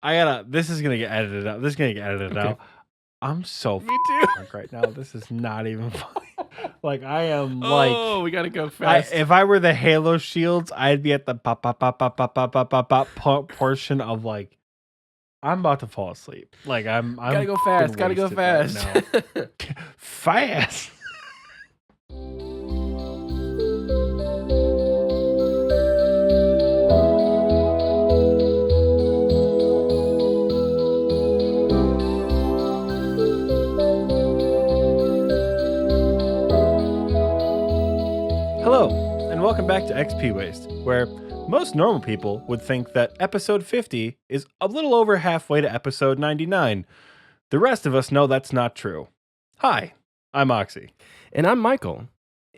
This is gonna get edited out. This is gonna get edited out. I'm so Me too. drunk right now. This is not even funny. Like I am Oh, we gotta go fast. if I were the Halo shields, I'd be at the pop portion of like I'm about to fall asleep. Like I'm gotta go fast. Gotta go fast. Right fast. Hello, and welcome back to XP Waste, where most normal people would think that episode 50 is a little over halfway to episode 99. The rest of us know that's not true. Hi, I'm Oxie. And I'm Michael.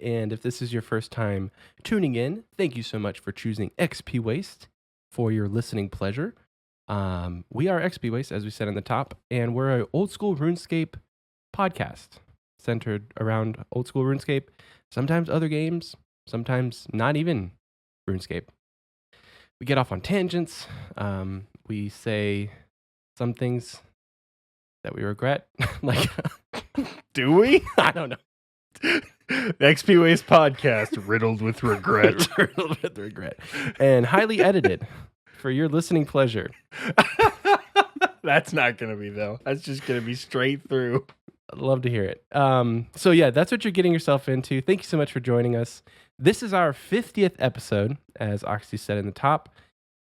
And if this is your first time tuning in, thank you so much for choosing XP Waste for your listening pleasure. We are XP Waste, as we said in the top, and we're an old school RuneScape podcast centered around old school RuneScape, sometimes other games, sometimes not even RuneScape. We get off on tangents. We say some things that we regret. Like, do we? I don't know. The XP Waste podcast, riddled with regret. Riddled with regret. And highly edited for your listening pleasure. That's not going to be, though. That's just going to be straight through. I'd love to hear it. So yeah, that's what you're getting yourself into. Thank you so much for joining us. This is our 50th episode, as Oxy said in the top,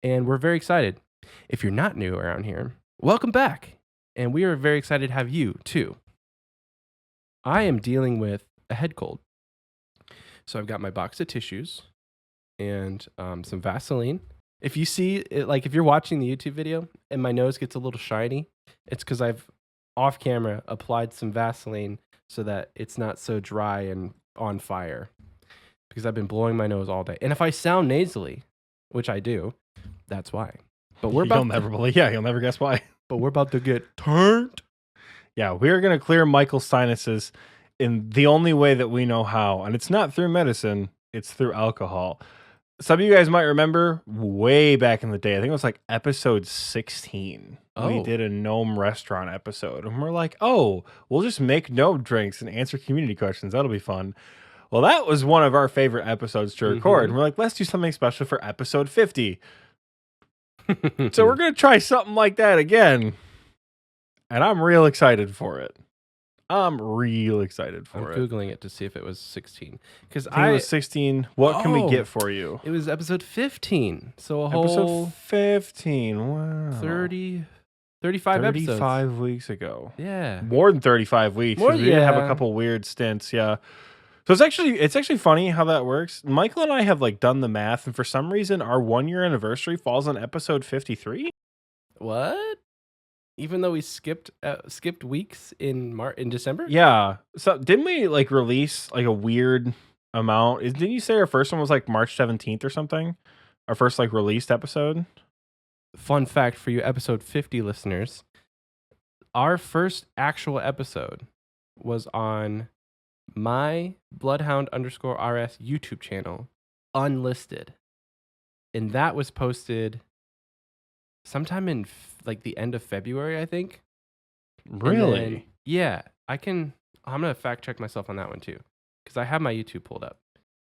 and we're very excited. If you're not new around here, welcome back. And we are very excited to have you, too. I am dealing with a head cold. So I've got my box of tissues and some Vaseline. If you see it, like if you're watching the YouTube video and my nose gets a little shiny, it's because I've off camera applied some Vaseline so that it's not so dry and on fire, because I've been blowing my nose all day. And if I sound nasally, which I do, that's why. But we're you'll never guess why. But we're about to get turned. Yeah, we're going to clear Michael's sinuses in the only way that we know how. And it's not through medicine, it's through alcohol. Some of you guys might remember way back in the day, I think it was like episode 16. We did a Gnome restaurant episode. And we're like, oh, we'll just make Gnome drinks and answer community questions. That'll be fun. Well, that was one of our favorite episodes to record. And we're like, let's do something special for episode 50. So we're going to try something like that again. And I'm real excited for it. I'm Googling it to see if it was 16. Because it was 16. What can we get for you? It was episode 15. So episode 15. Wow. 35 episodes. 35 weeks ago. Yeah. More than 35 weeks. We did have a couple weird stints. Yeah. So it's actually funny how that works. Michael and I have like done the math, and for some reason our 1 year anniversary falls on episode 53. What? Even though we skipped weeks in December? Yeah. So didn't we like release like a weird amount? Didn't you say our first one was like March 17th or something? Our first like released episode? Fun fact for you episode 50 listeners. Our first actual episode was on my Bloodhound_RS YouTube channel, unlisted. And that was posted sometime in like the end of February, I think. Really? Then, yeah. I'm going to fact check myself on that one too, because I have my YouTube pulled up.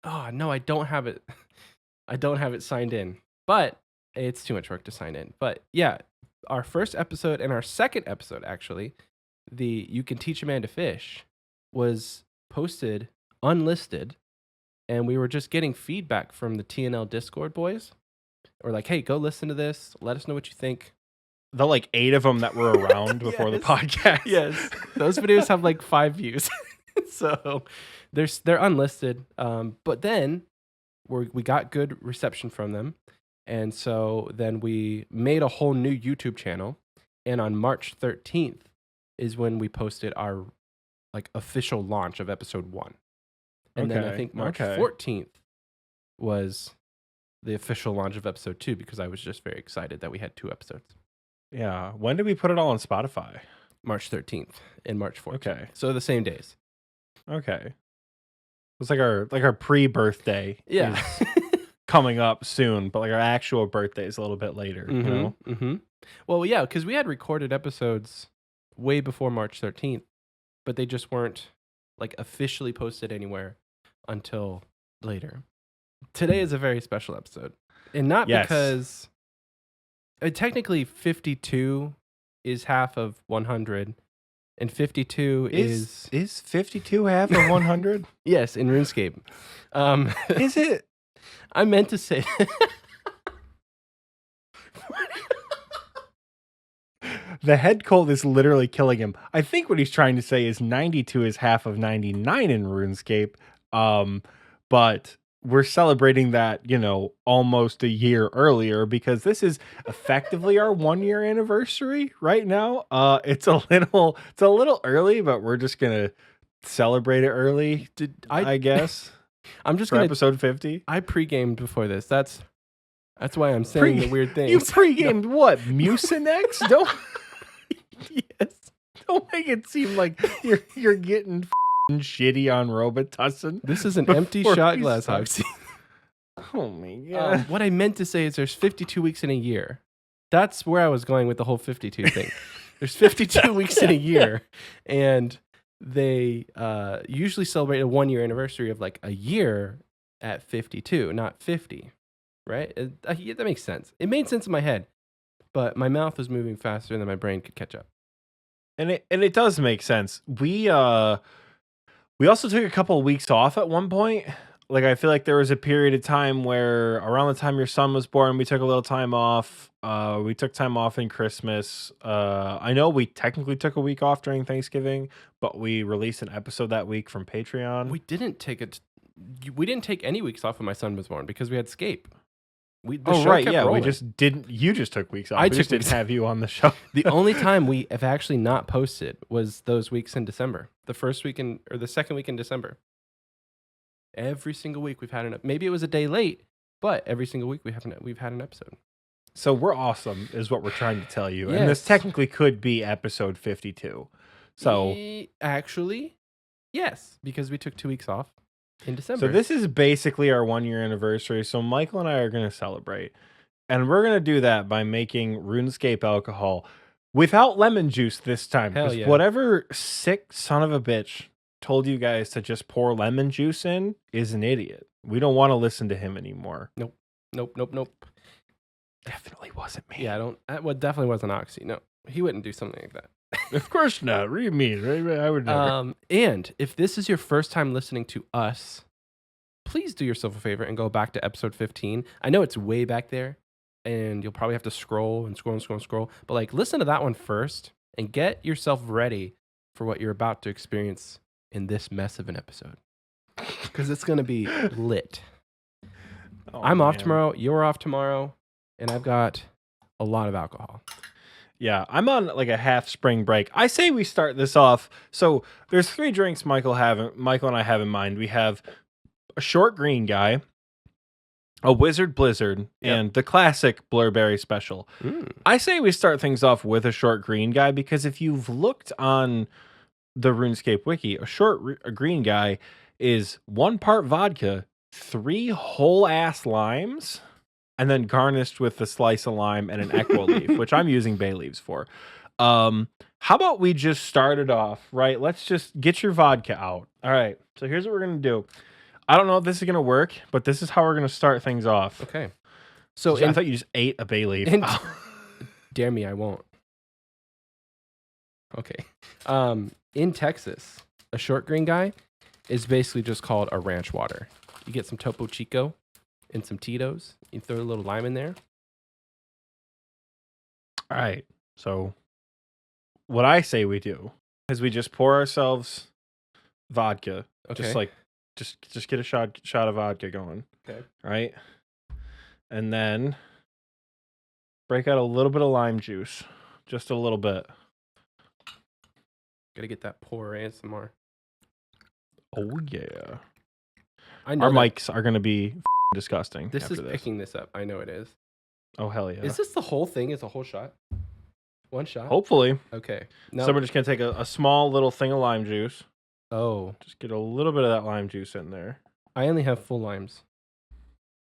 Oh, no, I don't have it. I don't have it signed in, but it's too much work to sign in. But yeah, our first episode and our second episode, actually, the You Can Teach a Man to Fish, was posted unlisted, and we were just getting feedback from the TNL Discord boys. We're like, hey, go listen to this. Let us know what you think. The like 8 of them that were around before the podcast. Yes. Those videos have like 5 views. So they're unlisted. But then we got good reception from them. And so then we made a whole new YouTube channel. And on March 13th is when we posted our like official launch of episode 1. And then I think March 14th was the official launch of episode 2, because I was just very excited that we had 2 episodes. Yeah. When did we put it all on Spotify? March 13th and March 14th. Okay. So the same days. Okay. It's like our pre-birthday. Yeah. coming up soon, but like our actual birthday is a little bit later. You know. Mm-hmm. Well, yeah, because we had recorded episodes way before March 13th, but they just weren't like officially posted anywhere until later. Today is a very special episode, and not because technically 52 is half of 100, and 52 is 52 half of 100? Yes, in RuneScape. Is it? I meant to say. The head cold is literally killing him. I think what he's trying to say is 92 is half of 99 in RuneScape. But we're celebrating that, almost a year earlier because this is effectively our 1 year anniversary right now. It's a little early, but we're just gonna celebrate it early. I guess. I'm just for episode 50. I pre-gamed before this. That's why I'm saying the weird things. You pre-gamed what? Mucinex? Don't. Yes. Don't make it seem like you're getting shitty on Robitussin. This is an empty shot glass, Oxie. Oh my god. What I meant to say is there's 52 weeks in a year. That's where I was going with the whole 52 thing. There's 52 weeks in a year, and they usually celebrate a 1 year anniversary of like a year at 52, not 50. Right? That makes sense. It made sense in my head, but my mouth was moving faster than my brain could catch up. And it does make sense. We also took a couple of weeks off at one point. Like I feel like there was a period of time where around the time your son was born, we took a little time off. We took time off in Christmas. I know we technically took a week off during Thanksgiving, but we released an episode that week from Patreon. We didn't take any weeks off when my son was born because we had Scape. We just didn't. You just took weeks off. I just didn't have you on the show. The only time we have actually not posted was those weeks in December. The second week in December. Every single week we've had maybe it was a day late, but every single week we've had an episode. So we're awesome, is what we're trying to tell you. Yes. And this technically could be episode 52. So actually, yes, because we took 2 weeks off in December. So this is basically our 1 year anniversary. So Michael and I are going to celebrate. And we're going to do that by making RuneScape alcohol without lemon juice this time. Hell yeah. Whatever sick son of a bitch told you guys to just pour lemon juice in is an idiot. We don't want to listen to him anymore. Nope. Definitely wasn't me. Yeah, definitely wasn't Oxie. No, he wouldn't do something like that. Of course not. What do you mean? I would never. And if this is your first time listening to us, please do yourself a favor and go back to episode 15. I know it's way back there, and you'll probably have to scroll. But like, listen to that one first and get yourself ready for what you're about to experience in this mess of an episode. Because it's going to be lit. I'm off tomorrow. You're off tomorrow. And I've got a lot of alcohol. Yeah, I'm on like a half spring break. I say we start this off. So there's 3 drinks Michael and I have in mind. We have a short green guy, a wizard blizzard, and the classic blurberry special. I say we start things off with a short green guy because if you've looked on the RuneScape wiki, a green guy is 1 part vodka, 3 whole ass limes, and then garnished with a slice of lime and an echo leaf, which I'm using bay leaves for. How about we just start it off, right? Let's just get your vodka out. All right, so here's what we're going to do. I don't know if this is going to work, but this is how we're going to start things off. Okay. So I thought you just ate a bay leaf. Dare me, I won't. Okay. In Texas, a short green guy is basically just called a ranch water. You get some Topo Chico and some Tito's. You throw a little lime in there. All right. So what I say we do is we just pour ourselves vodka. Okay. Just get a shot of vodka going. Okay. Right? And then break out a little bit of lime juice. Just a little bit. Gotta get that pour in some more. Oh yeah. I know our mics are gonna be disgusting. This is picking this up. I know it is. Oh hell yeah. Is this the whole thing? Is a whole shot? 1 shot? Hopefully. Okay. So we're just gonna take a small little thing of lime juice. Oh. Just get a little bit of that lime juice in there. I only have full limes.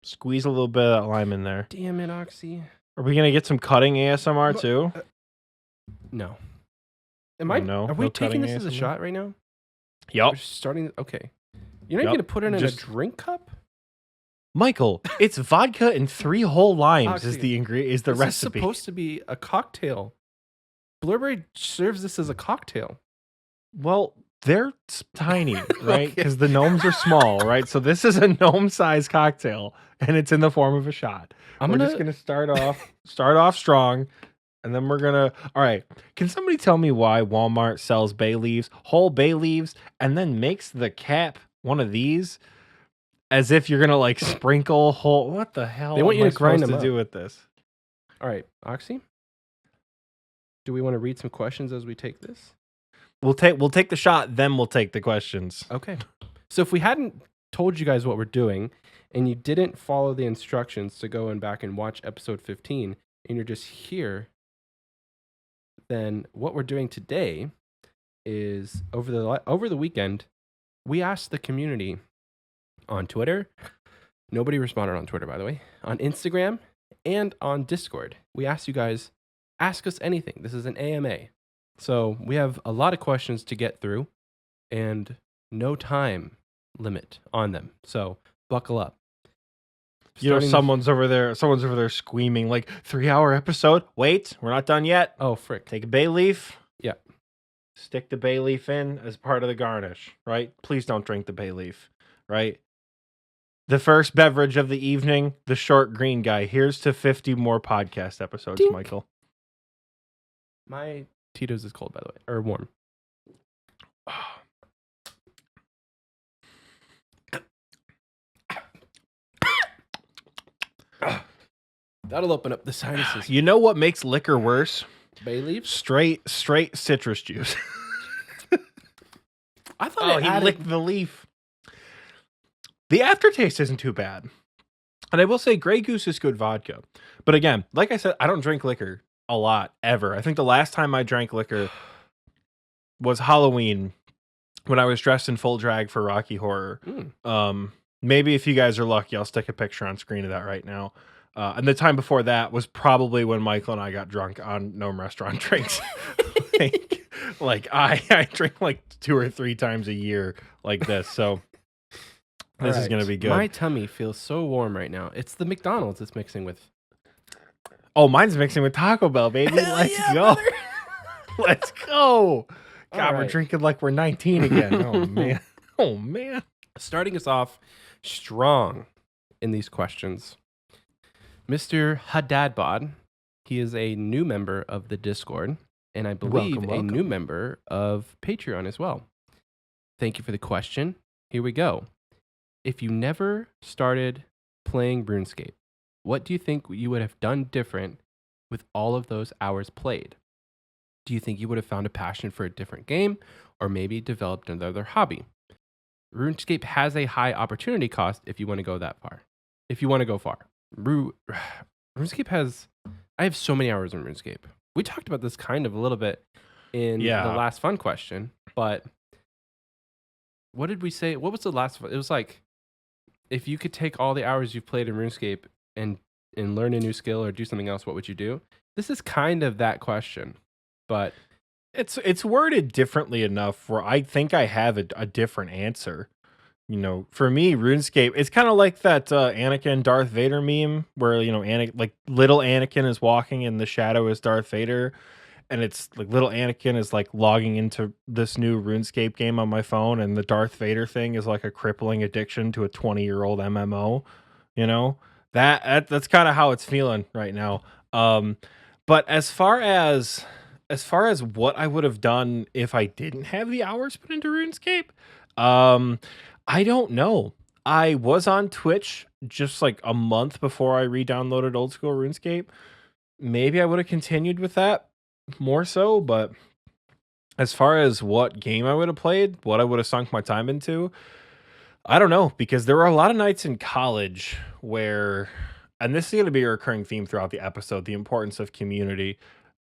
Squeeze a little bit of that lime in there. Damn it, Oxy. Are we gonna get some cutting ASMR too? No. Oh, no? Are we No taking cutting this as a ASMR? shot right now? Yep. We're starting. Okay. You're not Yep. going to put it in Just- a drink cup? Michael, it's vodka and 3 whole limes is Oxy, the is the This is recipe. supposed to be a cocktail. Blurberry serves this as a cocktail. Well, they're tiny, right? Okay. Because the gnomes are small, right? So this is a gnome-sized cocktail, and it's in the form of a shot. We're just gonna start off strong, and then we're gonna. All right. Can somebody tell me why Walmart sells bay leaves, whole bay leaves, and then makes the cap one of these, as if you're gonna like sprinkle whole? What the hell? They want you am I to grind supposed them to do up. with this? All right, Oxy. Do we want to read some questions as we take this? We'll take the shot, then we'll take the questions. Okay. So if we hadn't told you guys what we're doing, and you didn't follow the instructions to go and back and watch episode 15, and you're just here, then what we're doing today is over the weekend, we asked the community on Twitter. Nobody responded on Twitter, by the way. On Instagram and on Discord. We asked you guys, ask us anything. This is an AMA. So we have a lot of questions to get through and no time limit on them. So buckle up. You know, Starting- someone's over there screaming like 3-hour episode. Wait, we're not done yet. Oh, frick. Take a bay leaf. Yeah. Stick the bay leaf in as part of the garnish, right? Please don't drink the bay leaf, right? The first beverage of the evening, the short green guy. Here's to 50 more podcast episodes, Dink. Michael. My Tito's is cold, by the way, or warm. That'll open up the sinuses. You know what makes liquor worse? Bay leaves? Straight citrus juice. I thought He licked the leaf. The aftertaste isn't too bad. And I will say Grey Goose is good vodka. But again, like I said, I don't drink liquor a lot, ever. I think the last time I drank liquor was Halloween when I was dressed in full drag for Rocky Horror. Maybe if you guys are lucky, I'll stick a picture on screen of that right now. And the time before that was probably when Michael and I got drunk on Gnome Restaurant drinks. like I drink like 2 or 3 times a year like this. So this is going to be good. My tummy feels so warm right now. It's the McDonald's it's mixing with. Oh, mine's mixing with Taco Bell, baby. Let's go. Let's go. God, we're drinking like we're 19 again. Oh, man. Oh, man. Starting us off strong in these questions. Mr. Haddadbod, he is a new member of the Discord, and I believe a new member of Patreon as well. Thank you for the question. Here we go. If you never started playing RuneScape, what do you think you would have done different with all of those hours played? Do you think you would have found a passion for a different game or maybe developed another hobby? RuneScape has a high opportunity cost if you want to go that far. If you want to go far. RuneScape has... I have so many hours in RuneScape. We talked about this kind of a little bit in the last fun question, but what did we say? What was the last one? It was like, if you could take all the hours you've played in RuneScape and learn a new skill or do something else, what would you do? This is kind of that question, but it's worded differently enough where I think I have a different answer. You know, for me, RuneScape, it's kind of like that Anakin Darth Vader meme where, you know, like little Anakin is walking and the shadow is Darth Vader. And it's like little Anakin is like logging into this new RuneScape game on my phone. And the Darth Vader thing is like a crippling addiction to a 20-year-old MMO. You know, that's kind of how it's feeling right now. But as far as what I would have done if I didn't have the hours put into RuneScape, I don't know. I was on Twitch just like a month before I re-downloaded old school RuneScape. Maybe I would have continued with that more so, but as far as what game I would have played, what I would have sunk my time into, I don't know, because there were a lot of nights in college where, and this is going to be a recurring theme throughout the episode, the importance of community.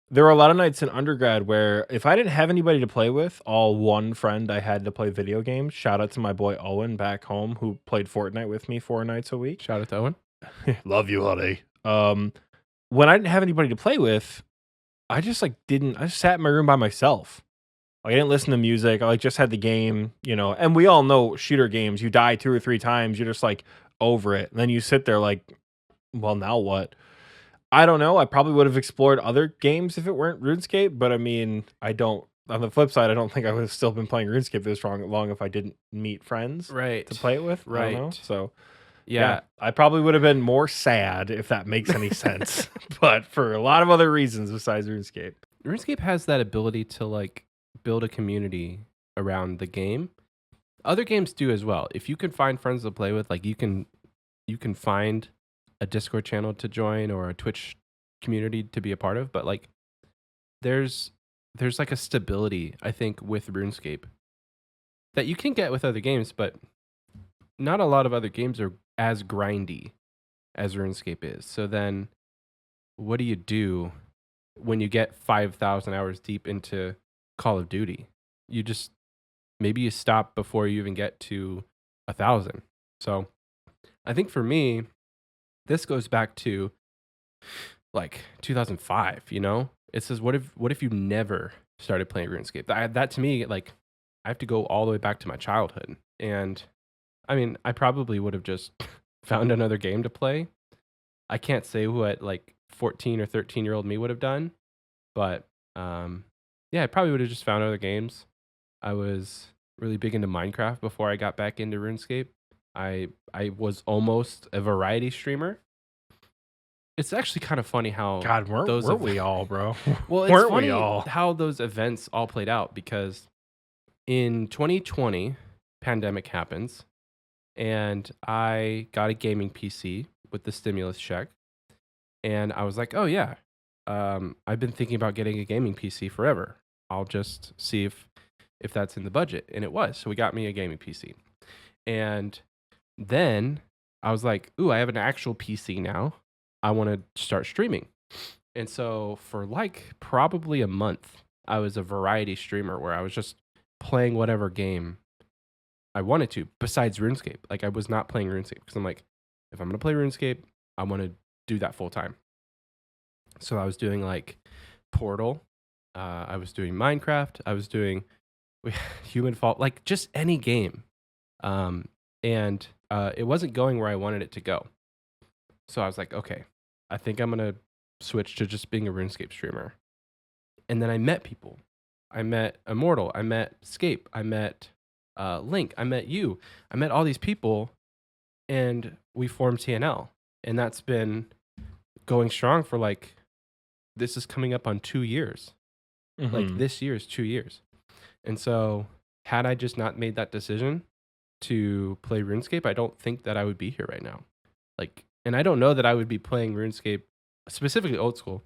There were a lot of nights in undergrad where if I didn't have anybody to play with, all one friend I had to play video games. Shout out to my boy Owen back home who played Fortnite with me 4 nights a week. Shout out to Owen. Love you, honey. When I didn't have anybody to play with, I just I just sat in my room by myself. Like, I didn't listen to music. I just had the game, and we all know shooter games. You die 2 or 3 times, you're just like over it. And then you sit there like, well, now what? I don't know. I probably would have explored other games if it weren't RuneScape, but I mean, I don't. On the flip side, I don't think I would have still been playing RuneScape this long if I didn't meet friends Right. to play it with. I don't know. Right. So Yeah. I probably would have been more sad if that makes any sense. But for a lot of other reasons besides RuneScape. RuneScape has that ability to like build a community around the game. Other games do as well. If you can find friends to play with, like you can find a Discord channel to join or a Twitch community to be a part of, but like there's like a stability, I think, with RuneScape that you can get with other games, but not a lot of other games are as grindy as RuneScape is. So then what do you do when you get 5,000 hours deep into Call of Duty? You just maybe you stop before you even get to 1,000. So I think for me, this goes back to like 2005, It says, what if you never started playing RuneScape? That to me, like, I have to go all the way back to my childhood. And I mean, I probably would have just found another game to play. I can't say what like 14 or 13-year-old me would have done, but yeah, I probably would have just found other games. I was really big into Minecraft before I got back into RuneScape. I was almost a variety streamer. It's actually kind of funny how God, weren't we all, bro? well, it's weren't funny we all? how those events all played out, because in 2020, pandemic happens, and I got a gaming PC with the stimulus check, and I was like, oh yeah, I've been thinking about getting a gaming PC forever. I'll just see if that's in the budget, and it was. So we got me a gaming PC, and then I was like, ooh, I have an actual PC now. I want to start streaming. And so for like probably a month, I was a variety streamer where I was just playing whatever game I wanted to besides RuneScape. Like, I was not playing RuneScape because I'm like, if I'm going to play RuneScape, I want to do that full time. So I was doing like Portal. I was doing Minecraft. I was doing Human Fall, like just any game. And it wasn't going where I wanted it to go. So I was like, okay, I think I'm going to switch to just being a RuneScape streamer. And then I met people. I met Immortal. I met Scape. I met Link. I met you. I met all these people, and we formed TNL. And that's been going strong for like, this is coming up on 2 years. Mm-hmm. Like this year is 2 years. And so had I just not made that decision to play RuneScape, I don't think that I would be here right now. Like, and I don't know that I would be playing RuneScape, specifically old school,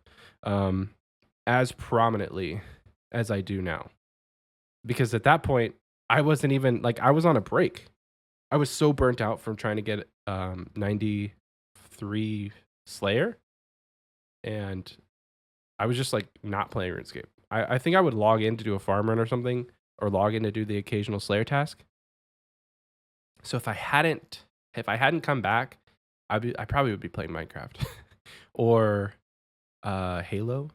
as prominently as I do now. Because at that point, I wasn't even, like, I was on a break. I was so burnt out from trying to get 93 Slayer. And I was just, like, not playing RuneScape. I think I would log in to do a farm run or something, or log in to do the occasional Slayer task. So if I hadn't come back, I probably would be playing Minecraft. Or Halo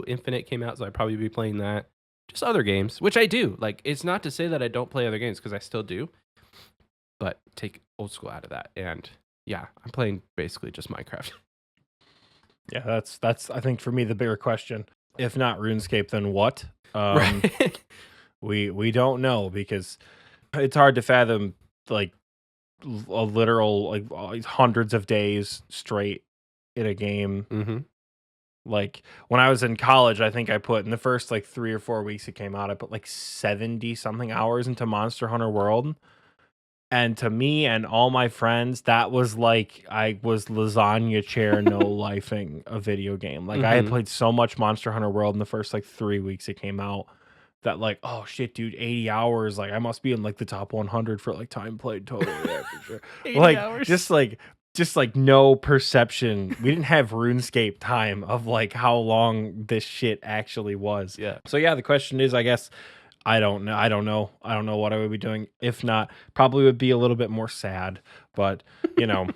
Infinite came out, so I'd probably be playing that. Just other games, which I do. Like, it's not to say that I don't play other games, because I still do. But take old school out of that, and yeah, I'm playing basically just Minecraft. Yeah, that's I think for me the bigger question. If not RuneScape, then what? Right. We don't know, because it's hard to fathom like a literal like hundreds of days straight in a game. Mm-hmm. Like when I was in college, I think I put in the first like 3 or 4 weeks it came out, I put like 70 something hours into Monster Hunter World. And to me and all my friends, that was like I was lasagna chair no lifing a video game. Like I had played so much Monster Hunter World in the first like 3 weeks it came out that like, oh shit, dude, 80 hours. Like I must be in like the top 100 for like time played total. Yeah, for sure. 80 like hours. just like just like no perception. We didn't have RuneScape time of like how long this shit actually was. Yeah. So yeah, the question is, I guess, I don't know. I don't know. I don't know what I would be doing. If not, probably would be a little bit more sad. But you know,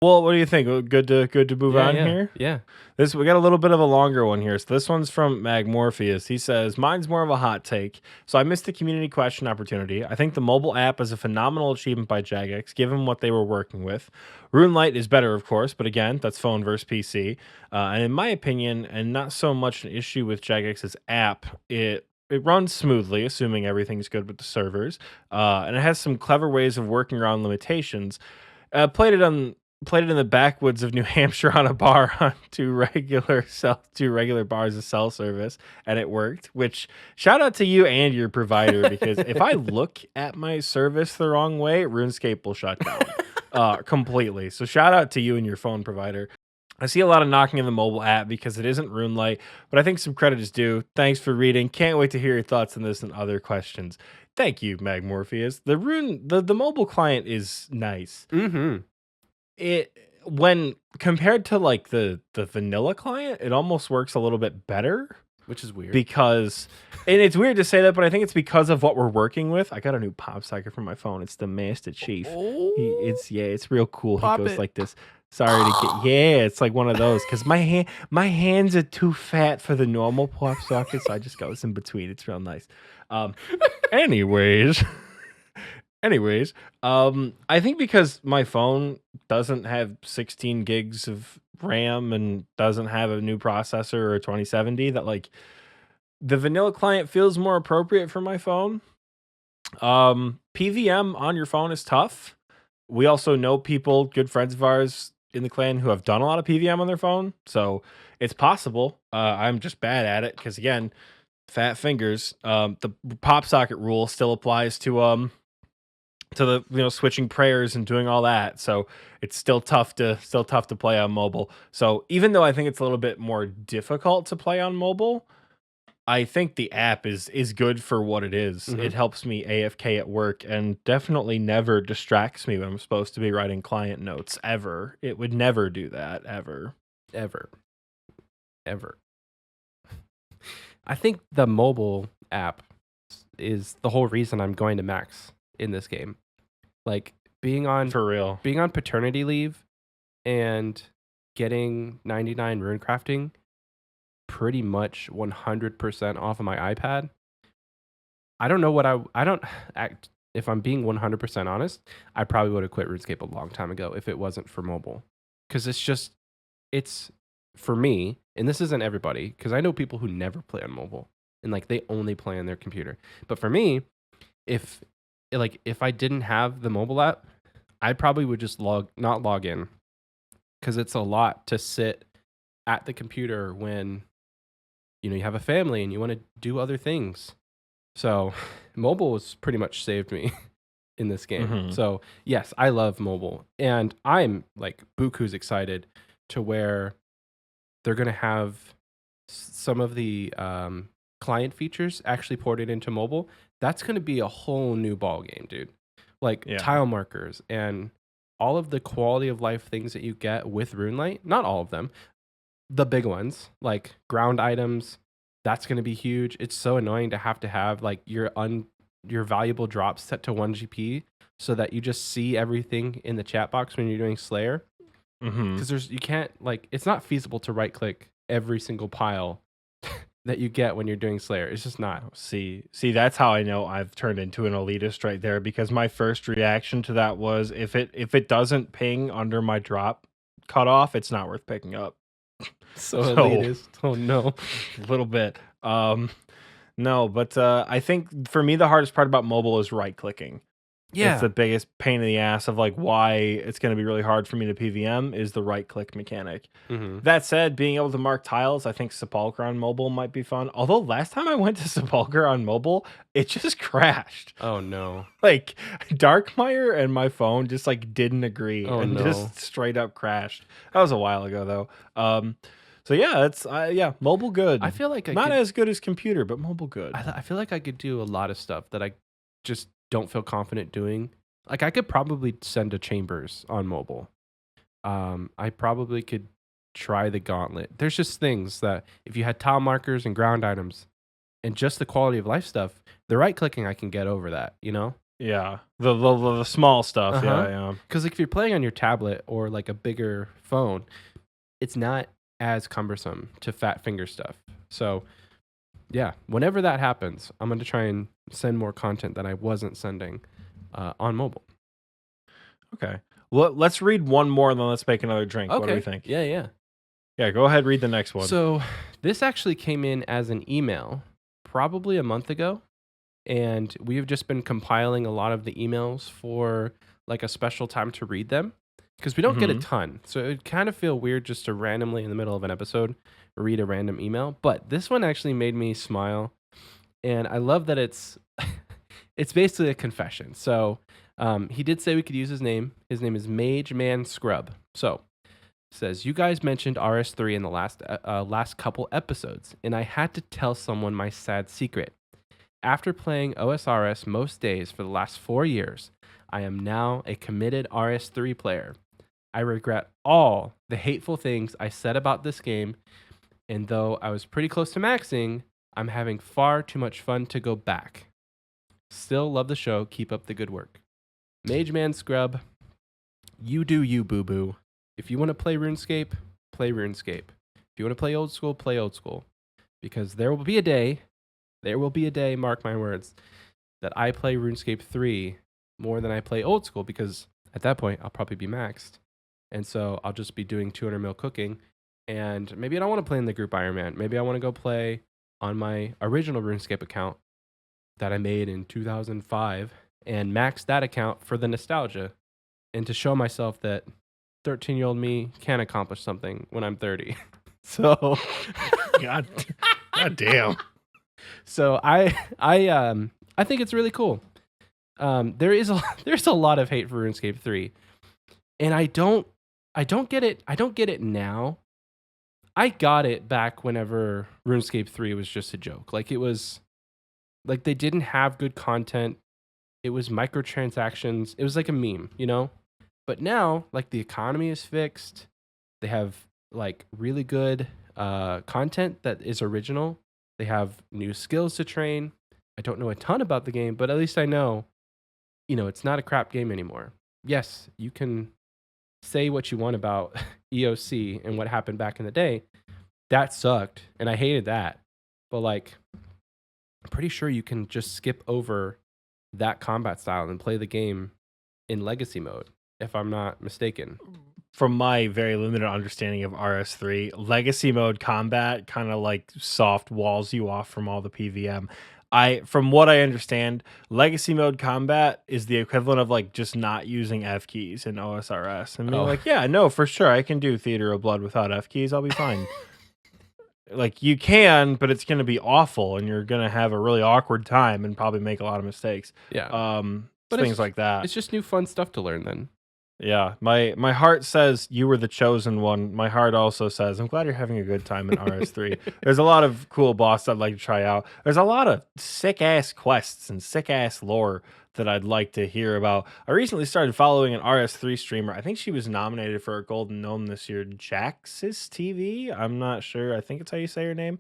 well, what do you think? Good to move on here. Yeah. We got a little bit of a longer one here. So this one's from Magmorpheus. He says, mine's more of a hot take. So I missed the community question opportunity. I think the mobile app is a phenomenal achievement by Jagex, given what they were working with. RuneLite is better, of course, but again, that's phone versus PC. And in my opinion, and not so much an issue with Jagex's app, it runs smoothly, assuming everything's good with the servers. And it has some clever ways of working around limitations. Played it in the backwoods of New Hampshire on a bar on two regular bars of cell service, and it worked. Which shout out to you and your provider, because if I look at my service the wrong way, RuneScape will shut down completely. So shout out to you and your phone provider. I see a lot of knocking in the mobile app because it isn't RuneLite, but I think some credit is due. Thanks for reading. Can't wait to hear your thoughts on this and other questions. Thank you, Magmorpheus. The mobile client is nice. Mm-hmm. It, when compared to like the vanilla client, it almost works a little bit better, which is weird because, and it's weird to say that, but I think it's because of what we're working with. I got a new pop socket for my phone. It's the Master Chief. It's real cool. He goes like this. Sorry to get, it's like one of those, because my hands are too fat for the normal pop socket, so I just goes in between. It's real nice. Anyways, I think because my phone doesn't have 16 gigs of RAM and doesn't have a new processor or a 2070, that like the vanilla client feels more appropriate for my phone. PVM on your phone is tough. We also know people, good friends of ours in the clan, who have done a lot of PVM on their phone, so it's possible. I'm just bad at it because, again, fat fingers. The pop socket rule still applies to the switching prayers and doing all that, so it's still tough to play on mobile. So even though I think it's a little bit more difficult to play on mobile, I think the app is good for what it is. Mm-hmm. It helps me AFK at work and definitely never distracts me when I'm supposed to be writing client notes, ever. It would never do that, ever. I think the mobile app is the whole reason I'm going to max in this game. Like being on paternity leave and getting 99 rune crafting pretty much 100% off of my iPad. I don't know what I don't act. If I'm being 100% honest, I probably would have quit RuneScape a long time ago if it wasn't for mobile. Because it's for me, and this isn't everybody, because I know people who never play on mobile and like they only play on their computer. But for me, if I didn't have the mobile app, I probably would just not log in, because it's a lot to sit at the computer when you have a family and you want to do other things. So mobile has pretty much saved me in this game. Mm-hmm. So yes, I love mobile, and I'm like buku's excited to where they're going to have some of the client features actually ported into mobile. That's going to be a whole new ball game, dude. Like tile markers and all of the quality of life things that you get with RuneLite. Not all of them. The big ones, like ground items, that's going to be huge. It's so annoying to have like your valuable drops set to 1 GP so that you just see everything in the chat box when you're doing Slayer. Because you can't, like, it's not feasible to right click every single pile that you get when you're doing Slayer. It's just not. See, that's how I know I've turned into an elitist right there, because my first reaction to that was if it doesn't ping under my drop cutoff, it's not worth picking up. So elitist. Oh no. A little bit. No, but I think for me the hardest part about mobile is right clicking. Yeah, it's the biggest pain in the ass of like why it's going to be really hard for me to PVM is the right click mechanic. That said, being able to mark tiles, I think Sepulchre on mobile might be fun. Although last time I went to Sepulchre on mobile, it just crashed. Oh no. Like Darkmire and my phone just like didn't agree just straight up crashed. That was a while ago though. So yeah, it's mobile good. I feel like not as good as computer, but mobile good. I feel like I could do a lot of stuff that I just don't feel confident doing. Like I could probably send to chambers on mobile, I probably could try the gauntlet. There's just things that if you had tile markers and ground items and just the quality of life stuff, the right clicking, I can get over that, you know? Yeah, the small stuff. Uh-huh. Yeah. Because like if you're playing on your tablet or like a bigger phone, it's not as cumbersome to fat finger stuff. So yeah, whenever that happens, I'm going to try and send more content that I wasn't sending on mobile. Okay. Well, let's read one more, and then let's make another drink. What do we think? Yeah. Yeah, go ahead, read the next one. So this actually came in as an email probably a month ago. And we've just been compiling a lot of the emails for like a special time to read them because we don't get a ton. So it would kind of feel weird just to randomly in the middle of an episode read a random email. But this one actually made me smile. And I love that it's basically a confession. So he did say we could use his name. His name is Mage Man Scrub. So it says, you guys mentioned RS3 in the last couple episodes, and I had to tell someone my sad secret. After playing OSRS most days for the last 4 years, I am now a committed RS3 player. I regret all the hateful things I said about this game, and though I was pretty close to maxing, I'm having far too much fun to go back. Still love the show. Keep up the good work. Mage Man Scrub, you do you, boo-boo. If you want to play RuneScape, play RuneScape. If you want to play old school, play old school. Because there will be a day, mark my words, that I play RuneScape 3 more than I play old school because at that point, I'll probably be maxed. And so I'll just be doing 200 mil cooking. And maybe I don't want to play in the group Iron Man. Maybe I want to go play on my original RuneScape account that I made in 2005 and max that account for the nostalgia and to show myself that 13-year-old me can accomplish something when I'm 30. So, God damn. So I think it's really cool. There's a lot of hate for RuneScape 3, and I don't get it. I don't get it now. I got it back whenever RuneScape 3 was just a joke. Like it was, like they didn't have good content. It was microtransactions. It was like a meme, you know. But now, like the economy is fixed. They have like really good content that is original. They have new skills to train. I don't know a ton about the game, but at least I know, it's not a crap game anymore. Yes, you can say what you want about EOC and what happened back in the day. That sucked, and I hated that. But like, I'm pretty sure you can just skip over that combat style and play the game in legacy mode, if I'm not mistaken. From my very limited understanding of RS3, legacy mode combat kind of like soft walls you off from all the PVM. From what I understand, legacy mode combat is the equivalent of like just not using F keys in OSRS. And being like, yeah, no, for sure, I can do Theater of Blood without F keys. I'll be fine. Like you can, but it's going to be awful, and you're going to have a really awkward time and probably make a lot of mistakes. Yeah. But things like that. It's just new fun stuff to learn then. Yeah, my heart says you were the chosen one. My heart also says I'm glad you're having a good time in RS3. There's a lot of cool bosses I'd like to try out. There's a lot of sick ass quests and sick ass lore that I'd like to hear about. I recently started following an RS3 streamer. I think she was nominated for a Golden Gnome this year. Jaxis TV. I'm not sure. I think it's how you say her name.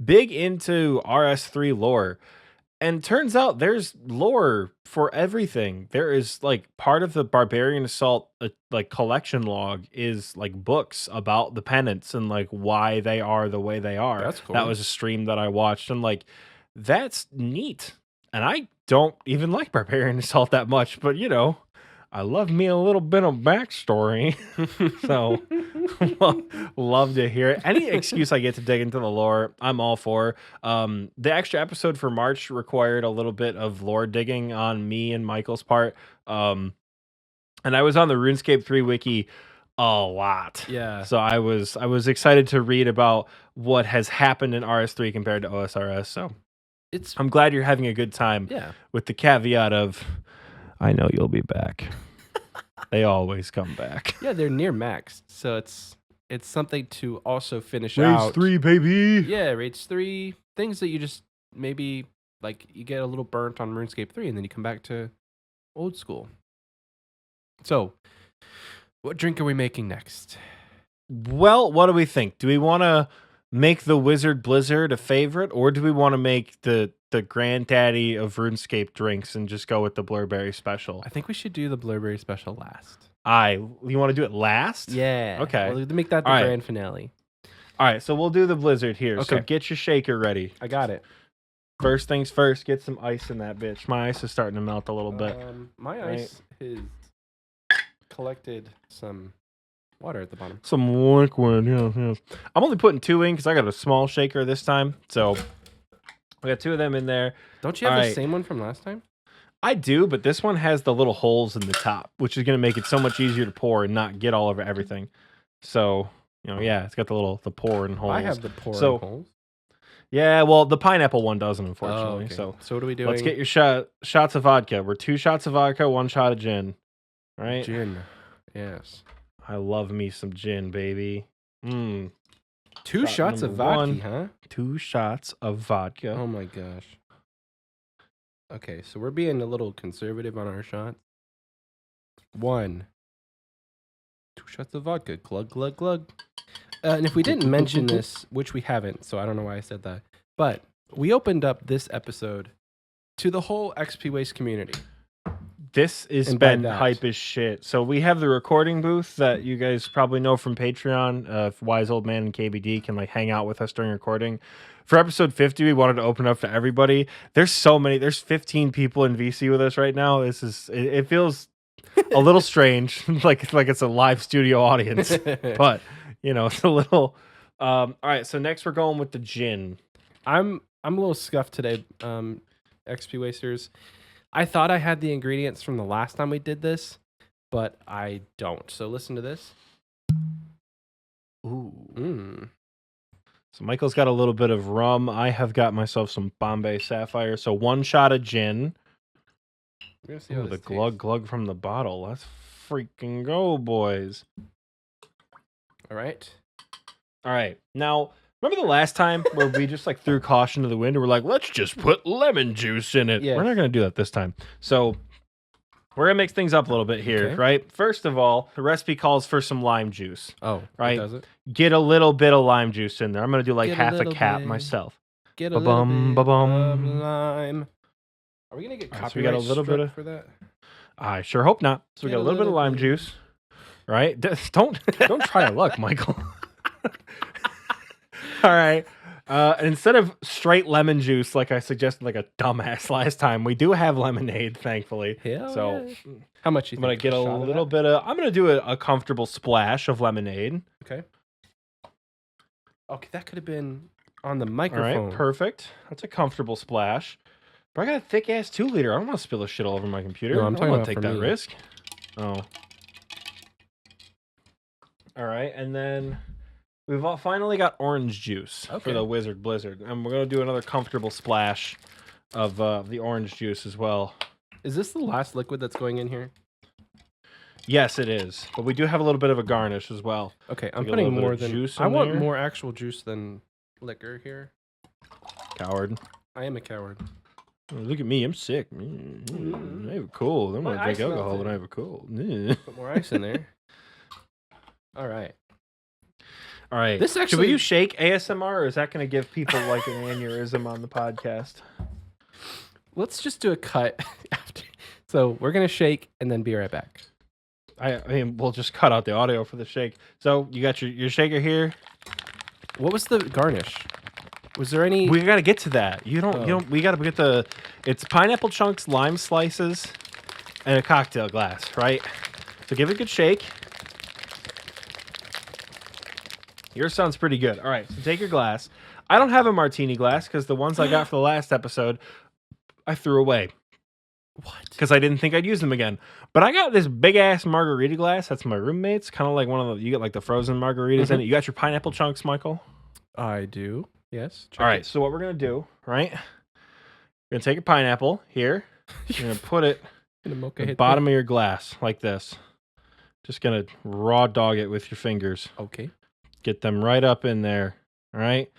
Big into RS3 lore. And turns out there's lore for everything. There is like part of the Barbarian Assault like collection log is like books about the penance and like why they are the way they are. That's cool. That was a stream that I watched, and like that's neat. And I don't even like Barbarian Assault that much, but I love me a little bit of backstory. So love to hear it. Any excuse I get to dig into the lore, I'm all for. The extra episode for March required a little bit of lore digging on me and Michael's part. And I was on the RuneScape 3 wiki a lot. Yeah. So I was excited to read about what has happened in RS3 compared to OSRS. So I'm glad you're having a good time. Yeah. With the caveat of, I know you'll be back. They always come back. Yeah, they're near max, so it's something to also finish out. Rage 3, baby. Yeah, Rage 3. Things that you just maybe like you get a little burnt on RuneScape 3, and then you come back to old school. So What drink are we making next? Well, what do we think? Do we want to make the Wizard Blizzard a favorite, or do we want to make the granddaddy of RuneScape drinks and just go with the Blurberry special? I think we should do the Blurberry special last. You want to do it last? Yeah. Okay. We'll make that the grand finale. All right, so we'll do the Blizzard here. Okay. So get your shaker ready. I got it. First things first, get some ice in that bitch. My ice is starting to melt a little bit. My ice has collected some water at the bottom. Some liquid, yeah. I'm only putting 2 in because I got a small shaker this time. So we got 2 of them in there. Don't you have the same one from last time? I do, but this one has the little holes in the top, which is going to make it so much easier to pour and not get all over everything. So, yeah, it's got the pouring holes. I have the pouring holes. Yeah, well, the pineapple one doesn't, unfortunately. Okay. So what are we doing? Let's get your shots of vodka. We're 2 shots of vodka, 1 shot of gin. Right? Gin. Yes. I love me some gin, baby. 2 shots of vodka, huh? 2 shots of vodka. Oh my gosh. Okay, so we're being a little conservative on our shots. 1. 2 shots of vodka. Glug, glug, glug. And if we didn't mention this, which we haven't, so I don't know why I said that, but we opened up this episode to the whole XP Waste community. This has been hype as shit. So we have the recording booth that you guys probably know from Patreon. Wise Old Man and KBD can hang out with us during recording. For episode 50, we wanted to open up to everybody. There's so many. There's 15 people in VC with us right now. It feels a little strange, like it's a live studio audience, but it's a little. All right, so next we're going with the gin. I'm a little scuffed today, XP Wasters. I thought I had the ingredients from the last time we did this, but I don't. So listen to this. Ooh. So Michael's got a little bit of rum. I have got myself some Bombay Sapphire. So 1 shot of gin. We're gonna see how the glug from the bottle. Let's freaking go, boys. All right. Now, remember the last time where we just threw caution to the wind and we're like, let's just put lemon juice in it. Yes. We're not going to do that this time. So we're going to mix things up a little bit here, right? First of all, the recipe calls for some lime juice. Oh, right? Does it? Get a little bit of lime juice in there. I'm going to do half a cap myself. Get a little bit of lime. Are we going to get copyright so we got a little bit for that? I sure hope not. So we got a little bit of lime juice, right? Don't try your luck, Michael. All right. And instead of straight lemon juice, like I suggested, like a dumbass last time, we do have lemonade, thankfully. Yeah. How much you think? I'm gonna get a little bit of. I'm gonna do a comfortable splash of lemonade. Okay. Okay, that could have been on the microphone. All right, perfect. That's a comfortable splash. But I got a thick ass 2-liter. I don't want to spill this shit all over my computer. No, I'm talking about take that risk. Oh. All right, and then. We've finally got orange juice for the Wizard Blizzard. And we're going to do another comfortable splash of the orange juice as well. Is this the last liquid that's going in here? Yes, it is. But we do have a little bit of a garnish as well. Okay, I'm putting more than juice in I want more actual juice than liquor here. Coward. I am a coward. Oh, look at me. I'm sick. I have a cold. I'm going to drink alcohol when I have a cold. Put more ice in there. All right. All right. Should we use shake ASMR, or is that going to give people an aneurysm on the podcast? Let's just do a cut after. So we're going to shake and then be right back. I mean, we'll just cut out the audio for the shake. So you got your shaker here. What was the garnish? Was there any? We got to get to that. You don't. We got to get it's pineapple chunks, lime slices, and a cocktail glass, right? So give it a good shake. Yours sounds pretty good. All right, so take your glass. I don't have a martini glass because the ones I got for the last episode, I threw away. What? Because I didn't think I'd use them again. But I got this big-ass margarita glass. That's my roommate's. Kind of like one of you get the frozen margaritas in it. You got your pineapple chunks, Michael? I do. Yes. All right, so what we're going to do, right? We're going to take a pineapple here. You're going to put it at the bottom of your glass like this. Just going to raw dog it with your fingers. Okay. Get them right up in there. All right.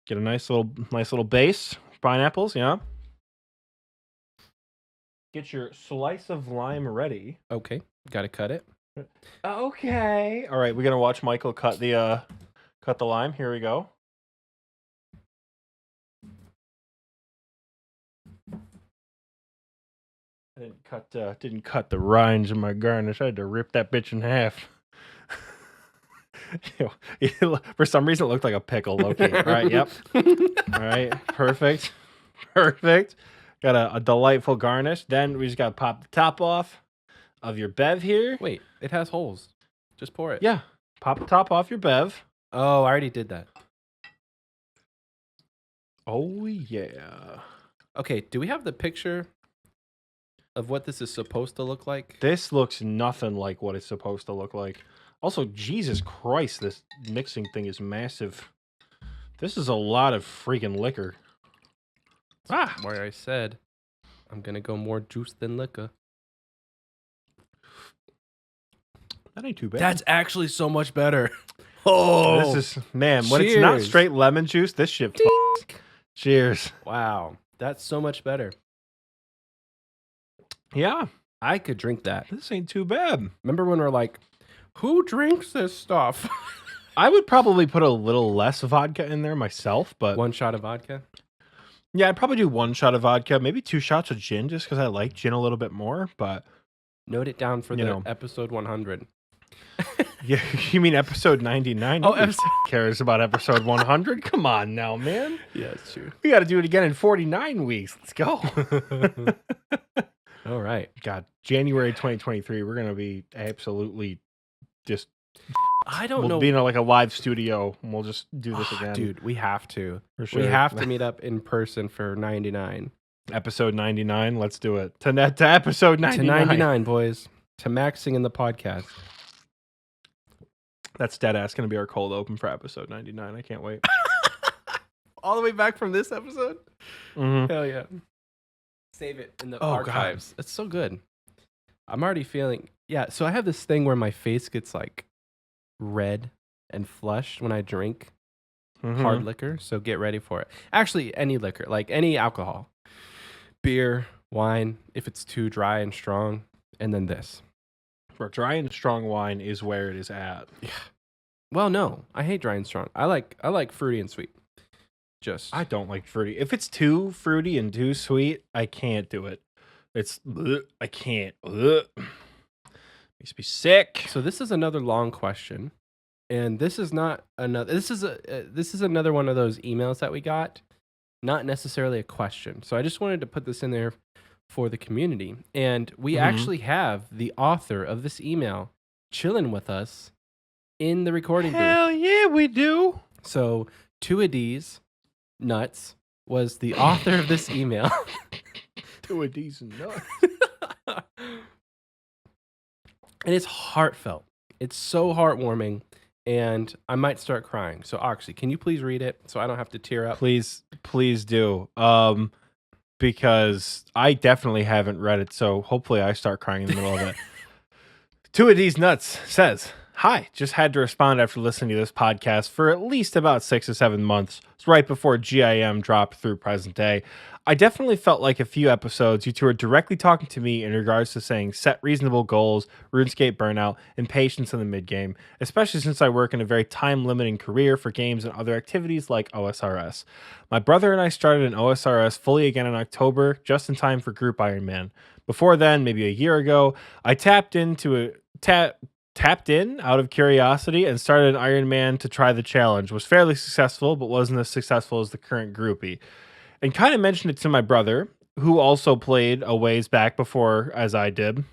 Get a nice little base. Pineapples, yeah. Get your slice of lime ready. Okay. Got to cut it. Okay. All right, we're gonna watch Michael cut the lime. Here we go. I didn't cut the rinds in my garnish. I had to rip that bitch in half. For some reason, it looked like a pickle. Okay. All right. Yep. All right. Perfect. Perfect. Got a delightful garnish. Then we just got to pop the top off of your bev here. Wait, it has holes. Just pour it. Yeah. Pop the top off your bev. Oh, I already did that. Oh, yeah. Okay, do we have the picture of what this is supposed to look like? This looks nothing like what it's supposed to look like. Also, Jesus Christ, this mixing thing is massive. This is a lot of freaking liquor. Where I said I'm going to go more juice than liquor. That ain't too bad. That's actually so much better. Oh, this is, man, when it's not cheers. straight lemon juice, this shit fucks. Cheers. Wow, that's so much better. Yeah, I could drink that. this ain't too bad. Remember when we're like, who drinks this stuff? I would probably put a little less vodka in there myself, but One shot of vodka? yeah, I'd probably do 1 shot of vodka, maybe 2 shots of gin, just because I like gin a little bit more. But Note it down for You the know. episode 100. yeah, you mean episode 99? Oh, Nobody episode. cares about episode 100? Come on now, man. Yeah, it's true. We got to do it again in 49 weeks. Let's go. All right. God, January 2023, we're going to be absolutely just, I don't we'll know. be in like a live studio and we'll just do this again. Dude, we have to. For sure. We have to meet up in person for 99. Episode 99, let's do it. To episode 99. To 99, boys. To maxing in the podcast. That's dead ass going to be our cold open for episode 99. I can't wait. All the way back from this episode? Mhm. Hell yeah. Save it in the Oh, God. archives. It's so good. I'm already feeling. Yeah, so I have this thing where my face gets like red and flushed when I drink Mhm. hard liquor. So get ready for it. Actually, any liquor, like any alcohol, beer, wine, if it's too dry and strong, and then this. For dry and strong wine is where it is at. Well, no, I hate dry and strong. I like fruity and sweet. Just I don't like fruity. If it's too fruity and too sweet, I can't do it. I can't. Makes me sick. So this is another long question, and this is not another. This is another one of those emails that we got, not necessarily a question. So I just wanted to put this in there for the community, and we actually have the author of this email chilling with us in the recording booth. Hell yeah, we do. So Two of D's Nuts was the author of this email. 2 of these nuts. And it's heartfelt. It's so heartwarming, and I might start crying. So, Oxie, can you please read it so I don't have to tear up? Please do. Because I definitely haven't read it, so hopefully I start crying in the middle of it. 2 of these nuts says, "Hi, just had to respond after listening to this podcast for at least about 6 or 7 months. It's right before GIM dropped through present day. I definitely felt like a few episodes you two are directly talking to me in regards to saying set reasonable goals, RuneScape burnout, and patience in the mid-game, especially since I work in a very time-limiting career for games and other activities like OSRS. My brother and I started an OSRS fully again in October, just in time for Group Iron Man. Before then, maybe a year ago, I tapped in out of curiosity and started an Iron Man to try the challenge. Was fairly successful, but wasn't as successful as the current groupie. And kind of mentioned it to my brother, who also played a ways back before as I did.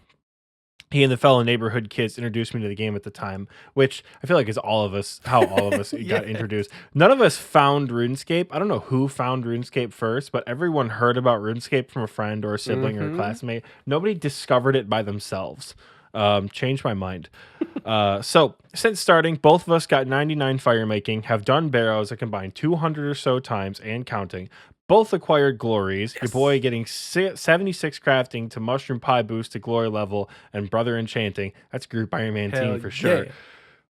He and the fellow neighborhood kids introduced me to the game at the time, which I feel like is how all of us got introduced. None of us found RuneScape. I don't know who found RuneScape first, but everyone heard about RuneScape from a friend or a sibling or a classmate. Nobody discovered it by themselves. Changed my mind. So since starting, both of us got 99 fire making, have done barrows a combined 200 or so times and counting. Both acquired glories. Your boy getting 76 crafting to mushroom pie boost to glory level, and brother enchanting. That's Group Iron Man team for sure. Yeah.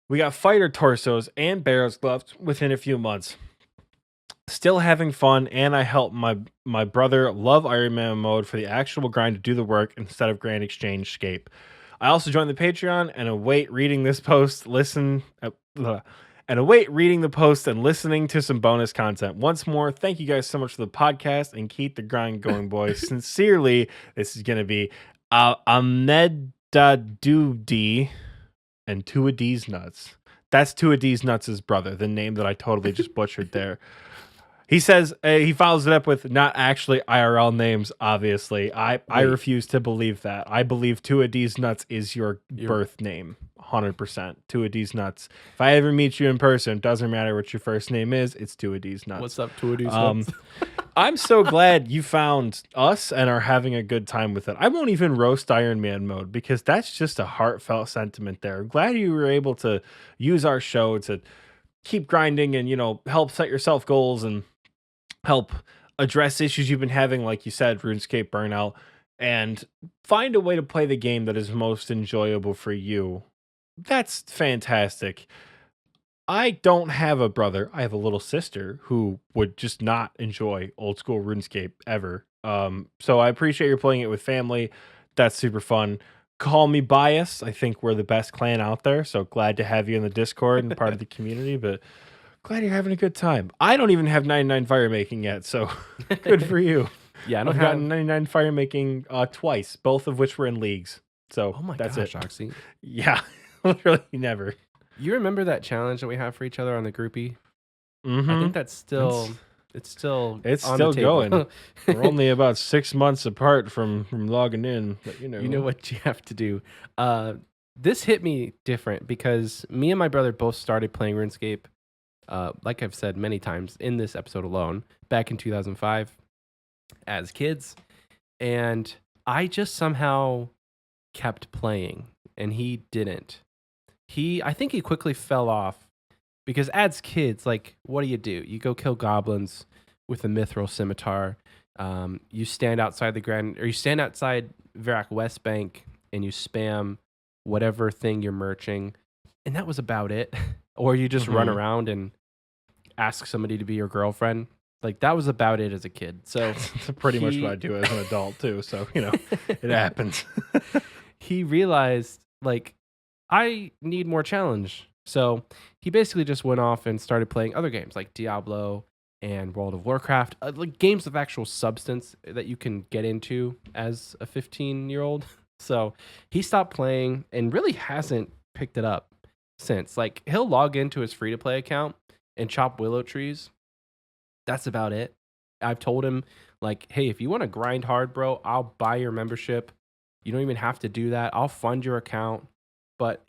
We got fighter torsos and barrows left within a few months. Still having fun, and I helped my brother love Iron Man mode for the actual grind to do the work instead of grand exchange scape. I also joined the Patreon and await reading this post, and await reading the post and listening to some bonus content. Once more, thank you guys so much for the podcast and keep the grind going, boys. Sincerely, this is going to be Ahmed Doody and Two D's Nuts. That's Two D's Nuts' brother, the name that I totally just butchered there. He says he follows it up with not actually IRL names. Obviously, I refuse to believe that. I believe Two D's Nuts is your birth name, 100%. Two D's Nuts. If I ever meet you in person, doesn't matter what your first name is. It's Two D's Nuts. What's up, Two D's Nuts? I'm so glad you found us and are having a good time with it. I won't even roast Iron Man mode because that's just a heartfelt sentiment there. Glad you were able to use our show to keep grinding and, help set yourself goals and help address issues you've been having, like you said, RuneScape burnout, and find a way to play the game that is most enjoyable for you. That's fantastic. I don't have a brother. I have a little sister who would just not enjoy old school RuneScape ever. So I appreciate you're playing it with family. That's super fun. Call me biased. I think we're the best clan out there. So glad to have you in the Discord and part of the community, but glad you're having a good time. I don't even have 99 fire making yet, so good for you. Yeah, I've gotten 99 fire making twice, both of which were in leagues. So that's it. Oxie. Yeah, literally never. You remember that challenge that we have for each other on the groupie? Mm-hmm. I think that's still it's still going. We're only about 6 months apart from logging in, but you know what you have to do. This hit me different because me and my brother both started playing RuneScape. Like I've said many times in this episode alone, back in 2005 as kids. And I just somehow kept playing and he didn't. I think he quickly fell off because as kids, like, what do? You go kill goblins with a mithril scimitar. You stand outside you stand outside Verac West Bank and you spam whatever thing you're merching. And that was about it. Or you just run around and ask somebody to be your girlfriend. Like, that was about it as a kid. So that's pretty much what I do as an adult too. So, it happens. He realized, like, I need more challenge. So he basically just went off and started playing other games like Diablo and World of Warcraft, like games of actual substance that you can get into as a 15-year-old. So he stopped playing and really hasn't picked it up since. Like, he'll log into his free-to-play account and chop willow trees. That's about it. I've told him, like, hey, if you want to grind hard, bro, I'll buy your membership. You don't even have to do that. I'll fund your account. But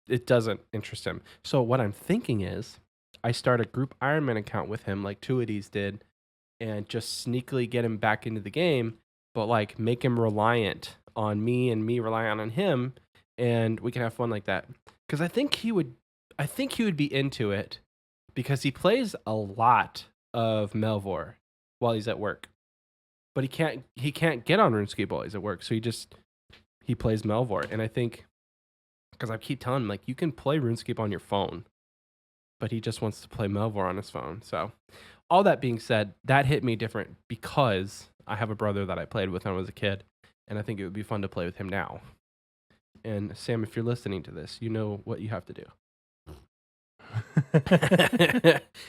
it doesn't interest him. So what I'm thinking is I start a group Ironman account with him like Two of these did and just sneakily get him back into the game, but like make him reliant on me and me reliant on him, and we can have fun like that. Because I think he would be into it because he plays a lot of Melvor while he's at work. But he can't get on RuneScape while he's at work, so he plays Melvor. And I think, because I keep telling him, like, you can play RuneScape on your phone, but he just wants to play Melvor on his phone. So all that being said, that hit me different because I have a brother that I played with when I was a kid, and I think it would be fun to play with him now. And Sam, if you're listening to this, you know what you have to do.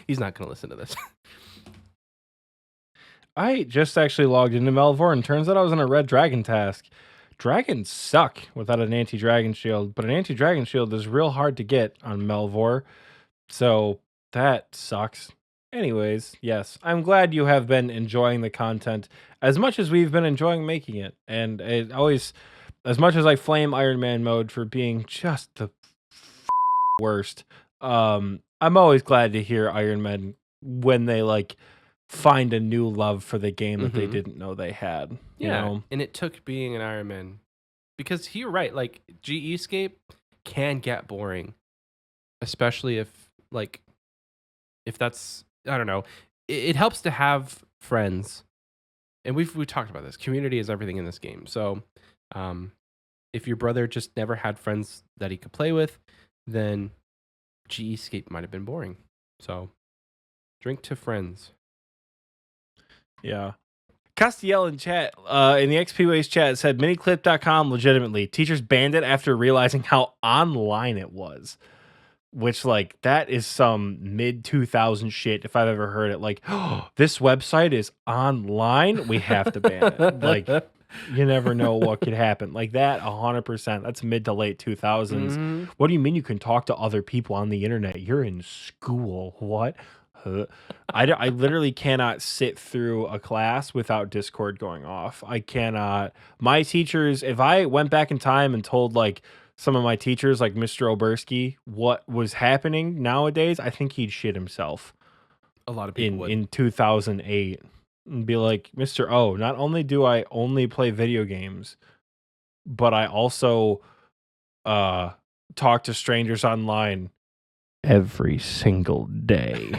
He's not going to listen to this. I just actually logged into Melvor, and turns out I was on a red dragon task. Dragons suck without an anti-dragon shield, but an anti-dragon shield is real hard to get on Melvor, so that sucks. Anyways, yes, I'm glad you have been enjoying the content as much as we've been enjoying making it, and it always, as much as I flame Iron Man mode for being just the worst, I'm always glad to hear Iron Man when they like find a new love for the game that they didn't know they had. You know? And it took being an Iron Man, because you're right, like GEscape can get boring, especially if that's, I don't know, it helps to have friends, and we talked about this. Community is everything in this game. So if your brother just never had friends that he could play with, then GEscape might have been boring. So drink to friends. Yeah. Castiel in chat, in the XPWays chat, said miniclip.com legitimately. Teachers banned it after realizing how online it was. Which, like, that is some mid-2000 shit if I've ever heard it. Like, oh, this website is online? We have to ban it. Like, you never know what could happen. Like that, 100%. That's mid to late 2000s. What do you mean you can talk to other people on the internet? You're in school. What? I literally cannot sit through a class without Discord going off. I cannot. My teachers, if I went back in time and told like some of my teachers, like Mr. Oberski, what was happening nowadays, I think he'd shit himself. A lot of people would. In 2008 and be like, Mr. O, not only do I only play video games, but I also talk to strangers online every single day.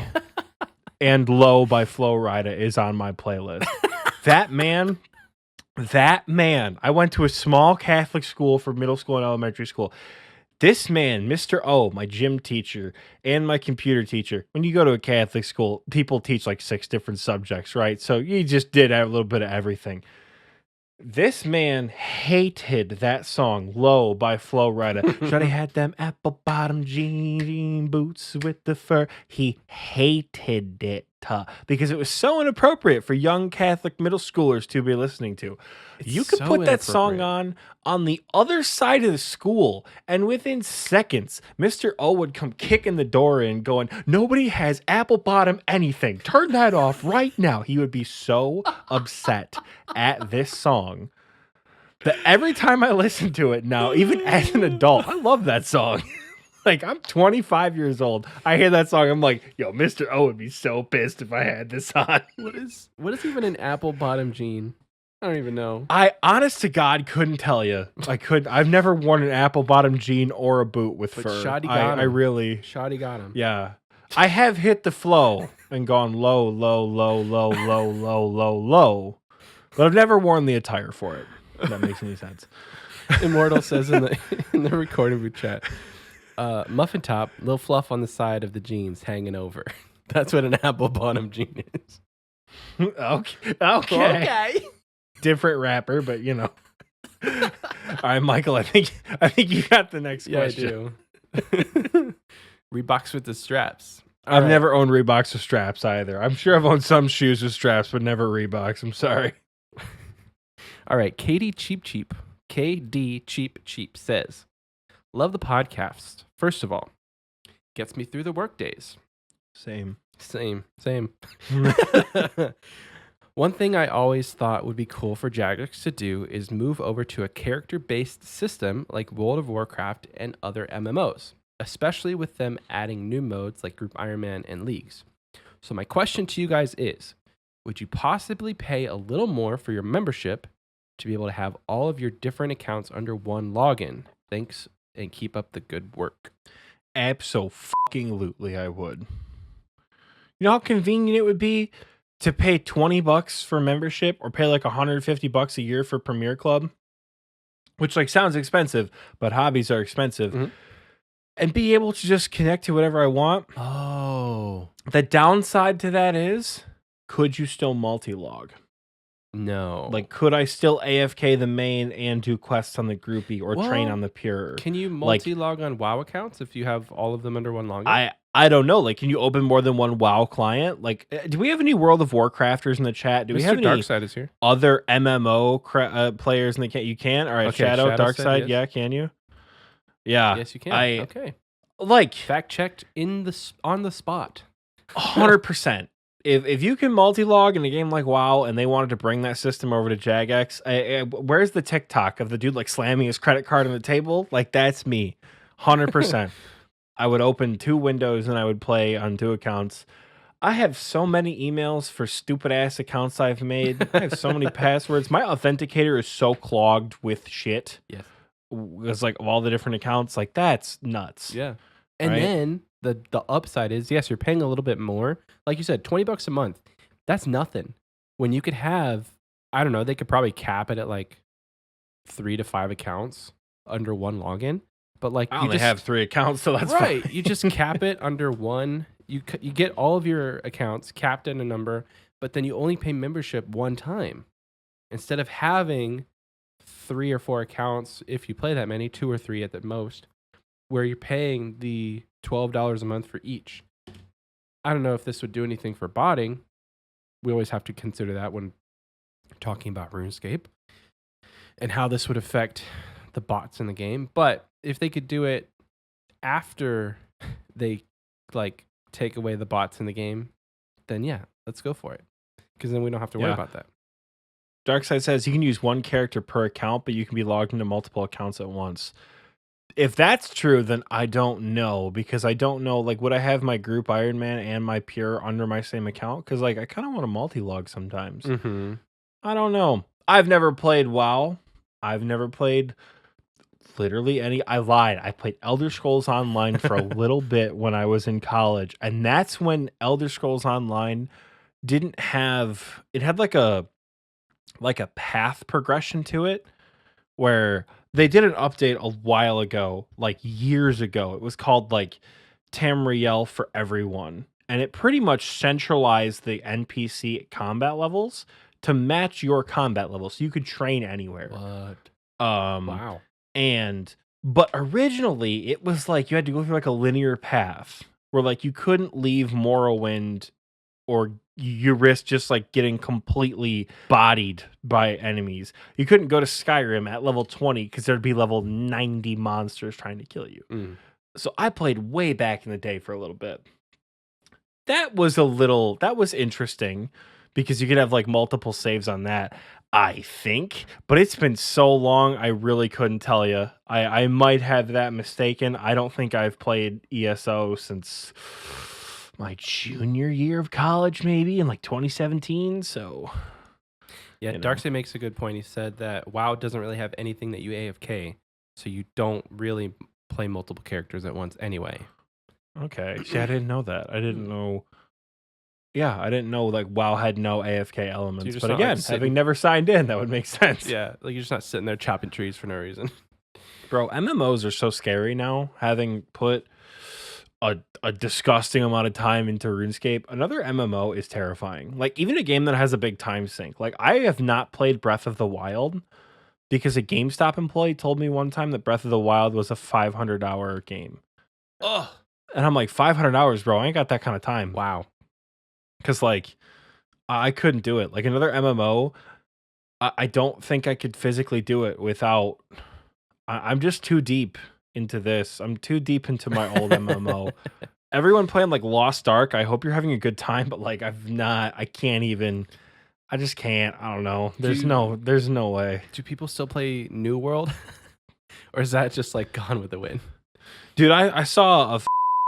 And Low by Flo Rida is on my playlist. That man, I went to a small Catholic school for middle school and elementary school. This man, Mr. O, my gym teacher and my computer teacher, when you go to a Catholic school, people teach like 6 different subjects, right? So you just did a little bit of everything. This man hated that song, Low by Flo Rida. Shawty had them apple bottom jean boots with the fur. He hated it because it was so inappropriate for young Catholic middle schoolers to be listening to. You could put that song on the other side of the school, and within seconds, Mr. O would come kicking the door in going, nobody has apple bottom anything. Turn that off right now. He would be so upset at this song that every time I listen to it now, even as an adult, I love that song. Like, I'm 25 years old. I hear that song. I'm like, yo, Mr. O would be so pissed if I had this on. What is even an apple bottom jean? I don't even know. I, honest to God, couldn't tell you. I've never worn an apple bottom jean or a boot with fur. Shoddy got him. I really. Shoddy got him. Yeah. I have hit the flow and gone low, low, low, low, low, low, low, low. But I've never worn the attire for it. If that makes any sense. Immortal says in the recording booth chat, muffin top, little fluff on the side of the jeans hanging over. That's what an apple bottom jean is. Okay. Different rapper, but you know. All right, Michael, I think you got the next question. I do. Reeboks with the straps. I've never owned Reeboks with straps either. I'm sure I've owned some shoes with straps, but never Reeboks. I'm sorry. All right, KD Cheap says, love the podcast. First of all, gets me through the work days. Same. One thing I always thought would be cool for Jagex to do is move over to a character-based system like World of Warcraft and other MMOs, especially with them adding new modes like Group Iron Man and Leagues. So my question to you guys is, would you possibly pay a little more for your membership to be able to have all of your different accounts under one login? Thanks, and keep up the good work. Absolutely, I would. You know how convenient it would be to pay $20 for membership or pay like $150 a year for Premier Club, which like sounds expensive, but hobbies are expensive, and be able to just connect to whatever I want. Oh. The downside to that is, could you still multi-log? No. Like, could I still AFK the main and do quests on the groupie or train on the pure? Can you multi-log on WoW accounts if you have all of them under one login? I don't know. Like, can you open more than one WoW client? Like, do we have any World of Warcrafters in the chat? Do we have any Darkside is here. Other MMO players in the chat? You can? All right, okay, Shadow Darkside, yes. Yeah, can you? Yeah. Yes, you can. Okay. Like, fact checked on the spot. 100%. If you can multi-log in a game like WoW and they wanted to bring that system over to Jagex, where's the TikTok of the dude like slamming his credit card on the table? Like, that's me. 100%. I would open 2 windows and I would play on 2 accounts. I have so many emails for stupid ass accounts I've made. I have so many passwords. My authenticator is so clogged with shit. Yes. It's like of all the different accounts, like that's nuts. Yeah. And then the upside is, yes, you're paying a little bit more. Like you said, $20 a month. That's nothing. When you could have, I don't know, they could probably cap it at like 3 to 5 accounts under one login. But like, I only have 3 accounts, so that's right. Fine. You just cap it under one. You get all of your accounts capped in a number, but then you only pay membership one time. Instead of having 3 or 4 accounts, if you play that many, 2 or 3 at the most, where you're paying the $12 a month for each. I don't know if this would do anything for botting. We always have to consider that when talking about RuneScape and how this would affect the bots in the game. But if they could do it after they like take away the bots in the game, then yeah, let's go for it. Because then we don't have to worry about that. Darkside says you can use one character per account, but you can be logged into multiple accounts at once. If that's true, then I don't know, because I don't know, like, would I have my group Iron Man and my pure under my same account? Because, like, I kind of want to multi-log sometimes. Mm-hmm. I don't know. I've never played WoW. I've never played literally any. I lied. I played Elder Scrolls Online for a little bit when I was in college, and that's when Elder Scrolls Online didn't have. It had like a path progression to it, where they did an update a while ago, like years ago. It was called like Tamriel for Everyone. And it pretty much centralized the NPC combat levels to match your combat level. So you could train anywhere. What? Wow. But originally it was like you had to go through like a linear path where like you couldn't leave Morrowind, or you risk just like getting completely bodied by enemies. You couldn't go to Skyrim at level 20 because there'd be level 90 monsters trying to kill you. So I played way back in the day for a little bit. That was interesting because you could have like multiple saves on that, I think. But it's been so long, I really couldn't tell you. I might have that mistaken. I don't think I've played ESO since my junior year of college, maybe in like 2017. So yeah, Darkside makes a good point. He said that WoW doesn't really have anything that you AFK, so you don't really play multiple characters at once anyway. Okay. See, I didn't know that. I didn't know. Yeah, I didn't know like WoW had no AFK elements. So but again, like having never signed in, that would make sense. Yeah, like you're just not sitting there chopping trees for no reason. Bro, MMOs are so scary now, having put a disgusting amount of time into RuneScape. Another MMO is terrifying. Like even a game that has a big time sink. Like I have not played Breath of the Wild because a GameStop employee told me one time that Breath of the Wild was a 500-hour game. Ugh. And I'm like, 500 hours, bro. I ain't got that kind of time. Wow. Because like I couldn't do it. Like another MMO, I don't think I could physically do it without. I'm just too deep into this. I'm too deep into my old MMO. Everyone playing like Lost Ark, I hope you're having a good time, but like I can't even. I just can't. I don't know. There's no way. Do people still play New World? Or is that just like gone with the wind? Dude, I saw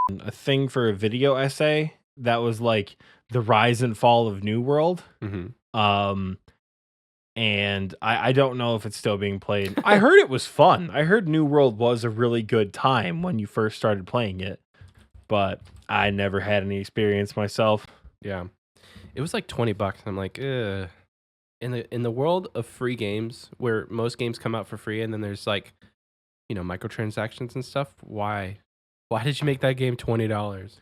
a thing for a video essay that was like the rise and fall of New World. Mm-hmm. And I don't know if it's still being played. I heard it was fun. I heard New World was a really good time when you first started playing it, but I never had any experience myself. Yeah, it was like $20. I'm like, ugh. In the world of free games, where most games come out for free, and then there's like, microtransactions and stuff. Why did you make that game $20?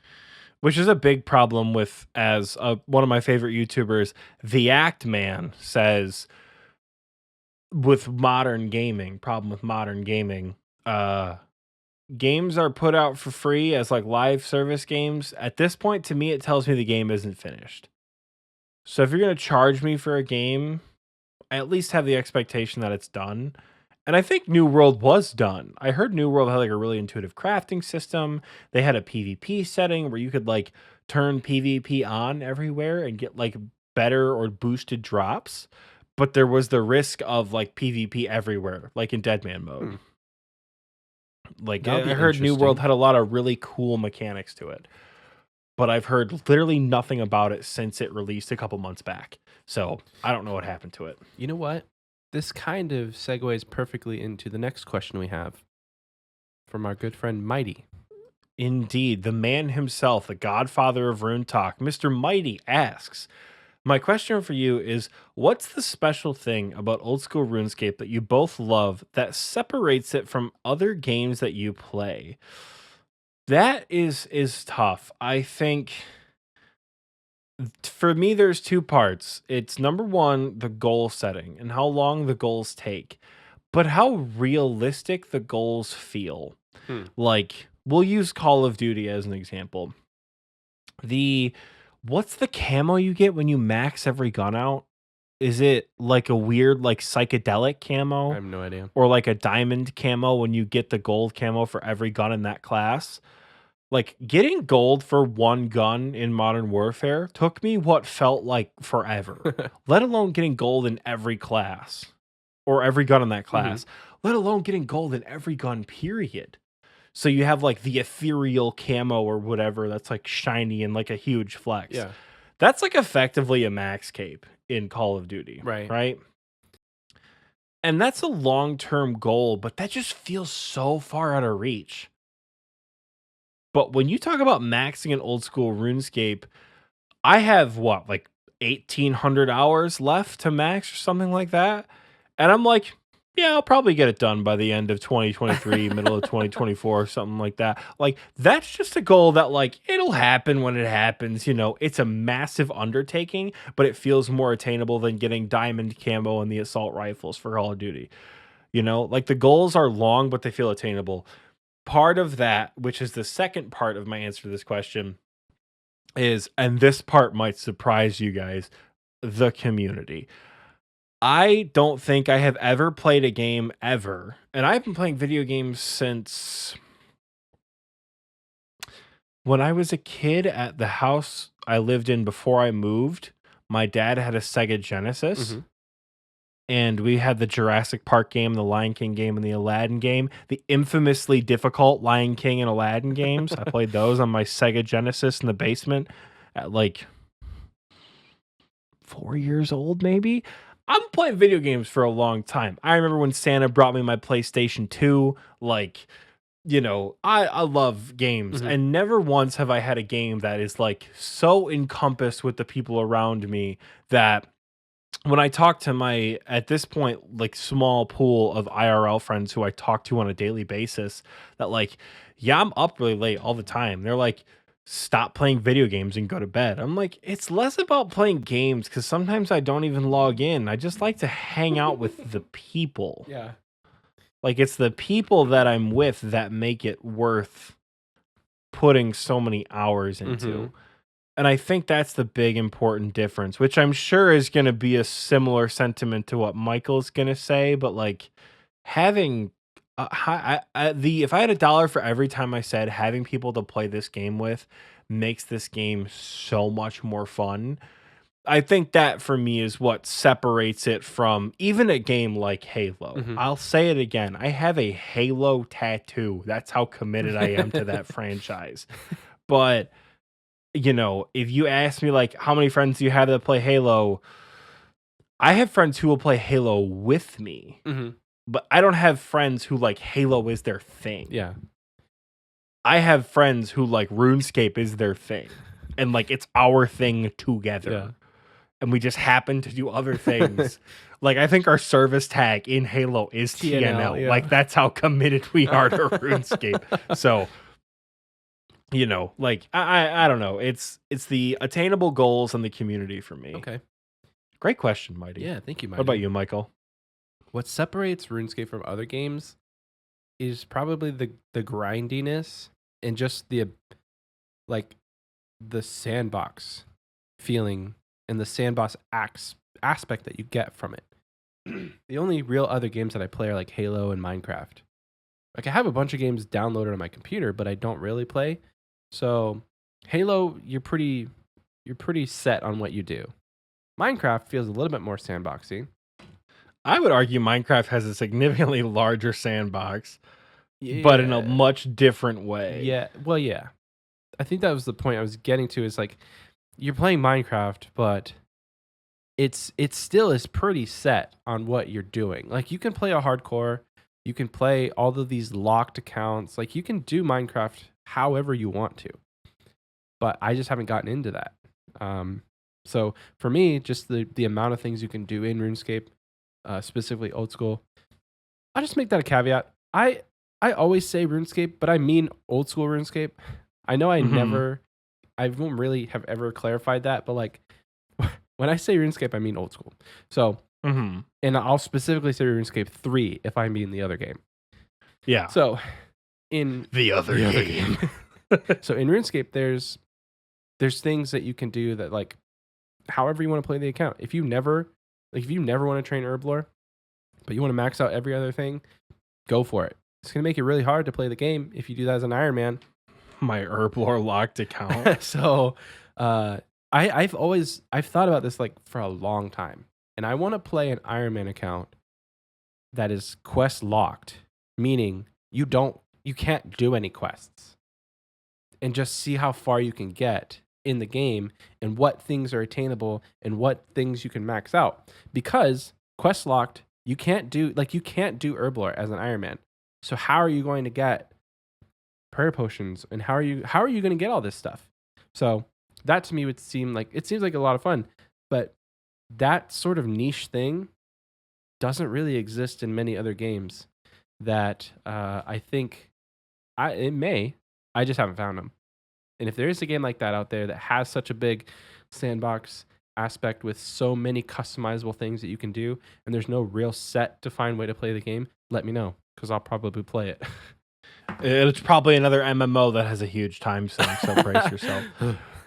Which is a big problem with, as one of my favorite YouTubers, The Act Man, says, with modern gaming, games are put out for free as like live service games. At this point, to me, it tells me the game isn't finished. So if you're going to charge me for a game, I at least have the expectation that it's done. And I think New World was done. I heard New World had like a really intuitive crafting system. They had a PvP setting where you could like turn PvP on everywhere and get like better or boosted drops. But there was the risk of like PvP everywhere, like in Deadman mode. Like I heard New World had a lot of really cool mechanics to it. But I've heard literally nothing about it since it released a couple months back. So I don't know what happened to it. You know what? This kind of segues perfectly into the next question we have from our good friend Mighty. Indeed, the man himself, the godfather of Rune Talk, Mr. Mighty asks, my question for you is, what's the special thing about old school RuneScape that you both love that separates it from other games that you play? That is tough. I think For me, there's two parts. It's number one, the goal setting and how long the goals take, but how realistic the goals feel. Hmm. Like, we'll use Call of Duty as an example. What's the camo you get when you max every gun out? Is it like a weird, like psychedelic I camo, have no idea. or like a diamond camo when you get the gold camo for every gun in that class? Like, getting gold for one gun in Modern Warfare took me what felt like forever, let alone getting gold in every class or every gun in that class, let alone getting gold in every gun, period. So you have like the ethereal camo or whatever that's like shiny and like a huge flex. Yeah. That's like effectively a max cape in Call of Duty. Right. Right. And that's a long term goal, but that just feels so far out of reach. But when you talk about maxing an old school RuneScape, I have what, like 1,800 hours left to max or something like that. And I'm like, yeah, I'll probably get it done by the end of 2023, middle of 2024, something like that. Like, that's just a goal that, like, it'll happen when it happens. You know, it's a massive undertaking, but it feels more attainable than getting diamond camo and the assault rifles for Call of Duty. You know, like the goals are long, but they feel attainable. Part of that, which is the second part of my answer to this question, is, and this part might surprise you guys, the community. I don't think I have ever played a game ever, and I've been playing video games since when I was a kid at the house I lived in before I moved. My dad had a Sega Genesis. And we had the Jurassic Park game, the Lion King game, and the Aladdin game. The infamously difficult Lion King and Aladdin games. I played those on my Sega Genesis in the basement at like 4 years old, maybe. I'm playing video games for a long time. I remember when Santa brought me my PlayStation 2. Like, you know, I love games. And never once have I had a game that is like so encompassed with the people around me that when I talk to my, at this point, like small pool of IRL friends who I talk to on a daily basis, that like, yeah, I'm up really late all the time. They're like, stop playing video games and go to bed. I'm like, it's less about playing games because sometimes I don't even log in. I just like to hang out with the people. Yeah. Like, it's the people that I'm with that make it worth putting so many hours into. And I think that's the big important difference, which I'm sure is going to be a similar sentiment to what Michael's going to say. But like, having if I had $1 for every time I said having people to play this game with makes this game so much more fun, I think that for me is what separates it from even a game like Halo. I'll say it again. I have a Halo tattoo. That's how committed I am to that franchise. But you know, if you ask me like how many friends do you have that play Halo, I have friends who will play Halo with me, but I don't have friends who like Halo is their thing. Yeah. I have friends who like RuneScape is their thing, and like it's our thing together. Yeah. And we just happen to do other things. Like, I think our service tag in Halo is TNL. Yeah. Like, that's how committed we are to RuneScape. So, you know, like I don't know. It's the attainable goals and the community for me. Okay. Great question, Mighty. Yeah, thank you, Mighty. What about you, Michael? What separates RuneScape from other games is probably the grindiness and just the like the sandbox feeling and the sandbox aspect that you get from it. The only real other games that I play are like Halo and Minecraft. Like, I have a bunch of games downloaded on my computer, but I don't really play. So Halo, you're pretty set on what you do. Minecraft feels a little bit more sandboxy. I would argue Minecraft has a significantly larger sandbox, but in a much different way. Yeah. Well, yeah. I think that was the point I was getting to, is like, you're playing Minecraft, but it still is pretty set on what you're doing. Like, you can play a hardcore, you can play all of these locked accounts. Like, you can do Minecraft however you want to. But I just haven't gotten into that. So for me, just the amount of things you can do in RuneScape, specifically old school, I'll just make that a caveat. I always say RuneScape, but I mean old school RuneScape. I know I never I won't really have ever clarified that, but like when I say RuneScape, I mean old school. So, Mm-hmm. and I'll specifically say RuneScape 3 if I mean the other game. Yeah. So, in The other game. so in RuneScape, there's things that you can do that like however you want to play the account. If you never want to train Herblore, but you want to max out every other thing, go for it. It's gonna make it really hard to play the game if you do that as an Iron Man. My Herblore locked account. So I've thought about this like for a long time, and I want to play an Iron Man account that is quest locked, meaning you can't do any quests, and just see how far you can get in the game and what things are attainable and what things you can max out. Because quest locked, you can't do Herblore as an Iron Man. So how are you going to get prayer potions, and how are you going to get all this stuff? So that to me would seem like a lot of fun, but that sort of niche thing doesn't really exist in many other games that I think it may. I just haven't found them. And if there is a game like that out there that has such a big sandbox aspect with so many customizable things that you can do, and there's no real set defined way to play the game, let me know, because I'll probably play it. It's probably another MMO that has a huge time sink, so brace yourself.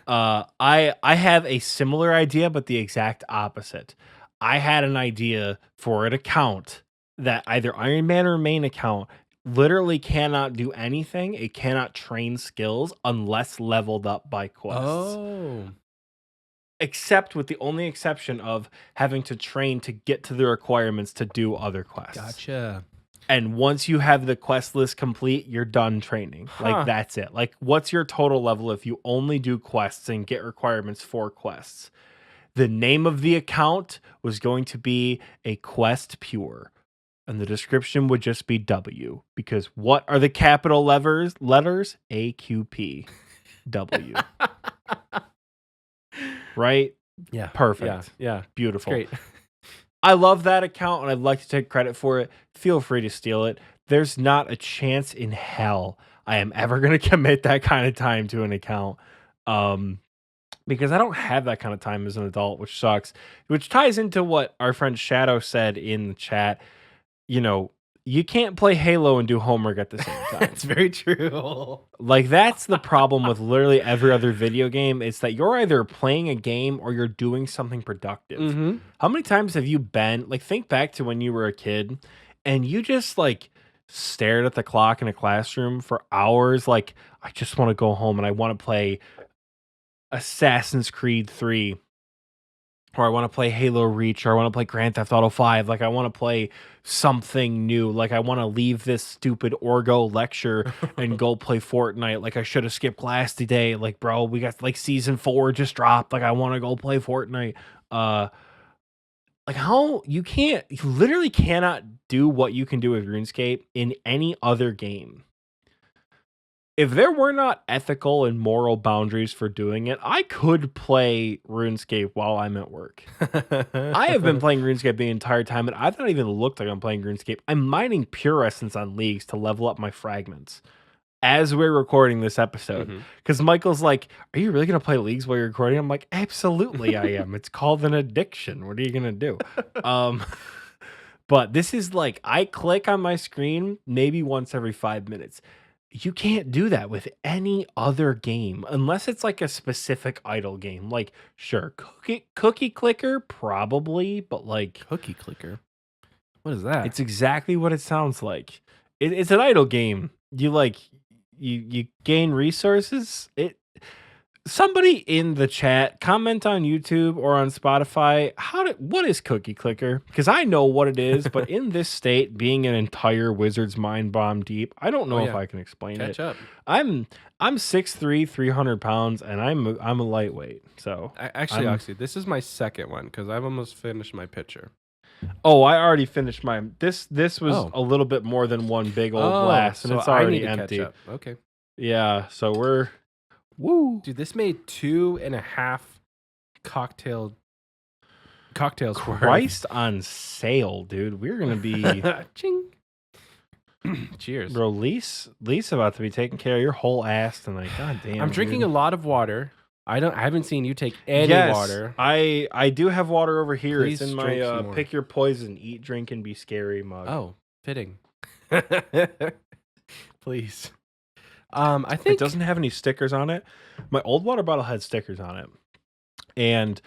I have a similar idea, but the exact opposite. I had an idea for an account that either Iron Man or main account literally cannot do anything. It cannot train skills unless leveled up by quests. Oh. Except with the only exception of having to train to get to the requirements to do other quests. Gotcha. And once you have the quest list complete, you're done training. Like, that's it. Like, what's your total level if you only do quests and get requirements for quests? The name of the account was going to be a Quest Pure. And the description would just be W. Because what are the capital letters? AQP. W. Right? Yeah. Perfect. Yeah. Beautiful. Great. I love that account, and I'd like to take credit for it. Feel free to steal it. There's not a chance in hell I am ever going to commit that kind of time to an account, because I don't have that kind of time as an adult, which sucks. Which ties into what our friend Shadow said in the chat. You know, you can't play Halo and do homework at the same time. It's very true. Like, that's the problem with literally every other video game. It's that you're either playing a game or you're doing something productive. Mm-hmm. How many times have you been, like, think back to when you were a kid and you just, like, stared at the clock in a classroom for hours? Like, I just want to go home and I want to play Assassin's Creed 3. Or I want to play Halo Reach, or I want to play Grand Theft Auto 5. Like, I want to play something new. Like, I want to leave this stupid Orgo lecture and go play Fortnite. Like, I should have skipped class today. Like, bro, we got, like, Season 4 just dropped. Like, I want to go play Fortnite. Like, how you literally cannot do what you can do with RuneScape in any other game. If there were not ethical and moral boundaries for doing it, I could play RuneScape while I'm at work. I have been playing RuneScape the entire time, and I've not even looked like I'm playing RuneScape. I'm mining pure essence on leagues to level up my fragments as we're recording this episode. Because Michael's like, are you really going to play leagues while you're recording? I'm like, absolutely I am. It's called an addiction. What are you going to do? But this is like, I click on my screen maybe once every 5 minutes. You can't do that with any other game unless it's like a specific idle game. Like, sure, cookie clicker, probably, but like Cookie clicker. What is that? it's exactly what it sounds like. It's an idle game. You gain resources. Somebody in the chat, comment on YouTube or on Spotify, what is cookie clicker? Because I know what it is, but in this state, being an entire wizard's mind bomb deep, I don't know if I can explain Catch it. up. I'm 6'3", 300 pounds, and I'm a lightweight. So Actually, Oxie, this is my second one because I've almost finished my pitcher. oh, I already finished mine. This was a little bit more than one big old glass, and so it's I already need to empty. catch up. Okay. Yeah, so we're Dude, this made 2.5 cocktails. Christ on sale, dude. We're gonna be Ching. Cheers. bro. Lee's about to be taking care of your whole ass tonight. God damn. I'm drinking a lot of water I haven't seen you take any Yes, water. I do have water over here. Please it's in drink some my more. pick your poison, eat, drink, and be scary mug. Oh, fitting. Please. I think it doesn't have any stickers on it. My old water bottle had stickers on it. And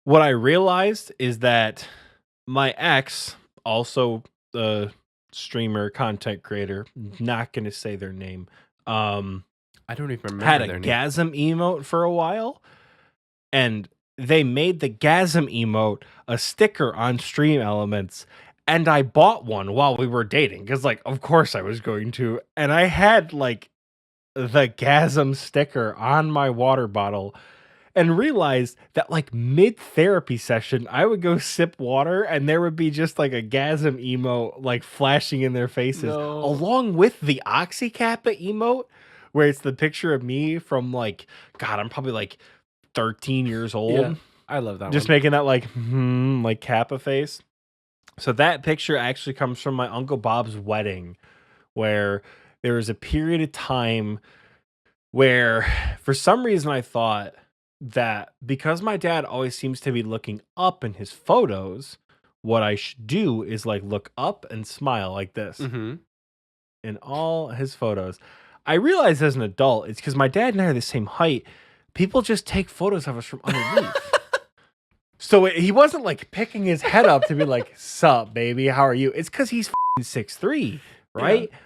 what I realized is that my ex, also the streamer, content creator, not going to say their name, I don't even remember had a their name. gasm emote for a while. And they made the gasm emote a sticker on Stream Elements. And I bought one while we were dating because, like, of course I was going to. And I had, like, the gasm sticker on my water bottle and realized that, like, mid-therapy session, I would go sip water and there would be just, like, a gasm emote, like, flashing in their faces. No. Along with the Oxy Kappa emote, where it's the picture of me from, like, God, I'm probably, like, 13 years old. Yeah, I love that Just one. making that, like Kappa face. So that picture actually comes from my Uncle Bob's wedding, where there was a period of time where, for some reason, I thought that because my dad always seems to be looking up in his photos, what I should do is, like, look up and smile like this Mm-hmm. in all his photos. I realized as an adult, it's because my dad and I are the same height. People just take photos of us from underneath. So he wasn't, like, picking his head up to be like, sup, baby, how are you? It's because he's 6'3", right? Yeah.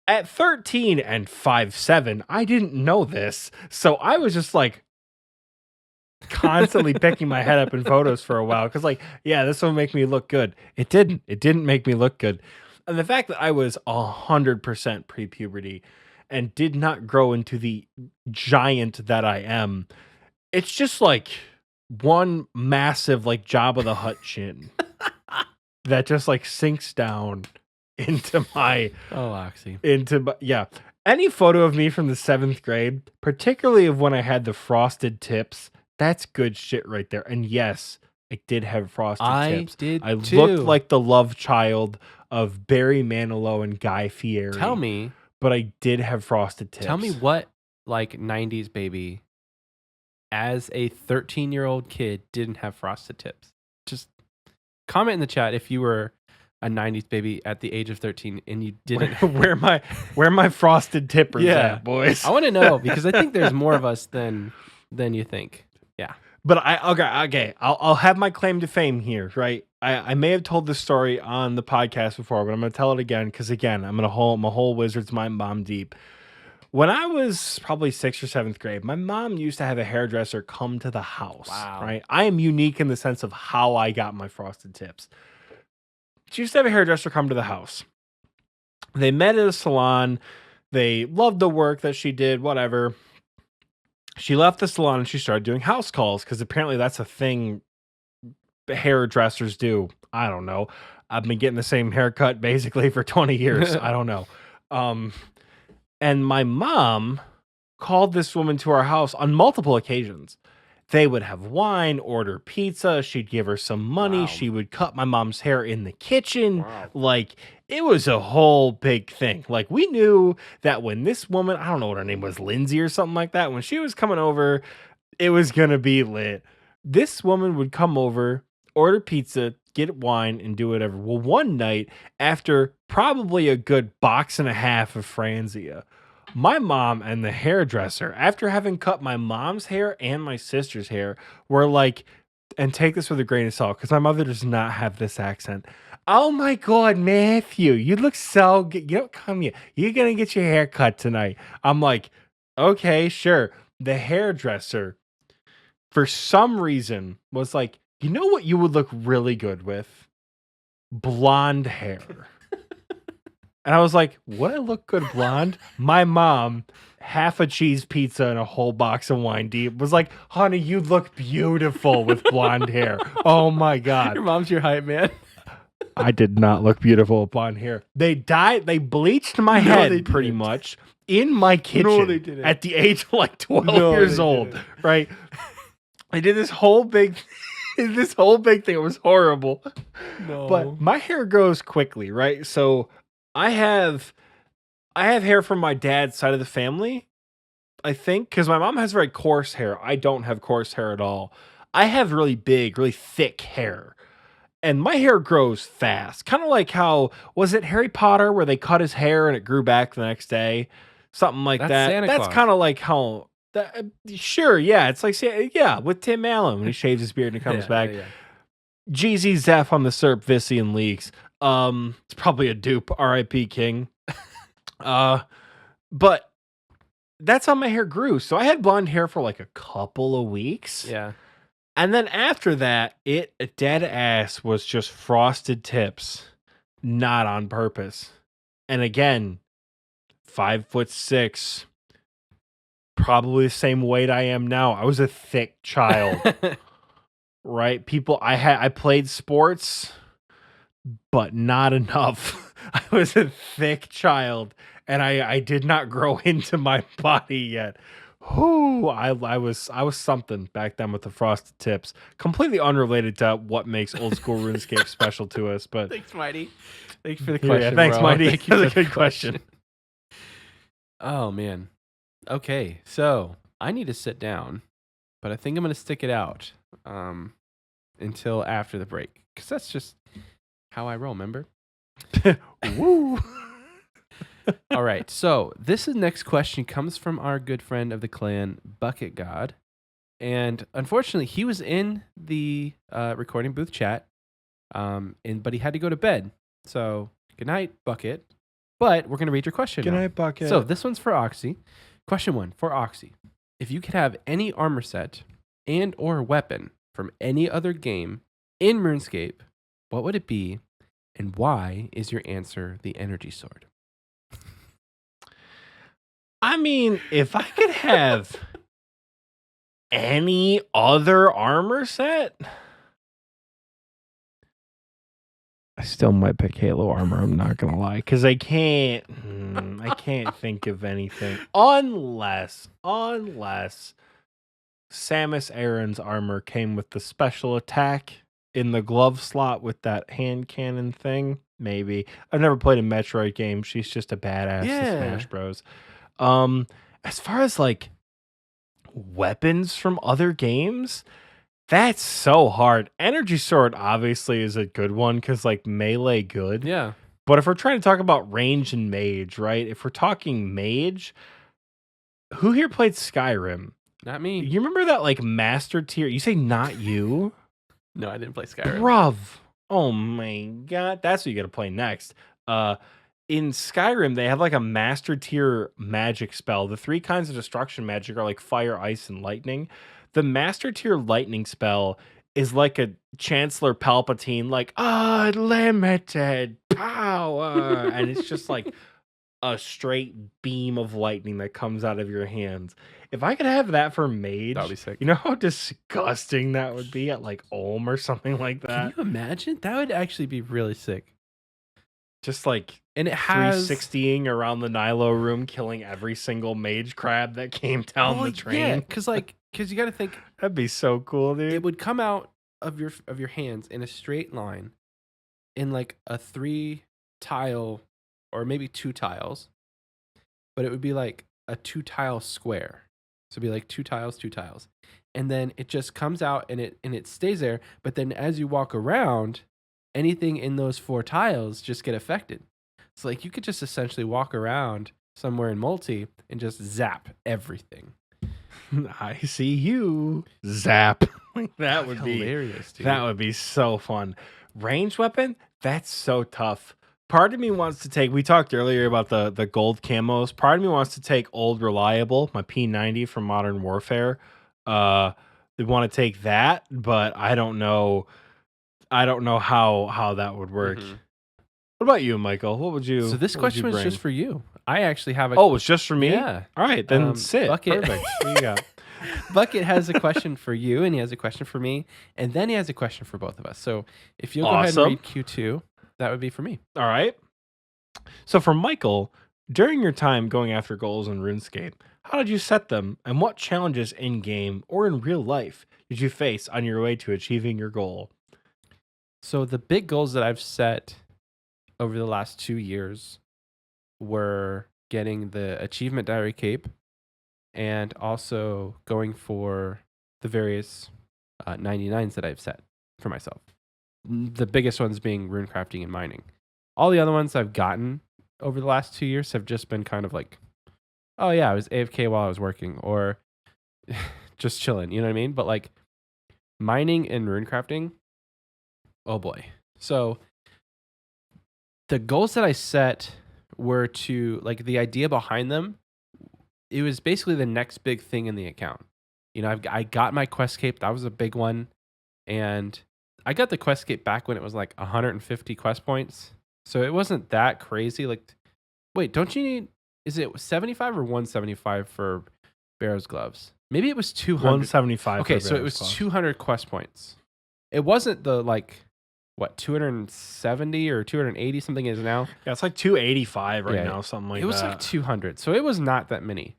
At 13 and 5'7", I didn't know this. So I was just, like, constantly picking my head up in photos for a while. Because, like, yeah, this will make me look good. It didn't. It didn't make me look good. And the fact that I was 100% pre-puberty and did not grow into the giant that I am, it's just, like, one massive, like, Jabba the Hutt chin that just, like, sinks down into my Oxy. Yeah. Any photo of me from the 7th grade, particularly of when I had the frosted tips, that's good shit right there. And yes, I did have frosted tips. I looked like the love child of Barry Manilow and Guy Fieri. Tell me, but I did have frosted tips. Tell me what, like, 90s baby as a 13-year-old kid didn't have frosted tips. Just comment in the chat if you were a 90s baby at the age of 13 and you didn't where my frosted tippers at, boys. I want to know because I think there's more of us than you think. Yeah. But I'll have my claim to fame here, right? I may have told this story on the podcast before, but I'm going to tell it again because, again, I'm going to hold my whole wizard's mind bomb deep. When I was probably 6th or 7th grade, my mom used to have a hairdresser come to the house. Wow. Right? I am unique in the sense of how I got my frosted tips. She used to have a hairdresser come to the house. They met at a salon. They loved the work that she did, whatever. She left the salon and she started doing house calls because apparently that's a thing hairdressers do. I don't know. I've been getting the same haircut basically for 20 years. I don't know. And my mom called this woman to our house on multiple occasions. They would have wine, order pizza. She'd give her some money. Wow. She would cut my mom's hair in the kitchen. Wow. Like, it was a whole big thing. Like, we knew that when this woman, I don't know what her name was, Lindsay or something like that, when she was coming over, it was going to be lit. This woman would come over, order pizza, get wine, and do whatever. Well, one night, after probably a good box and a half of Franzia, my mom and the hairdresser, after having cut my mom's hair and my sister's hair, were like, and take this with a grain of salt, because my mother does not have this accent. Oh my God, Matthew, you look so good. You don't come here. You're going to get your hair cut tonight. I'm like, okay, sure. The hairdresser, for some reason, was like, you know what you would look really good with? Blonde hair. And I was like, would I look good blonde? My mom, half a cheese pizza and a whole box of wine deep, was like, honey, you look beautiful with blonde hair. Oh my God. Your mom's your hype man. I did not look beautiful with blonde hair. They bleached my head pretty much in my kitchen at the age of like 12 years old, right? I did this whole big thing. It was horrible. No. But my hair grows quickly, right? So I have hair from my dad's side of the family. I think, because my mom has very coarse hair. I don't have coarse hair at all. I have really big, really thick hair. And my hair grows fast. Kind of like how, was it Harry Potter where they cut his hair and it grew back the next day? Something like That's that. Santa That's Claus. kind of like how, sure, yeah. It's like, yeah, with Tim Allen when he shaves his beard and comes back. Yeah. GZ Zeph on the Serp, Vissy and Leaks. It's probably a dupe. R.I.P. King. But that's how my hair grew. So I had blonde hair for like a couple of weeks. Yeah. And then after that, it dead ass was just frosted tips, not on purpose. And again, 5'6", probably the same weight I am now. I was a thick child, right? I played sports, but not enough. I was a thick child, and I did not grow into my body yet. Whoo, I was something back then with the frosted tips. Completely unrelated to what makes old school RuneScape special to us, but Thanks, Mighty. Thanks for the question. yeah, thanks, bro. Mighty. Thank you That's for a the good question. Oh man. Okay, so I need to sit down, but I think I'm gonna stick it out until after the break, because that's just how I roll. Remember? Woo. All right. So this next question comes from our good friend of the clan, Bucket God, and unfortunately, he was in the recording booth chat, but he had to go to bed. So good night, Bucket. But we're gonna read your question. Good now. night, Bucket. So this one's for Oxie. Question 1 for Oxie: if you could have any armor set and or weapon from any other game in RuneScape, what would it be, and why is your answer the energy sword? I mean, if I could have any other armor set, I still might pick Halo armor. I'm not gonna lie, because I can't think of anything unless Samus Aran's armor came with the special attack in the glove slot with that hand cannon thing. Maybe I've never played a Metroid game. She's just a badass in Smash Bros. As far as like weapons from other games, that's so hard. Energy sword obviously is a good one because like melee good. Yeah. But if we're trying to talk about range and mage, right? If we're talking mage, who here played Skyrim? Not me. You remember that like master tier? You say not you? No, I didn't play Skyrim. Bruv. Oh my god. That's what you gotta play next. In Skyrim, they have like a master tier magic spell. The 3 kinds of destruction magic are like fire, ice, and lightning. The master tier lightning spell is like a Chancellor Palpatine, like unlimited power. And it's just like a straight beam of lightning that comes out of your hands. If I could have that for mage, That'd be sick. you know how disgusting that would be at like Ulm or something like that? Can you imagine? That would actually be really sick. Just like And it has 360ing around the Nilo room, killing every single mage crab that came down the train. Yeah, because you got to think That'd be so cool, dude. it would come out of your hands in a straight line, in like a 3 tile or maybe 2 tiles, but it would be like a 2 tile square. So it'd be like 2 tiles, 2 tiles, and then it just comes out and it stays there. But then as you walk around, anything in those 4 tiles just get affected. So like you could just essentially walk around somewhere in multi and just zap everything. I see you. Zap. That would be hilarious, dude. That would be so fun. Range weapon? That's so tough. Part of me wants to take, we talked earlier about the gold camos. Part of me wants to take old reliable, my P90 from Modern Warfare. They want to take that, but I don't know how that would work. Mhm. What about you, Michael? What would you? So this what would you question was bring? just for you. I actually have a Oh, it's just for me? Yeah. All right, then sit. Bucket. Perfect. What you got? Bucket has a question for you, and he has a question for me, and then he has a question for both of us. So if you'll go ahead and Awesome. read Q2, that would be for me. All right. So for Michael, during your time going after goals in RuneScape, how did you set them, and what challenges in game or in real life did you face on your way to achieving your goal? So the big goals that I've set over the last 2 years were getting the achievement diary cape and also going for the various 99s that I've set for myself. The biggest ones being runecrafting and mining. All the other ones I've gotten over the last 2 years have just been kind of like, oh yeah, I was AFK while I was working, or just chilling, you know what I mean? But like mining and runecrafting, oh boy. So the goals that I set were to, like, the idea behind them, it was basically the next big thing in the account. You know, I got my Questcape. That was a big one. And I got the Questcape back when it was like 150 quest points. So it wasn't that crazy. Like, wait, don't you need, is it 75 or 175 for Barrow's gloves? Maybe it was 200. 175. Okay, so it was 200 quest points. It wasn't the, like, what, 270 or 280 something is now? Yeah, it's like 285 right now, something like that. It was like 200. So it was not that many.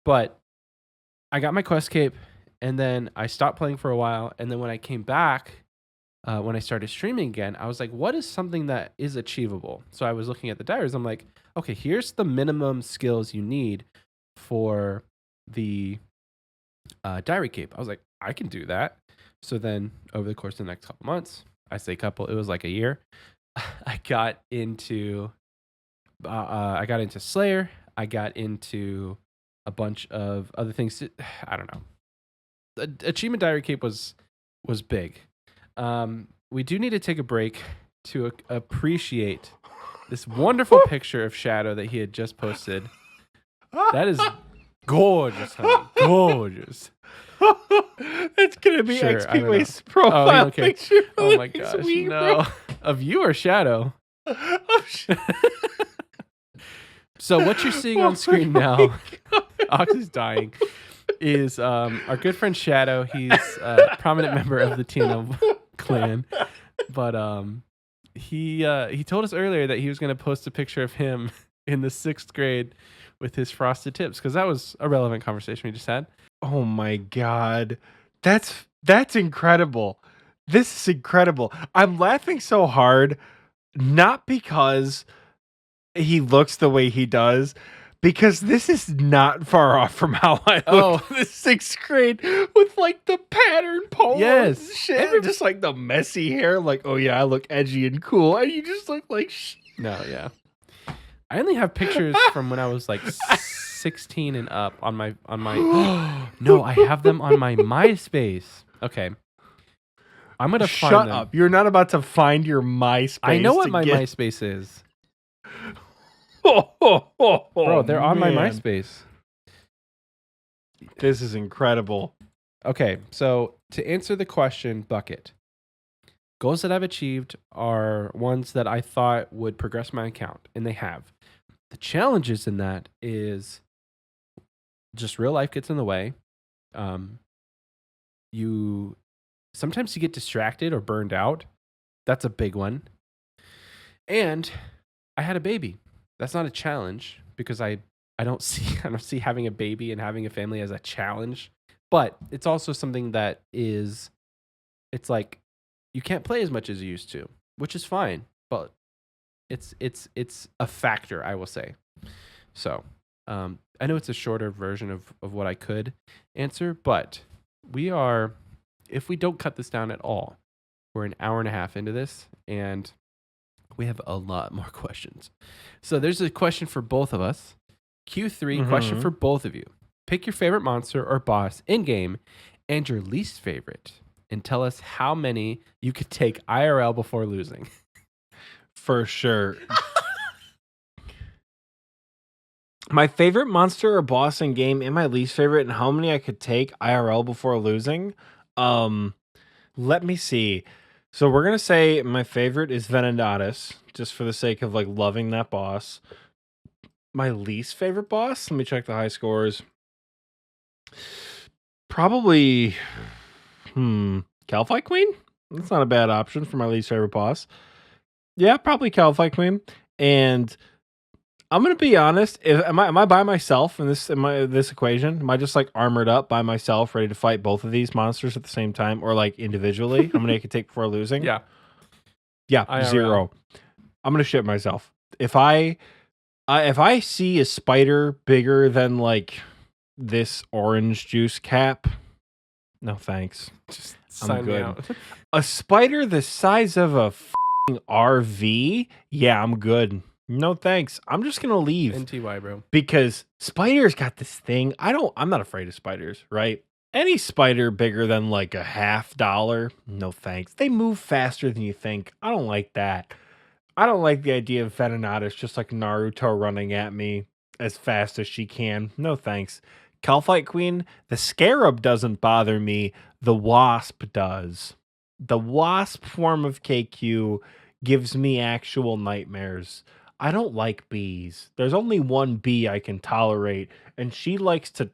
But I got my Questcape, and then I stopped playing for a while. And then when I came back, when I started streaming again, I was like, what is something that is achievable? So I was looking at the diaries. I'm like, okay, here's the minimum skills you need for the diary cape. I was like, I can do that. So then over the course of the next couple months, I say couple, it was like a year, I got into Slayer. I got into a bunch of other things. I don't know. The Achievement Diary Cape was big. We do need to take a break to appreciate this wonderful picture of Shadow that he had just posted. That is gorgeous, honey. Gorgeous. It's gonna be Sure, XP Waste's profile okay. picture. Oh my gosh, no. Of you or Shadow? So what you're seeing on screen now, Oxie's dying, is our good friend Shadow. He's a prominent member of the TNL clan. But he told us earlier that he was going to post a picture of him in the 6th grade with his frosted tips, because that was a relevant conversation we just had. Oh my god. That's incredible. This is incredible. I'm laughing so hard, not because he looks the way he does, because this is not far off from how I looked in the 6th grade with like the pattern polos and shit. And just like the messy hair, like, oh yeah, I look edgy and cool. And you just look like No, yeah. I only have pictures from when I was like 16 and up on my No, I have them on my MySpace. Okay. I'm going to find them. Shut up. You're not about to find your MySpace. I know what my MySpace is. Bro, they're on my MySpace. This is incredible. Okay, so to answer the question, bucket. Goals that I've achieved are ones that I thought would progress my account, and they have. The challenges in that is just real life gets in the way. Sometimes you get distracted or burned out. That's a big one. And I had a baby. That's not a challenge, because I don't see having a baby and having a family as a challenge. But it's also something that it's like you can't play as much as you used to, which is fine, but it's a factor, I will say. So I know it's a shorter version of what I could answer, but if we don't cut this down at all, we're an hour and a half into this, and we have a lot more questions. So there's a question for both of us. Q3 question for both of you. Pick your favorite monster or boss in-game and your least favorite, and tell us how many you could take IRL before losing. For sure. My favorite monster or boss in game and my least favorite, and how many I could take IRL before losing. Let me see. So we're going to say my favorite is Venedatus, just for the sake of like loving that boss. My least favorite boss, let me check the high scores. Probably Calify Queen? That's not a bad option for my least favorite boss. Yeah, probably Calify Queen. And I'm gonna be honest. Am I by myself in this equation? Am I just like armored up by myself, ready to fight both of these monsters at the same time, or like individually? How many I could take before losing? Yeah, IRL. 0. I'm gonna shit myself if I see a spider bigger than like this orange juice cap. No thanks. Just I'm sign me good. out. A spider the size of a RV? Yeah, I'm good. No thanks. I'm just gonna leave. NTY, bro. Because spiders got this thing. I'm not afraid of spiders, right? Any spider bigger than like a $50, no thanks. They move faster than you think. I don't like that. I don't like the idea of Venonators just like Naruto running at me as fast as she can. No thanks. Calphite Queen, the scarab doesn't bother me. The wasp does. The wasp form of KQ gives me actual nightmares. I don't like bees. There's only one bee I can tolerate, and she likes to,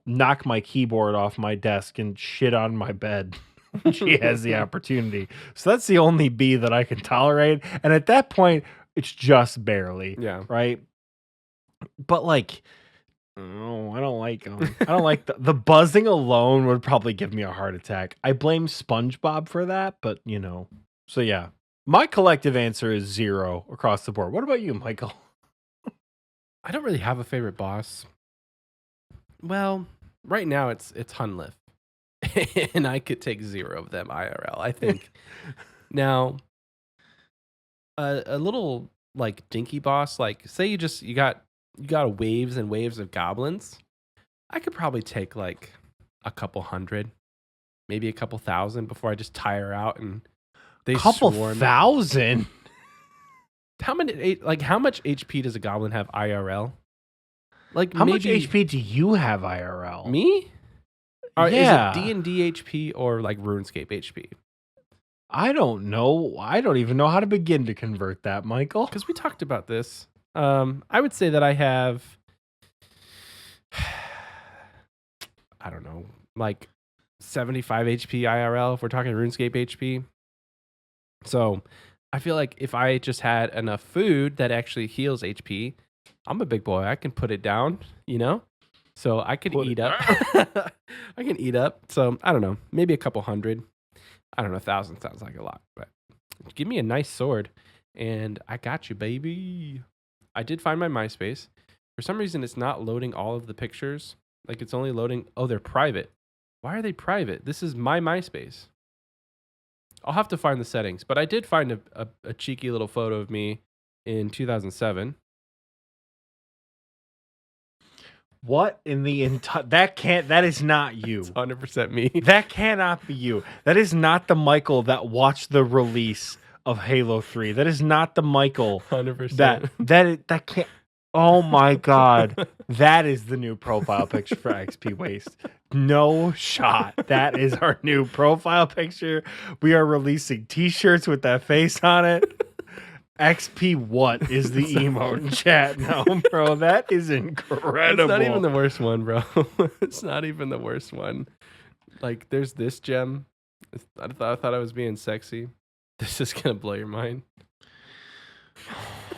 knock my keyboard off my desk and shit on my bed when she has the opportunity. So that's the only bee that I can tolerate. And at that point, it's just barely. Yeah. Right? But like, oh, I don't like them. I don't like the buzzing alone would probably give me a heart attack. I blame SpongeBob for that, but So yeah. My collective answer is 0 across the board. What about you, Michael? I don't really have a favorite boss. Well, right now it's Hunlith. And I could take 0 of them IRL, I think. Now, a little like dinky boss, like say you got waves and waves of goblins. I could probably take like a couple hundred, maybe a couple thousand before I just tire out and they couple swarm. Thousand. How much HP does a goblin have IRL? Like how much HP do you have IRL? Me? Or yeah. Is it D&D HP or like RuneScape HP? I don't know. I don't even know how to begin to convert that, Michael. Because we talked about this. I would say that I have, I don't know, like 75 HP IRL if we're talking RuneScape HP. So I feel like if I just had enough food that actually heals HP, I'm a big boy. I can put it down, So I could eat up. I can eat up. So I don't know, maybe a couple hundred. I don't know, 1,000 sounds like a lot, but give me a nice sword and I got you, baby. I did find my MySpace. For some reason, it's not loading all of the pictures. Like it's only loading. Oh, they're private. Why are they private? This is my MySpace. I'll have to find the settings, but I did find a cheeky little photo of me in 2007. What in the entire... That is not you. It's 100% me. That cannot be you. That is not the Michael that watched the release of Halo 3. That is not the Michael 100%. that can't... Oh my God. That is the new profile picture for XP Waste. No shot. That is our new profile picture. We are releasing t-shirts with that face on it. XP what is the emote in chat now, bro? That is incredible. It's not even the worst one, bro. It's not even the worst one. Like, there's this gem. I thought I was being sexy. This is going to blow your mind.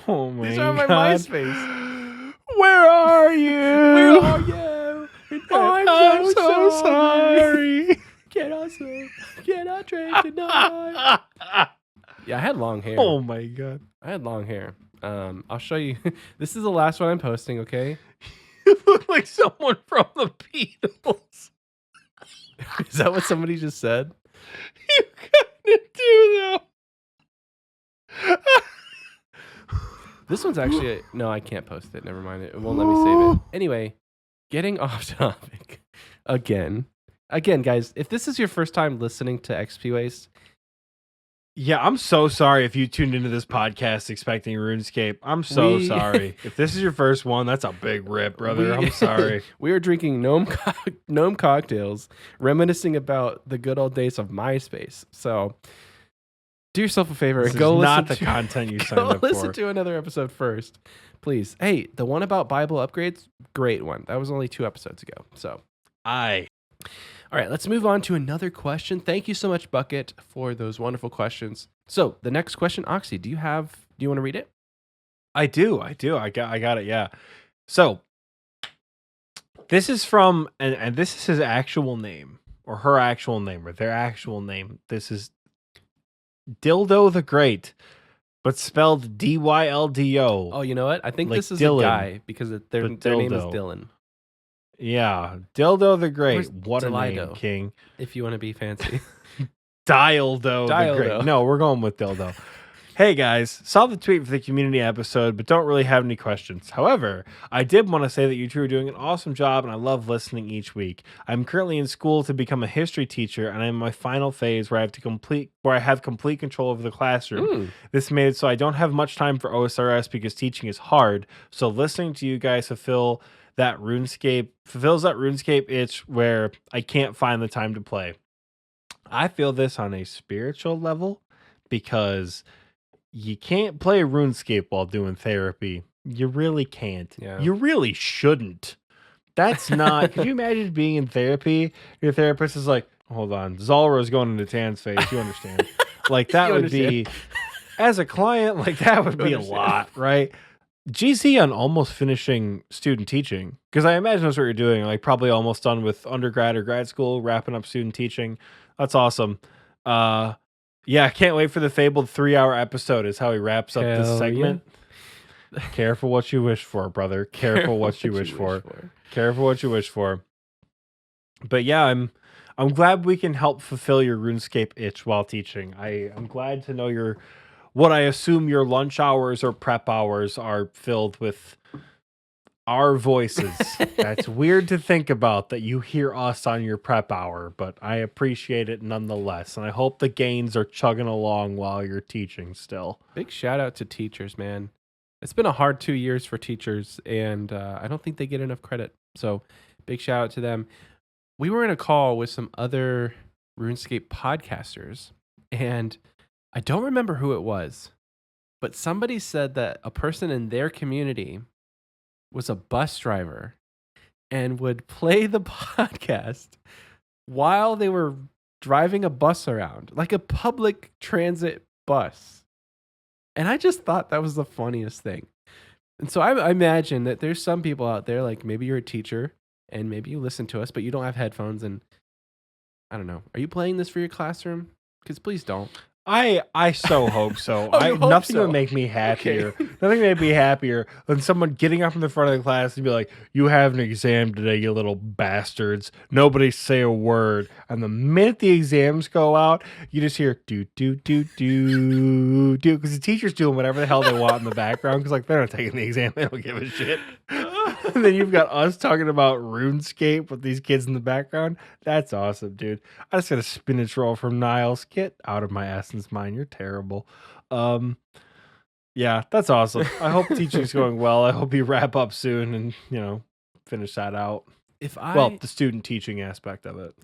Oh my God. These are my MySpace. Where are you? Where are you? I'm so sorry. Can I drink tonight? Yeah, I had long hair. Oh my God. I had long hair. I'll show you. This is the last one I'm posting, okay? You look like someone from the Beatles. Is that what somebody just said? You kind of do, though. This one's actually... No, I can't post it. Never mind. It won't let me save it. Anyway, getting off topic again. Again, guys, if this is your first time listening to XP Waste... Yeah, I'm so sorry if you tuned into this podcast expecting RuneScape. I'm so sorry. If this is your first one, that's a big rip, brother. I'm sorry. We are drinking Gnome Cocktails, reminiscing about the good old days of MySpace. So do yourself a favor and go listen to the content you signed up for. Listen to another episode first, please. Hey, the one about Bible upgrades, great one. That was only 2 episodes ago. So all right, let's move on to another question. Thank you so much, Bucket, for those wonderful questions. So the next question, Oxie, do you want to read it? I do. I got it. Yeah. So this is from, and this is his actual name or her actual name or their actual name. This is Dildo the Great, but spelled Dyldo. Oh, you know what? I think like this is Dylan, a guy because their name is Dylan. Yeah, Dildo the Great. Where's What a name, Delido? King. If you want to be fancy. Dildo the Great. Dildo. No, we're going with Dildo. Hey guys, saw the tweet for the community episode, but don't really have any questions. However, I did want to say that you two are doing an awesome job and I love listening each week. I'm currently in school to become a history teacher and I'm in my final phase where I have complete control over the classroom. This made it so I don't have much time for OSRS because teaching is hard. So listening to you guys fulfills that RuneScape itch where I can't find the time to play. I feel this on a spiritual level because you can't play RuneScape while doing therapy. You really can't. Yeah. You really shouldn't. That's not. Could you imagine being in therapy? Your therapist is like, hold on, Zalra's going into Tan's face. You understand? Like that would be, as a client, like that would be a lot, right? GC on almost finishing student teaching, because I imagine that's what you're doing. Like probably almost done with undergrad or grad school, wrapping up student teaching. That's awesome. Yeah, I can't wait for the fabled 3-hour episode is how he wraps up this segment. Yeah. Careful what you wish for, brother. Careful what you wish for. Careful what you wish for. But yeah, I'm glad we can help fulfill your RuneScape itch while teaching. I'm glad to know what I assume your lunch hours or prep hours are filled with our voices. That's weird to think about that you hear us on your prep hour, but I appreciate it nonetheless. And I hope the gains are chugging along while you're teaching still. Big shout out to teachers, man. It's been a hard 2 years for teachers, and I don't think they get enough credit. So big shout out to them. We were in a call with some other RuneScape podcasters, and I don't remember who it was, but somebody said that a person in their community was a bus driver and would play the podcast while they were driving a bus around, like a public transit bus. And I just thought that was the funniest thing. And so I imagine that there's some people out there, like maybe you're a teacher and maybe you listen to us, but you don't have headphones. And I don't know. Are you playing this for your classroom? Because please don't. I so hope so. Nothing would make me happier. Okay. Nothing made me happier than someone getting up in the front of the class and be like, "You have an exam today, you little bastards. Nobody say a word." And the minute the exams go out, you just hear do do do do do because the teacher's doing whatever the hell they want in the background because like they're not taking the exam, they don't give a shit. And then you've got us talking about RuneScape with these kids in the background. That's awesome, dude. I just got a spinach roll from Niles. Get out of my essence mine. You're terrible. Yeah, that's awesome. I hope teaching's going well. I hope you wrap up soon and, finish that out. The student teaching aspect of it.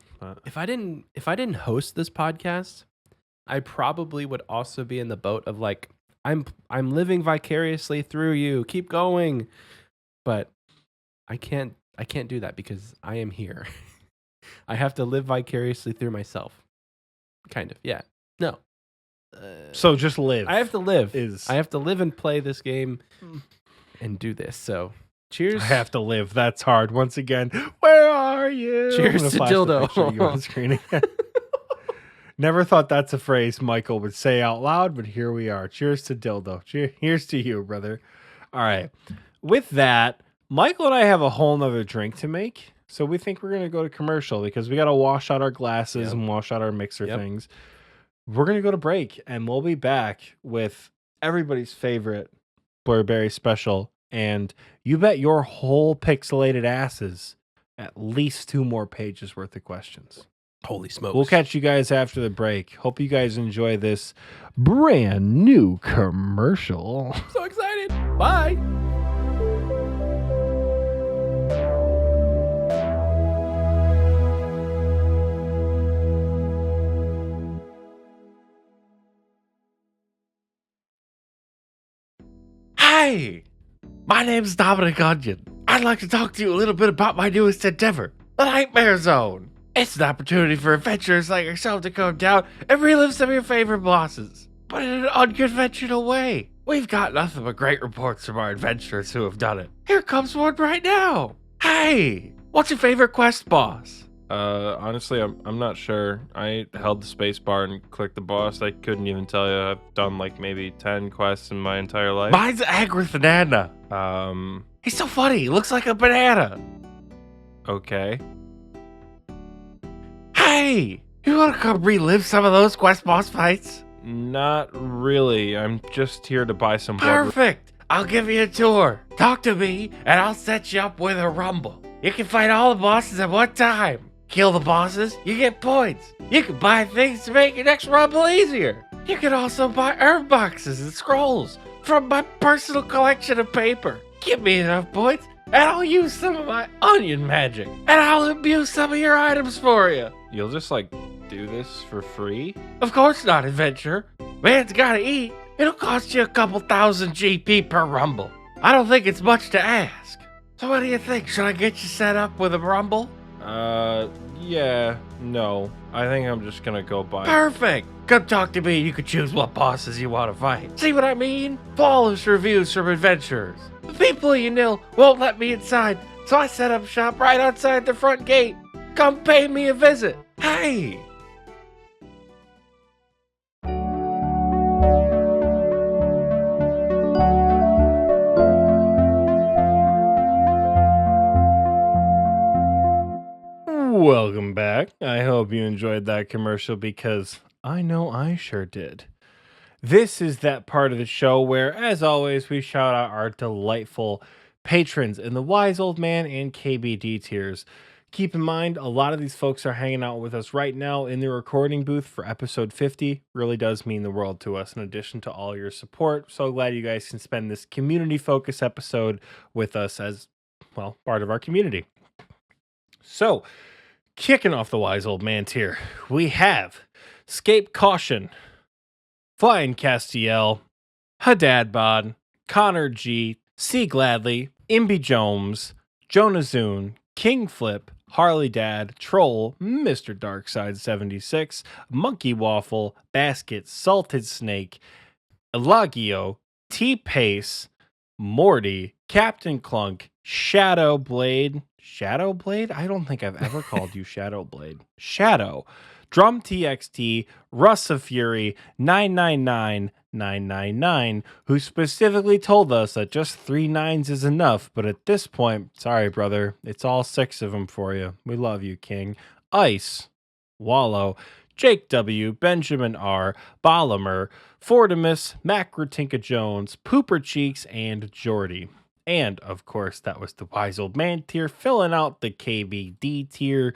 If I didn't host this podcast, I probably would also be in the boat of like, I'm living vicariously through you. Keep going. But I can't do that because I am here. I have to live vicariously through myself. Kind of. Yeah. No. So just live. I have to live. I have to live and play this game and do this. So cheers. I have to live. That's hard. Once again, where are you? Cheers to dildo. On screen again. Never thought that's a phrase Michael would say out loud, but here we are. Cheers to dildo. Here's to you, brother. All right. With that, Michael and I have a whole nother drink to make. So we think we're going to go to commercial because we got to wash out our glasses and wash out our mixer things. We're going to go to break and we'll be back with everybody's favorite Blurberry special. And you bet your whole pixelated asses at least 2 more pages worth of questions. Holy smokes. We'll catch you guys after the break. Hope you guys enjoy this brand new commercial. I'm so excited. Bye. Hey, my name's Dominic Onion. I'd like to talk to you a little bit about my newest endeavor, the Nightmare Zone. It's an opportunity for adventurers like yourself to come down and relive some of your favorite bosses, but in an unconventional way. We've got nothing but great reports from our adventurers who have done it. Here comes one right now. Hey, what's your favorite quest boss? Honestly, I'm not sure. I held the space bar and clicked the boss. I couldn't even tell you. I've done like maybe 10 quests in my entire life. Mine's Agrith Banana. He's so funny. He looks like a banana. Okay. Hey, you want to come relive some of those quest boss fights? Not really. I'm just here to buy some blurberry. Perfect. I'll give you a tour. Talk to me, and I'll set you up with a rumble. You can fight all the bosses at one time. Kill the bosses, you get points. You can buy things to make your next rumble easier. You can also buy herb boxes and scrolls from my personal collection of paper. Give me enough points, and I'll use some of my onion magic, and I'll imbue some of your items for you. You'll just like do this for free? Of course not, adventurer. Man's gotta eat. It'll cost you a couple thousand GP per rumble. I don't think it's much to ask. So what do you think? Should I get you set up with a rumble? Yeah, no. I think I'm just gonna go buy. Perfect. Come talk to me. You can choose what bosses you want to fight. See what I mean? Flawless reviews from adventurers. The people you know won't let me inside, so I set up shop right outside the front gate. Come pay me a visit. Hey! Welcome back. I hope you enjoyed that commercial because I know I sure did. This is that part of the show where, as always, we shout out our delightful patrons in the Wise Old Man and KBD tiers. Keep in mind, a lot of these folks are hanging out with us right now in the recording booth for episode 50. Really does mean the world to us in addition to all your support. So glad you guys can spend this community focus episode with us as, well, part of our community. So, kicking off the Wise Old Man tier, we have Scape Caution, Flying Castiel, Hadadbod, Connor G, C Gladly, Imby Jones, Jonah Zune, King Flip, Harley Dad, Troll, Mr. Darkside 76, Monkey Waffle, Basket, Salted Snake, Elagio, T Pace, Morty, Captain Clunk, Shadow Blade. Shadow Blade? I don't think I've ever called you Shadow Blade. Shadow. Drum TXT, Russ of Fury, 999999, who specifically told us that just 3 9s is enough, but at this point, sorry, brother, it's all 6 of them for you. We love you, King. Ice, Wallow, Jake W, Benjamin R, Balamer, Fortimus, Macrotinka Jones, Pooper Cheeks, and Jordy. And, of course, that was the Wise Old Man tier. Filling out the KBD tier,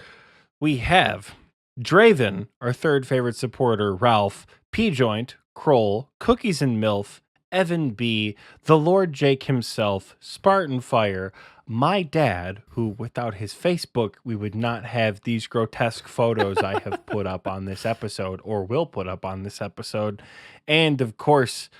we have Draven, our third favorite supporter, Ralph, P-Joint, Kroll, Cookies and Milf, Evan B, the Lord Jake himself, Spartan Fire, my dad, who without his Facebook, we would not have these grotesque photos I have put up on this episode, or will put up on this episode, and, of course,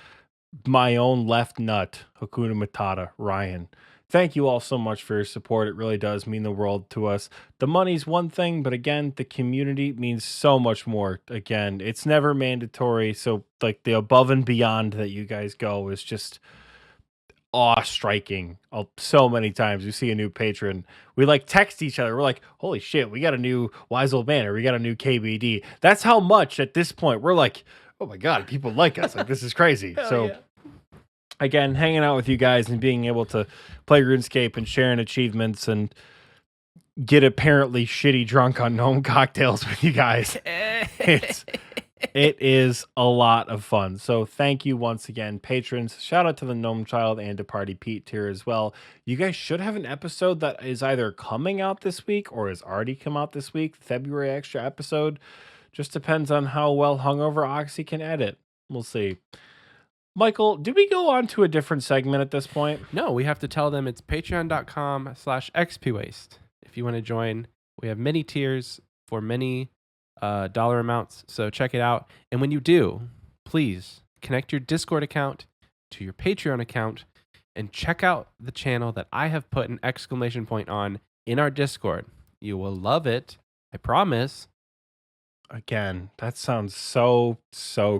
my own left nut, Hakuna Matata, Ryan. Thank you all so much for your support. It really does mean the world to us. The money's one thing, but again, the community means so much more. Again, it's never mandatory. So like the above and beyond that you guys go is just awe-striking. So many times we see a new patron, we like text each other. We're like, holy shit, we got a new Wise Old Man or we got a new KBD. That's how much at this point we're like, oh my God, people like us. Like, this is crazy. So yeah. Again, hanging out with you guys and being able to play RuneScape and sharing achievements and get apparently shitty drunk on Gnome Cocktails with you guys. It is a lot of fun. So thank you once again, patrons. Shout out to the Gnome Child and to Party Pete tier as well. You guys should have an episode that is either coming out this week or has already come out this week. February extra episode. Just depends on how well hungover Oxie can edit. We'll see. Michael, do we go on to a different segment at this point? No, we have to tell them it's patreon.com/xpwaste. If you want to join, we have many tiers for many dollar amounts. So check it out. And when you do, please connect your Discord account to your Patreon account and check out the channel that I have put an exclamation point on in our Discord. You will love it. I promise. Again, that sounds so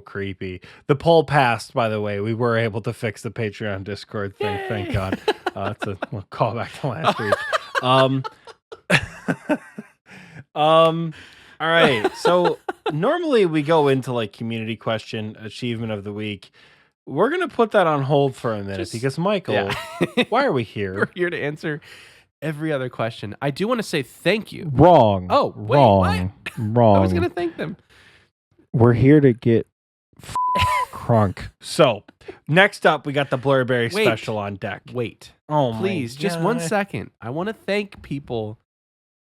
creepy. The poll passed, by the way. We were able to fix the Patreon Discord thing. Yay! Thank God. That's a callback to last week. All right. So normally we go into like community question, achievement of the week. We're going to put that on hold for a minute because Michael, why are we here? We're here to answer every other question. I do want to say thank you. Wrong. Oh, wait, wrong. what? Wrong. I was going to thank them. We're here to get crunk. So, next up, we got the blurberry Wait. special on deck. Wait, Oh, please, my just 1 God. second. I want to thank people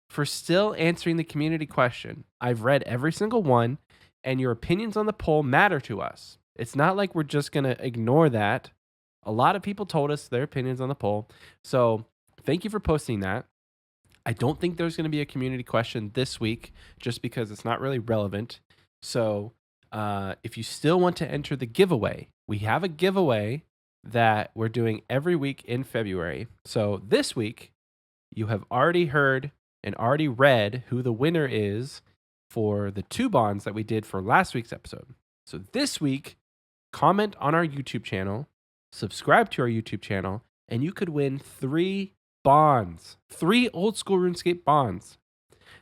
for still answering the community question. I've read every single one, and your opinions on the poll matter to us. It's not like we're just going to ignore that. A lot of people told us their opinions on the poll. So thank you for posting that. I don't think there's going to be a community question this week just because it's not really relevant. So if you still want to enter the giveaway, we have a giveaway that we're doing every week in February. So this week, you have already heard and already read who the winner is for the 2 bonds that we did for last week's episode. So this week, comment on our YouTube channel, subscribe to our YouTube channel, and you could win 3 bonds, 3 old school RuneScape bonds.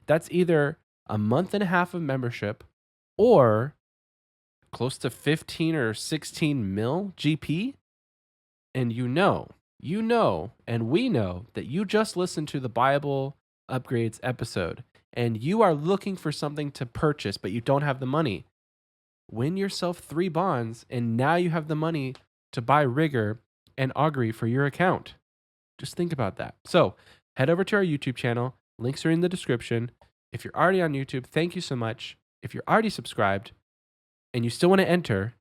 That's either a month and a half of membership or close to 15 or 16 mil GP. And you know, and we know that you just listened to the Bible Upgrades episode and you are looking for something to purchase, but you don't have the money. Win yourself 3 bonds, and now you have the money to buy Rigor and Augury for your account. Just think about that. So head over to our YouTube channel. Links are in the description. If you're already on YouTube, thank you so much. If you're already subscribed and you still want to enter,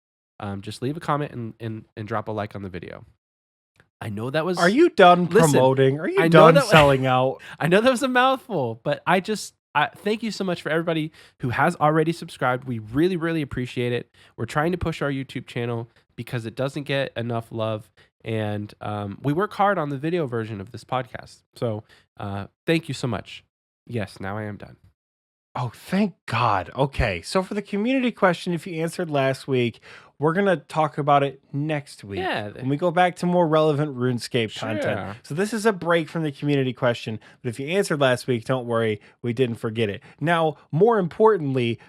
just leave a comment and drop a like on the video. I know that was... Are you done Listen, promoting? Are you I know done that- selling out? I know that was a mouthful, but I thank you so much for everybody who has already subscribed. We really, really appreciate it. We're trying to push our YouTube channel because it doesn't get enough love. And we work hard on the video version of this podcast. So thank you so much. Yes, now I am done. Oh, thank God. Okay, so for the community question, if you answered last week, we're going to talk about it next week. Yeah. When we go back to more relevant RuneScape Sure. content. So this is a break from the community question, but if you answered last week, don't worry, we didn't forget it. Now, more importantly,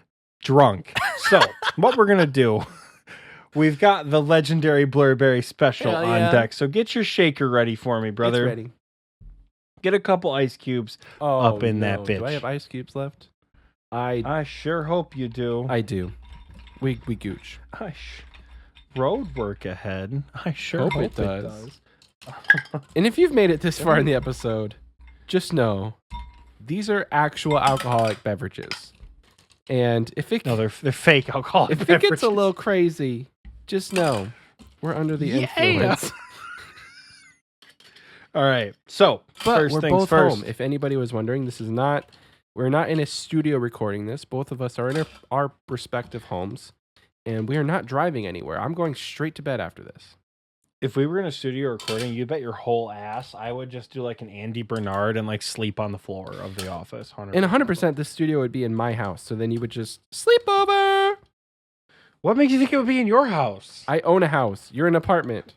drunk. So what we're going to do, we've got the legendary blurberry special Hell on yeah. deck. So get your shaker ready for me, brother. It's ready. Get a couple ice cubes up in that bitch. Do I have ice cubes left? I sure hope you do. do. We gooch. Road work ahead. I sure hope, Hope it it does. does. And if you've made it this far in the episode, just know these are actual alcoholic beverages. And if it No, they're fake alcohol. if it gets a little crazy, just know we're under the influence. All right. So But first we're things both first. home. If anybody was wondering, we're not in a studio recording this. Both of us are in our respective homes, and we are not driving anywhere. I'm going straight to bed after this. If we were in a studio recording, you bet your whole ass I would just do like an Andy Bernard and like sleep on the floor of the office. 100%. And 100%, this studio would be in my house. So then you would just sleep over. What makes you think it would be in your house? I own a house. You're an apartment.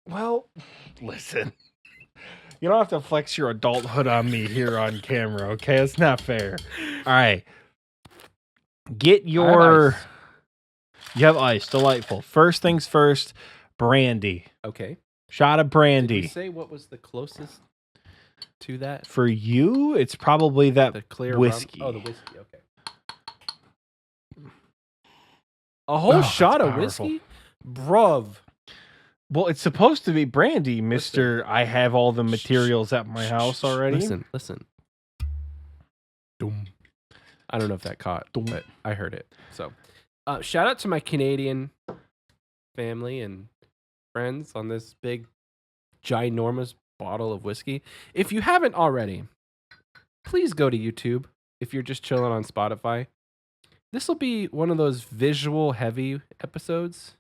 Well, listen. You don't have to flex your adulthood on me here on camera, okay? It's not fair. All right. Get your... You have ice. Delightful. First things first, brandy. Okay. Shot of Did brandy. we say what was the closest to that? For you, it's probably that The clear whiskey. rum? Oh, the whiskey. Okay. A whole that's shot of powerful. whiskey? Bruv. Well, it's supposed to be brandy, Mr. I have all the materials at my house already. Listen. Doom. I don't know if that caught, but I heard it. So, shout out to my Canadian family and friends on this big, ginormous bottle of whiskey. If you haven't already, please go to YouTube if you're just chilling on Spotify. This will be one of those visual heavy episodes.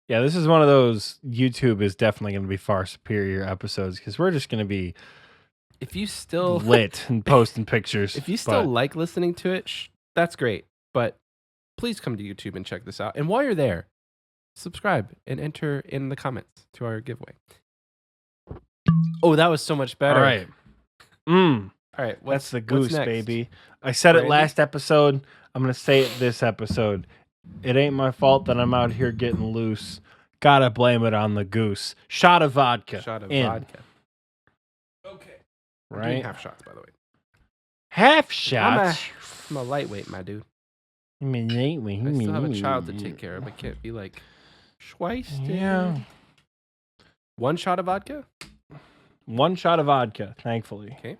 Yeah, this is one of those YouTube is definitely going to be far superior episodes because we're just going to be If you still lit and posting pictures. If you still but like listening to it, that's great. But please come to YouTube and check this out. And while you're there, subscribe and enter in the comments to our giveaway. Oh, that was so much better. all right. All right. That's the what's goose, next? baby. I said it Brandy? last episode. I'm going to say it this episode. It ain't my fault that I'm out here getting loose. Gotta blame it on the goose. Shot of vodka. Shot of in. vodka. Okay. I'm doing right? half shots, by the way. Half shots. I'm a lightweight, my dude. I I still have a child to take care of. I can't be like, wasted. Yeah. 1 shot of vodka? 1 shot of vodka, thankfully. Okay.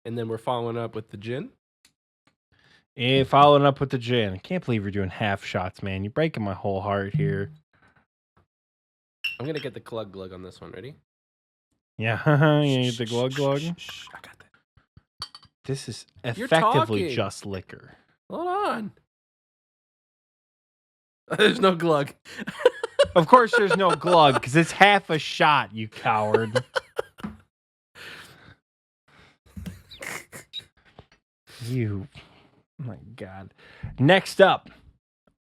And then we're following up with the gin. And following up with the gin. I can't believe you're doing half shots, man. You're breaking my whole heart here. I'm going to get the glug glug on this one. Ready? Yeah, you need the glug glug. I got that. This is You're effectively talking. just liquor. Hold on. There's no glug. Of course, there's no glug because it's half a shot, you coward. You, oh my God. Next up,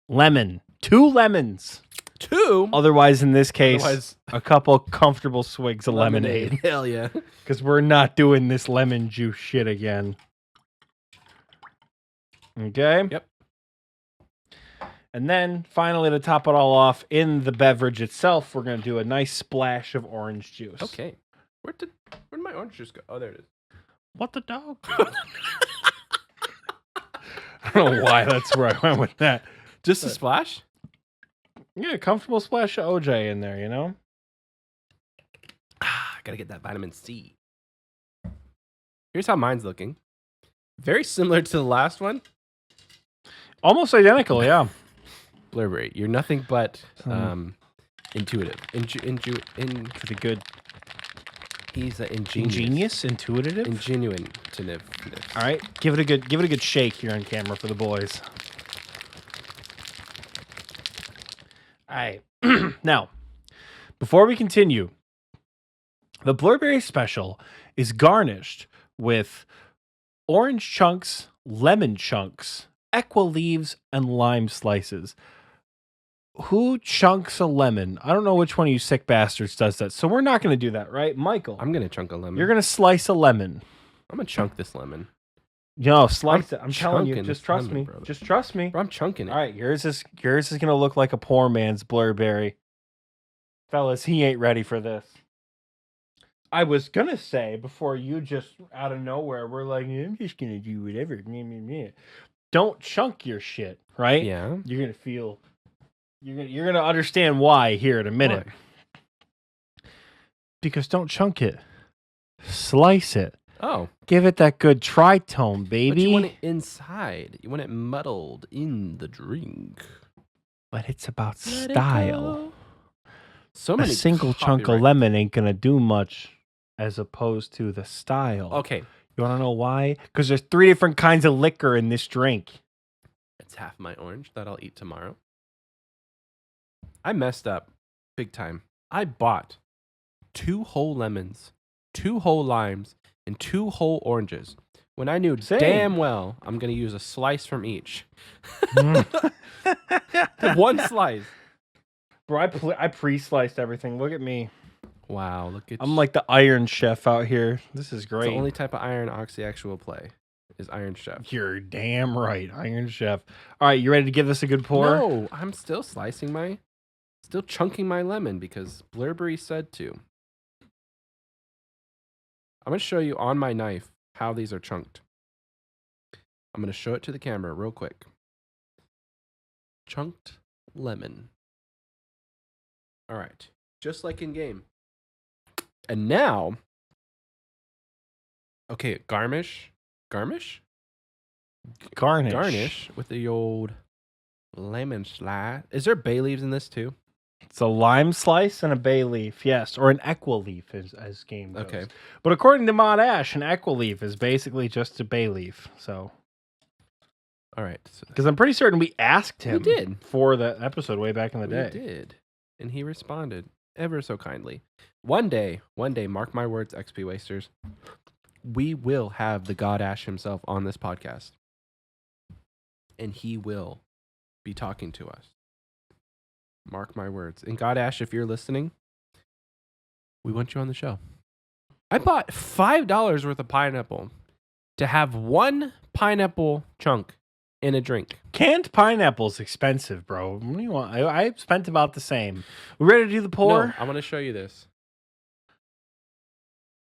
lemon. 2 lemons. 2? Otherwise, in this case, Otherwise- a couple comfortable swigs of lemonade. Hell yeah. Because we're not doing this lemon juice shit again. Okay? Yep. And then, finally, to top it all off, in the beverage itself, we're going to do a nice splash of orange juice. Okay. Where'd my orange juice go? Oh, there it is. What the dog? I don't know why that's where I went with that. Just a splash? Yeah, a comfortable splash of OJ in there, you know? Gotta get that vitamin C. Here's how mine's looking. Very similar to the last one. Almost identical, yeah. Blurberry, you're nothing but intuitive. Pretty good. He's an ingenious. Intuitive. Ingenuine. All right, give it a good shake here on camera for the boys. All right. Now, before we continue, the Blurberry special is garnished with orange chunks, lemon chunks, equa leaves, and lime slices. Who chunks a lemon? I don't know which one of you sick bastards does that. So we're not going to do that, right? Michael, I'm gonna chunk a lemon. you're going to slice a lemon. I'm gonna chunk this lemon. No, slice it. I'm telling you, chunking just this trust lemon, me. brother. Just trust me. Bro, I'm chunking it. All right, yours is gonna look like a poor man's Blurberry. Fellas, he ain't ready for this. I was gonna say before you just out of nowhere we're like, I'm just gonna do whatever. Don't chunk your shit, right? Yeah. You're gonna feel. You're gonna understand why here in a minute. Why? Because don't chunk it. Slice it. Oh. Give it that good tritone, baby. But you want it inside. You want it muddled in the drink. But it's about Let it style. go. So A many single chunk of copyright- lemon ain't gonna do much as opposed to the style. Okay. You wanna know why? Because there's 3 different kinds of liquor in this drink. It's half my orange that I'll eat tomorrow. I messed up big time. I bought 2 whole lemons, 2 whole limes, and 2 whole oranges. When I knew Same. damn well I'm going to use a slice from each. 1 slice. Bro, I pre-sliced everything. Look at me. Wow, look at I'm like the Iron Chef out here. This is It's great. the only type of iron Oxy actual play is Iron Chef. You're damn right, Iron Chef. All right, you ready to give this a good pour? No, I'm still still chunking my lemon because Blurberry said to. I'm going to show you on my knife how these are chunked. I'm going to show it to the camera real quick. Chunked lemon. All right. Just like in game. And now, okay, garnish Garnish. with the old lemon slice. Is there bay leaves in this too? It's a lime slice and a bay leaf, yes, or an equa leaf as game goes. Okay. But according to Mod Ash, an equa leaf is basically just a bay leaf. So, All right. So because I'm pretty certain we asked him did. for the episode way back in the we day. did. And he responded ever so kindly. One day, mark my words, XP Wasters, we will have the God Ash himself on this podcast. And he will be talking to us. Mark my words. And God Ash, if you're listening, we want you on the show. I bought $5 worth of pineapple to have 1 pineapple chunk in a drink. Canned pineapple's expensive, bro. What do you want? I spent about the same. We ready to do the pour? No, I want to show you this.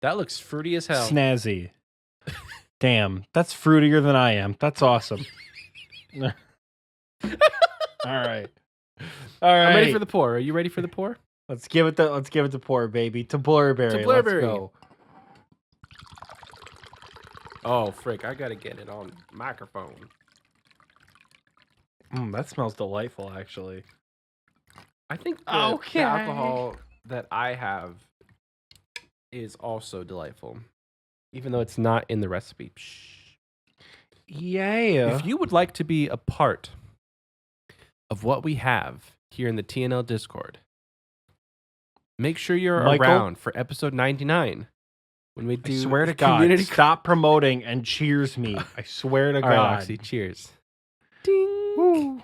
That looks fruity as hell. Snazzy. Damn, that's fruitier than I am. That's awesome. All right. I'm ready for the pour. Are you ready for the pour? Let's give it the pour, baby. To blurberry. To blurberry. Let's go. Oh, frick. I got to get it on microphone. That smells delightful, actually. I think the alcohol that I have is also delightful, even though it's not in the recipe. Psh. Yeah. If you would like to be a part of what we have here in the TNL Discord, make sure you're Michael? around for episode 99 when we do. I swear to community. God, stop promoting and cheers me. I swear to All God. right, Oxy, cheers. Ding. Woo.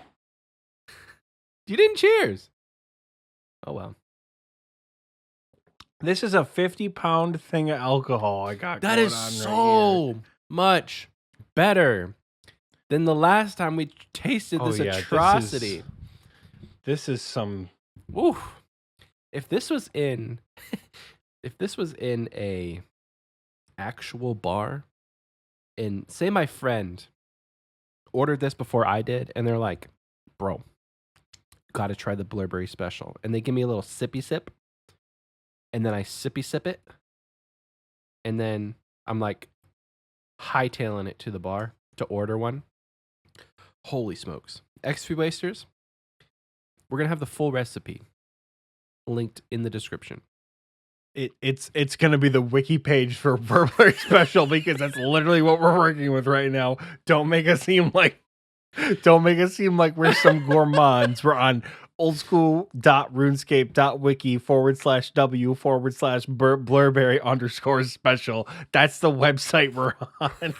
You didn't cheers. Oh, well. This is a 50-pound thing of alcohol I got That going is on so right here. much better than the last time we tasted this atrocity. This is some... Ooh. If this was in a actual bar, and say my friend ordered this before I did, and they're like, bro, got to try the blurberry special. And they give me a little sippy sip, and then I sippy sip it, and then I'm like hightailing it to the bar to order one. Holy smokes. XP Wasters, we're going to have the full recipe linked in the description. It's going to be the wiki page for Burberry Special because that's literally what we're working with right now. Don't make us seem like we're some gourmands. We're on oldschool.runescape.wiki/w/blurberry_special. That's the website we're on.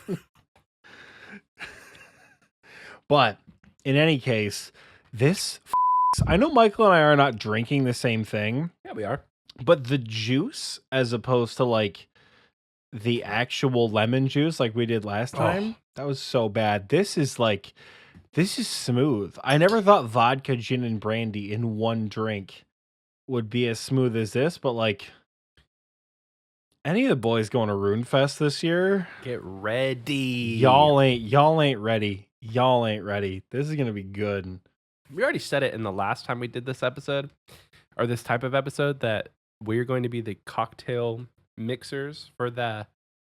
But in any case, I know Michael and I are not drinking the same thing. Yeah, we are. But the juice, as opposed to like the actual lemon juice like we did last time, that was so bad. This is smooth. I never thought vodka, gin, and brandy in one drink would be as smooth as this, but like any of the boys going to RuneFest this year, Get ready. y'all ain't ready. Y'all ain't ready. This is gonna be good. We already said it in the last time we did this episode, or this type of episode, that we're going to be the cocktail mixers for the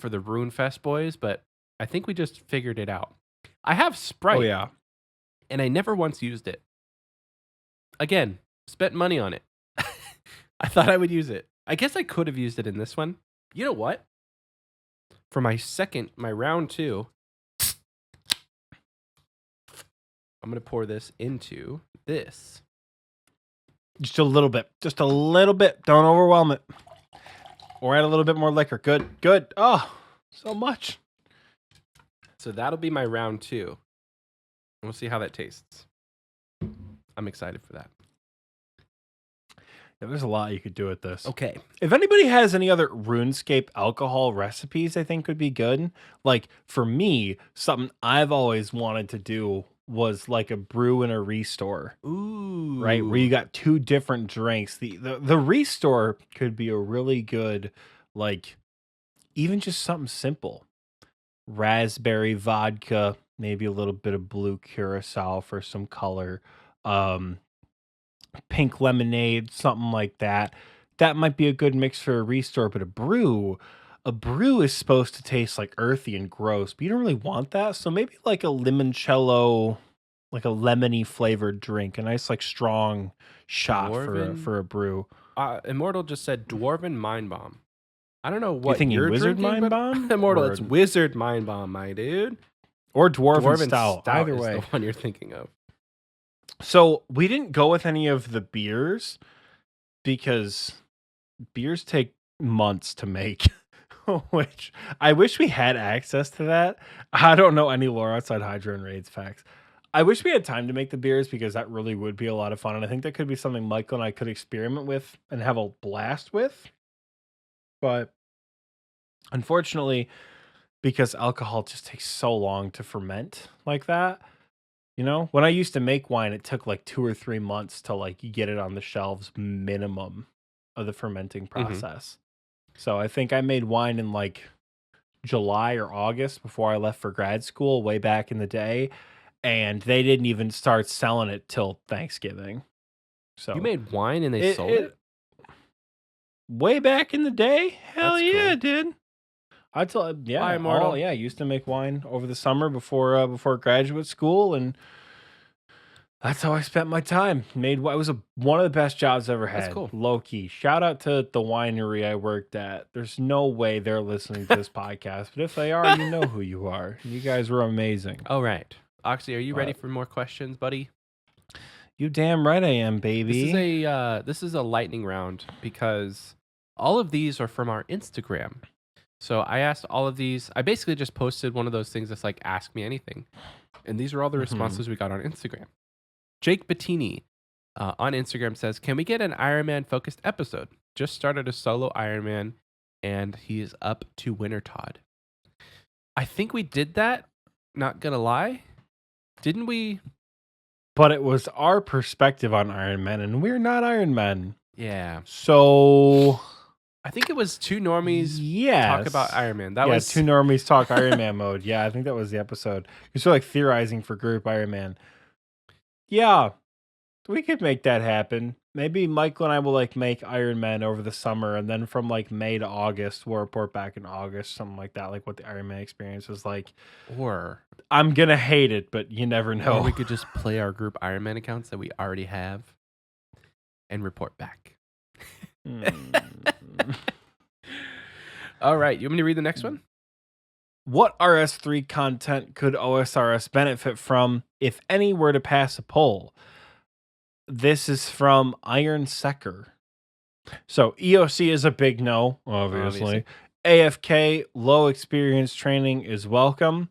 RuneFest boys, but I think we just figured it out. I have Sprite. Oh yeah. And I never once used it. Again, spent money on it. I thought I would use it. I guess I could have used it in this one. You know what? For my round 2, I'm going to pour this into this. Just a little bit. Don't overwhelm it. Or add a little bit more liquor. Good. Oh, so much. So that'll be my round 2. And we'll see how that tastes. I'm excited for that. Yeah, there's a lot you could do with this. Okay. If anybody has any other RuneScape alcohol recipes I think would be good, like for me, something I've always wanted to do was like a brew and a restore. Ooh. Right? Where you got two different drinks. The restore could be a really good, like, even just something simple. Raspberry vodka, maybe a little bit of blue curacao for some color. Pink lemonade, something like that. That might be a good mix for a restore, but a brew is supposed to taste like earthy and gross, but you don't really want that. So maybe like a limoncello, like a lemony flavored drink, a nice like strong shot for a brew. Immortal just said Dwarven Mind Bomb. I don't know what you're Wizard drinking, Mind but- Bomb. Immortal, Or- it's Wizard Mind Bomb, my dude. Or Dwarven Stout. Either is way. the one you're thinking of. So we didn't go with any of the beers because beers take months to make, which I wish we had access to that. I don't know any lore outside Hydra and Raids facts. I wish we had time to make the beers because that really would be a lot of fun. And I think that could be something Michael and I could experiment with and have a blast with. But unfortunately, because alcohol just takes so long to ferment like that, you know, when I used to make wine, it took like 2 or 3 months to like get it on the shelves minimum of the fermenting process. So I think I made wine in like July or August before I left for grad school way back in the day. And they didn't even start selling it till Thanksgiving. So You made wine and they it, sold it? way back in the day. Hell That's yeah, cool. dude. I tell yeah, Bye, Immortal. I used to make wine over the summer before graduate school, and that's how I spent my time. It was one of the best jobs I ever had. That's cool. Low key. Shout out to the winery I worked at. There's no way they're listening to this podcast, but if they are, you know who you are. You guys were amazing. All right. Oxy, are you ready for more questions, buddy? You damn right I am, baby. This is a lightning round because all of these are from our Instagram. So I asked all of these. I basically just posted one of those things that's like ask me anything, and these are all the responses we got on Instagram. Jake Bettini on Instagram says, "Can we get an Iron Man focused episode? Just started a solo Iron Man, and he is up to Winter Todd." I think we did that. Not gonna lie, didn't we? But it was our perspective on Iron Man, and we're not Iron Man. Yeah. So I think it was two normies yes. talk about Iron Man. That yeah, was two normies talk Iron Man mode. Yeah, I think that was the episode. You're sort of like theorizing for group Iron Man. Yeah, we could make that happen. Maybe Michael and I will like make Iron Man over the summer, and then from like May to August, we'll report back in August, something like that, like what the Iron Man experience was like. Or I'm gonna hate it, but you never know. Or we could just play our group Iron Man accounts that we already have and report back. All right, you want me to read the next one? What RS3 content could OSRS benefit from, if any, were to pass a poll? This is from Iron Secker. So EOC is a big no, obviously. AFK, low experience training is welcome.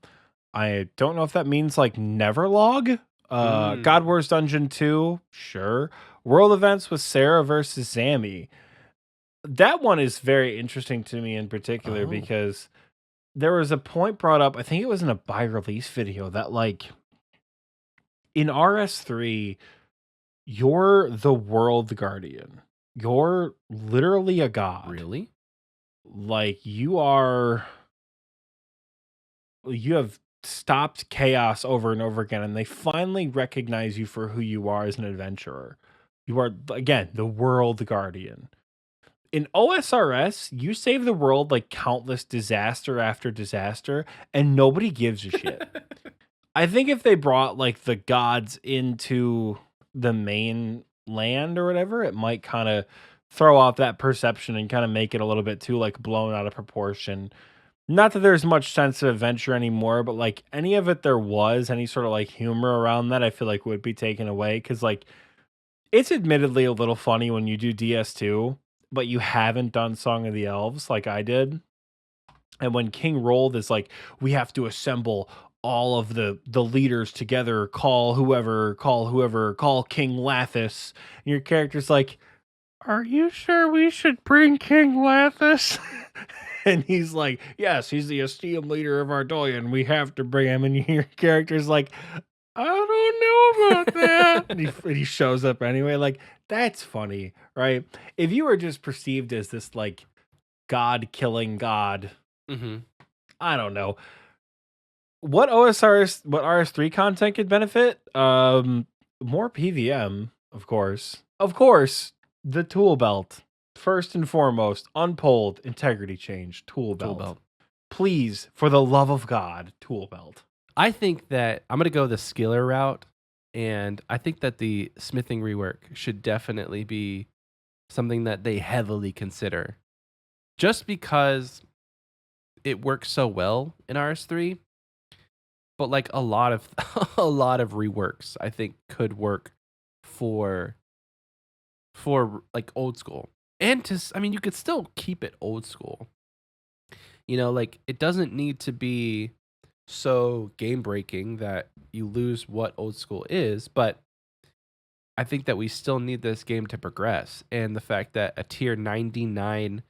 I don't know if that means like never log. God Wars Dungeon 2, sure. World events with Sarah versus Zammy. That one is very interesting to me in particular because there was a point brought up, I think it was in a buy release video, that like in RS3, you're the world guardian. You're literally a god. Really? Like you have stopped chaos over and over again, and they finally recognize you for who you are as an adventurer. You are, again, the world guardian. In OSRS, you save the world like countless disaster after disaster, and nobody gives a shit. I think if they brought like the gods into the main land or whatever, it might kind of throw off that perception and kind of make it a little bit too like blown out of proportion. Not that there's much sense of adventure anymore, but like any of it there was, any sort of like humor around that, I feel like would be taken away. Because like it's admittedly a little funny when you do DS2, but you haven't done Song of the Elves like I did. And when King rolled is like, we have to assemble all of the leaders together, call whoever, call King Lathis. And your character's like, are you sure we should bring King Lathis? And he's like, yes, he's the esteemed leader of Ardolian. We have to bring him. And your character's like, I don't know about that. and he shows up anyway. Like, that's funny, right? If you were just perceived as this like god-killing god, I don't know. What RS3 content could benefit? More PVM, of course. Of course, the tool belt. First and foremost, unpolled, integrity change, tool belt. Please, for the love of God, tool belt. I think that I'm going to go the skiller route, and I think that the smithing rework should definitely be something that they heavily consider. Just because it works so well in RS3, but like a lot of reworks I think could work for like old school. And you could still keep it old school. You know, like it doesn't need to be so game breaking that you lose what old school is, but I think that we still need this game to progress. And the fact that a tier 99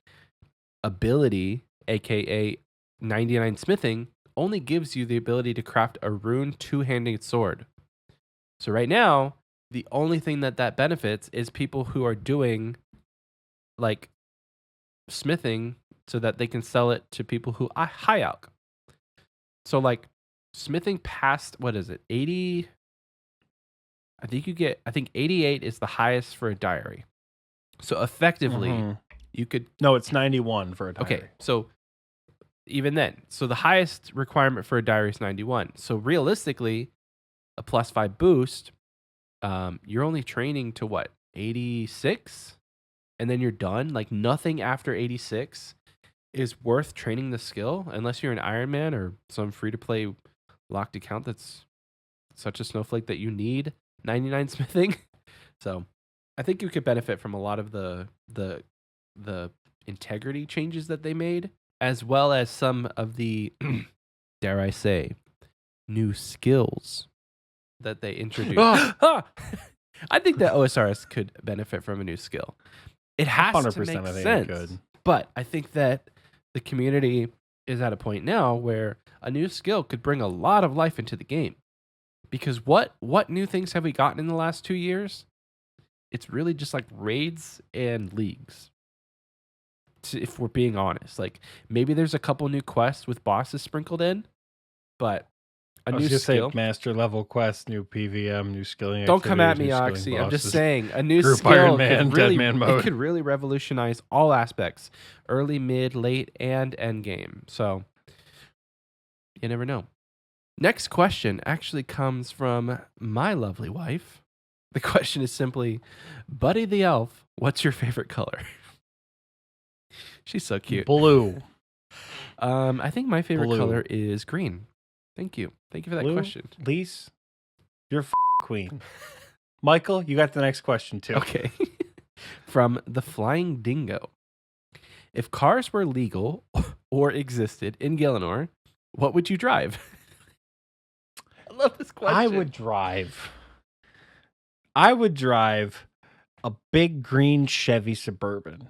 ability, aka 99 smithing, only gives you the ability to craft a rune two-handed sword. So right now, the only thing that benefits is people who are doing like smithing so that they can sell it to people who high alch. So like smithing past, what is it, 80? I think 88 is the highest for a diary. So effectively, you could. No, it's 91 for a diary. Okay, so even then, so the highest requirement for a diary is 91. So realistically, a +5 boost, you're only training to what, 86, and then you're done. Like nothing after 86 is worth training the skill unless you're an Iron Man or some free-to-play locked account that's such a snowflake that you need 99 smithing. So I think you could benefit from a lot of the integrity changes that they made, as well as some of the, dare I say, new skills that they introduced. I think that OSRS could benefit from a new skill. It has 100% to make sense. But I think that the community is at a point now where a new skill could bring a lot of life into the game. Because what new things have we gotten in the last 2 years? It's really just like raids and leagues. If we're being honest, like maybe there's a couple new quests with bosses sprinkled in, but a new skill. Say master level quests, new PVM, new skilling. Don't come at me, Oxie. I'm just saying a new skill could really revolutionize all aspects, early, mid, late, and end game. So you never know. Next question actually comes from my lovely wife. The question is simply, Buddy the Elf, what's your favorite color? She's so cute. Blue. I think my favorite color is green. Thank you. Thank you for that question. Lise, you're queen. Michael, you got the next question too. Okay. From the Flying Dingo. If cars were legal or existed in Gielinor, what would you drive? I love this question. I would drive a big green Chevy Suburban.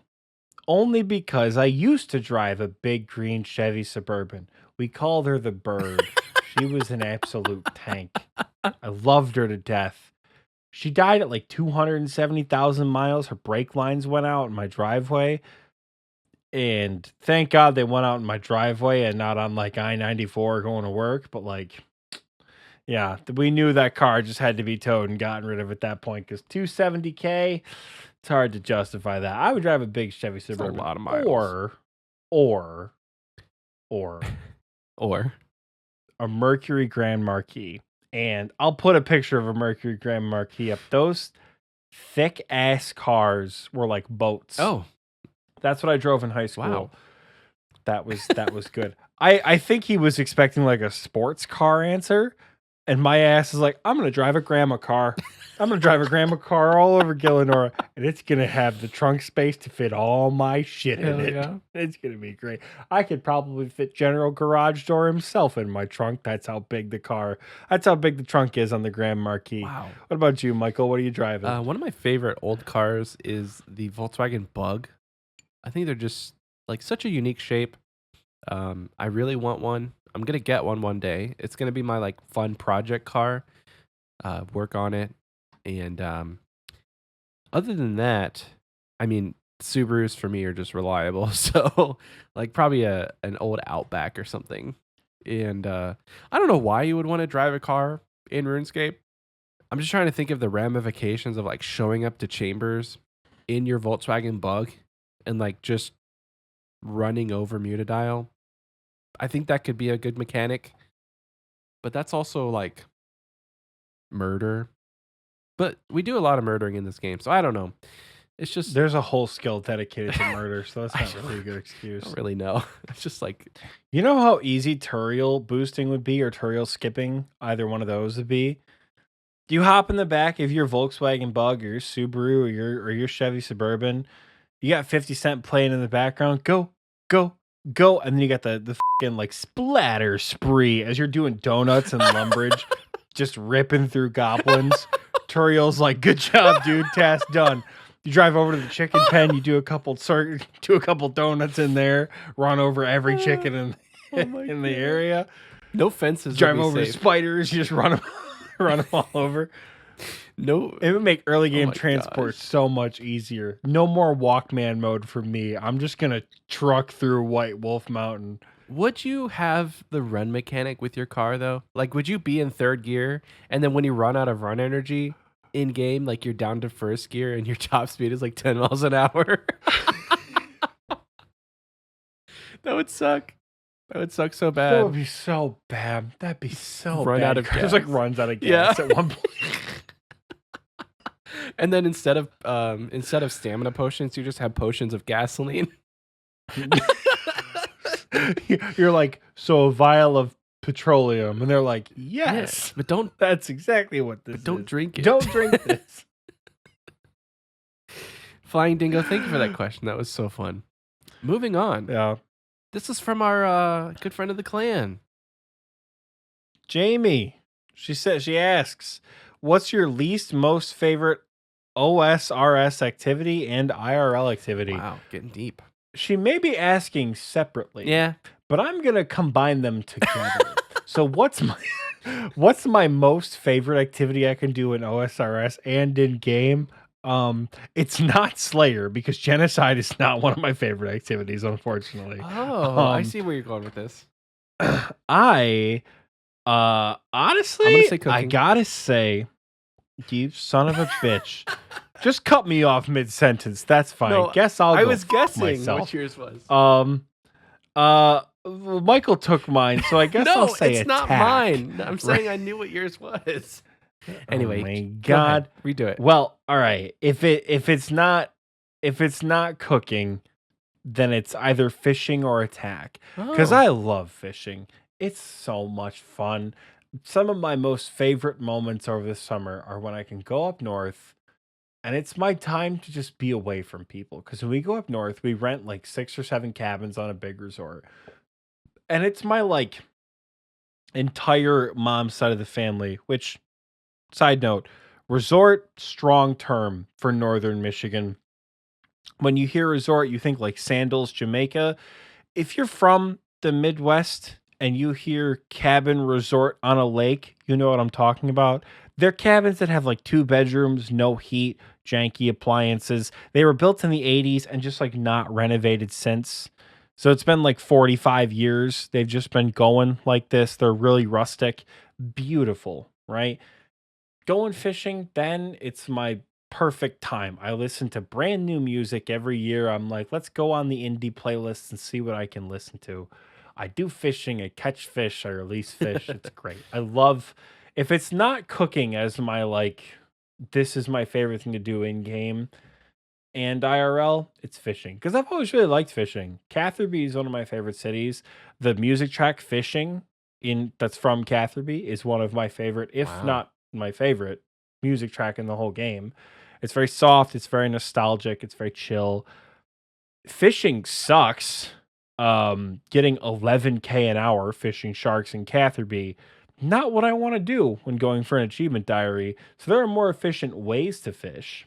Only because I used to drive a big green Chevy Suburban. We called her the Bird. She was an absolute tank. I loved her to death. She died at like 270,000 miles. Her brake lines went out in my driveway. And thank God they went out in my driveway and not on like I-94 going to work. But like, yeah, we knew that car just had to be towed and gotten rid of at that point because $270K, it's hard to justify that. I would drive a big Chevy Suburban. That's a lot of miles. Or a Mercury Grand Marquis. And I'll put a picture of a Mercury Grand Marquis up. Those thick ass cars were like boats. Oh, that's what I drove in high school. Wow. That was good. I think he was expecting like a sports car answer. And my ass is like, I'm going to drive a grandma car. I'm going to drive a grandma car all over Gielinor. And it's going to have the trunk space to fit all my shit in it. Yeah. It's going to be great. I could probably fit General Garage Door himself in my trunk. That's how big the trunk is on the Grand Marquis. Wow. What about you, Michael? What are you driving? One of my favorite old cars is the Volkswagen Bug. I think they're just like such a unique shape. I really want one. I'm going to get one day. It's going to be my like fun project car, work on it. And other than that, I mean, Subarus for me are just reliable. So like probably an old Outback or something. And I don't know why you would want to drive a car in RuneScape. I'm just trying to think of the ramifications of like showing up to chambers in your Volkswagen Bug and like just running over Mutadial. I think that could be a good mechanic, but that's also like murder. But we do a lot of murdering in this game, so I don't know. It's just there's a whole skill dedicated to murder, so that's not really a good excuse. I don't really know. It's just like, you know how easy Turiel boosting would be, or Turiel skipping, either one of those would be. You hop in the back of your Volkswagen Bug or your Subaru or your Chevy Suburban. You got 50 Cent playing in the background. Go, and then you got the fucking like splatter spree as you're doing donuts and Lumbridge, just ripping through goblins. Turiel's like, good job, dude. Task done. You drive over to the chicken pen. You do a couple donuts in there. Run over every chicken in the area. No fences. Drive over to spiders. You just run them all over. No. It would make early game my transport gosh. so much easier. No more Walkman mode for me. I'm just gonna truck through White Wolf Mountain. Would you have the run mechanic with your car though? Like, would you be in third gear and then when you run out of run energy in game, like you're down to first gear and your top speed is like 10 miles an hour? That would suck. That would suck so That would bad. be so bad. That'd be so Run bad. out of Chris like gas. runs out of Yeah. gas at one point. And then instead of stamina potions, you just have potions of gasoline. You're like, so a vial of petroleum, and they're like, yes, But don't that's exactly what this don't is. drink it. Don't drink this. Flying Dingo, thank you for that question. That was so fun. Moving on. Yeah, This is from our good friend of the clan. Jamie. She asks, what's your least most favorite OSRS activity and IRL activity? Wow, getting deep. She may be asking separately. Yeah. But I'm gonna combine them together. So what's my most favorite activity I can do in OSRS and in game? It's not Slayer because genocide is not one of my favorite activities, unfortunately. Oh, I see where you're going with this. I honestly, I'm gonna say I cooking. gotta say, you son of a bitch. Just cut me off mid-sentence. That's fine. No, Guess I'll I go was fuck guessing myself. what yours was. Well, Michael took mine, so I guess No, I'll say it's not attack. mine. I'm saying I knew what yours was. Anyway, oh my go ahead. God. Redo it. Well, all right. If it's not cooking, then it's either fishing or attack. Because Oh. I love fishing. It's so much fun. Some of my most favorite moments over the summer are when I can go up north and it's my time to just be away from people. Because when we go up north, we rent like 6 or 7 cabins on a big resort. And it's my like entire mom's side of the family, which, side note, resort, strong term for northern Michigan. When you hear resort, you think like Sandals, Jamaica. If you're from the Midwest and you hear cabin resort on a lake, you know what I'm talking about. They're cabins that have like 2 bedrooms, no heat, janky appliances. They were built in the 80s and just like not renovated since. So it's been like 45 years. They've just been going like this. They're really rustic, beautiful, right? Going fishing, then it's my perfect time. I listen to brand new music every year. I'm like, let's go on the indie playlist and see what I can listen to. I do fishing, I catch fish, I release fish. It's great. I love, if it's not cooking as my like, this is my favorite thing to do in game and IRL, it's fishing. Because I've always really liked fishing. Catherby is one of my favorite cities. The music track Fishing that's from Catherby is one of my favorite, if Wow. not my favorite music track in the whole game. It's very soft, it's very nostalgic, it's very chill. Fishing sucks. Getting 11K an hour fishing sharks in Catherby, not what I want to do when going for an achievement diary. So there are more efficient ways to fish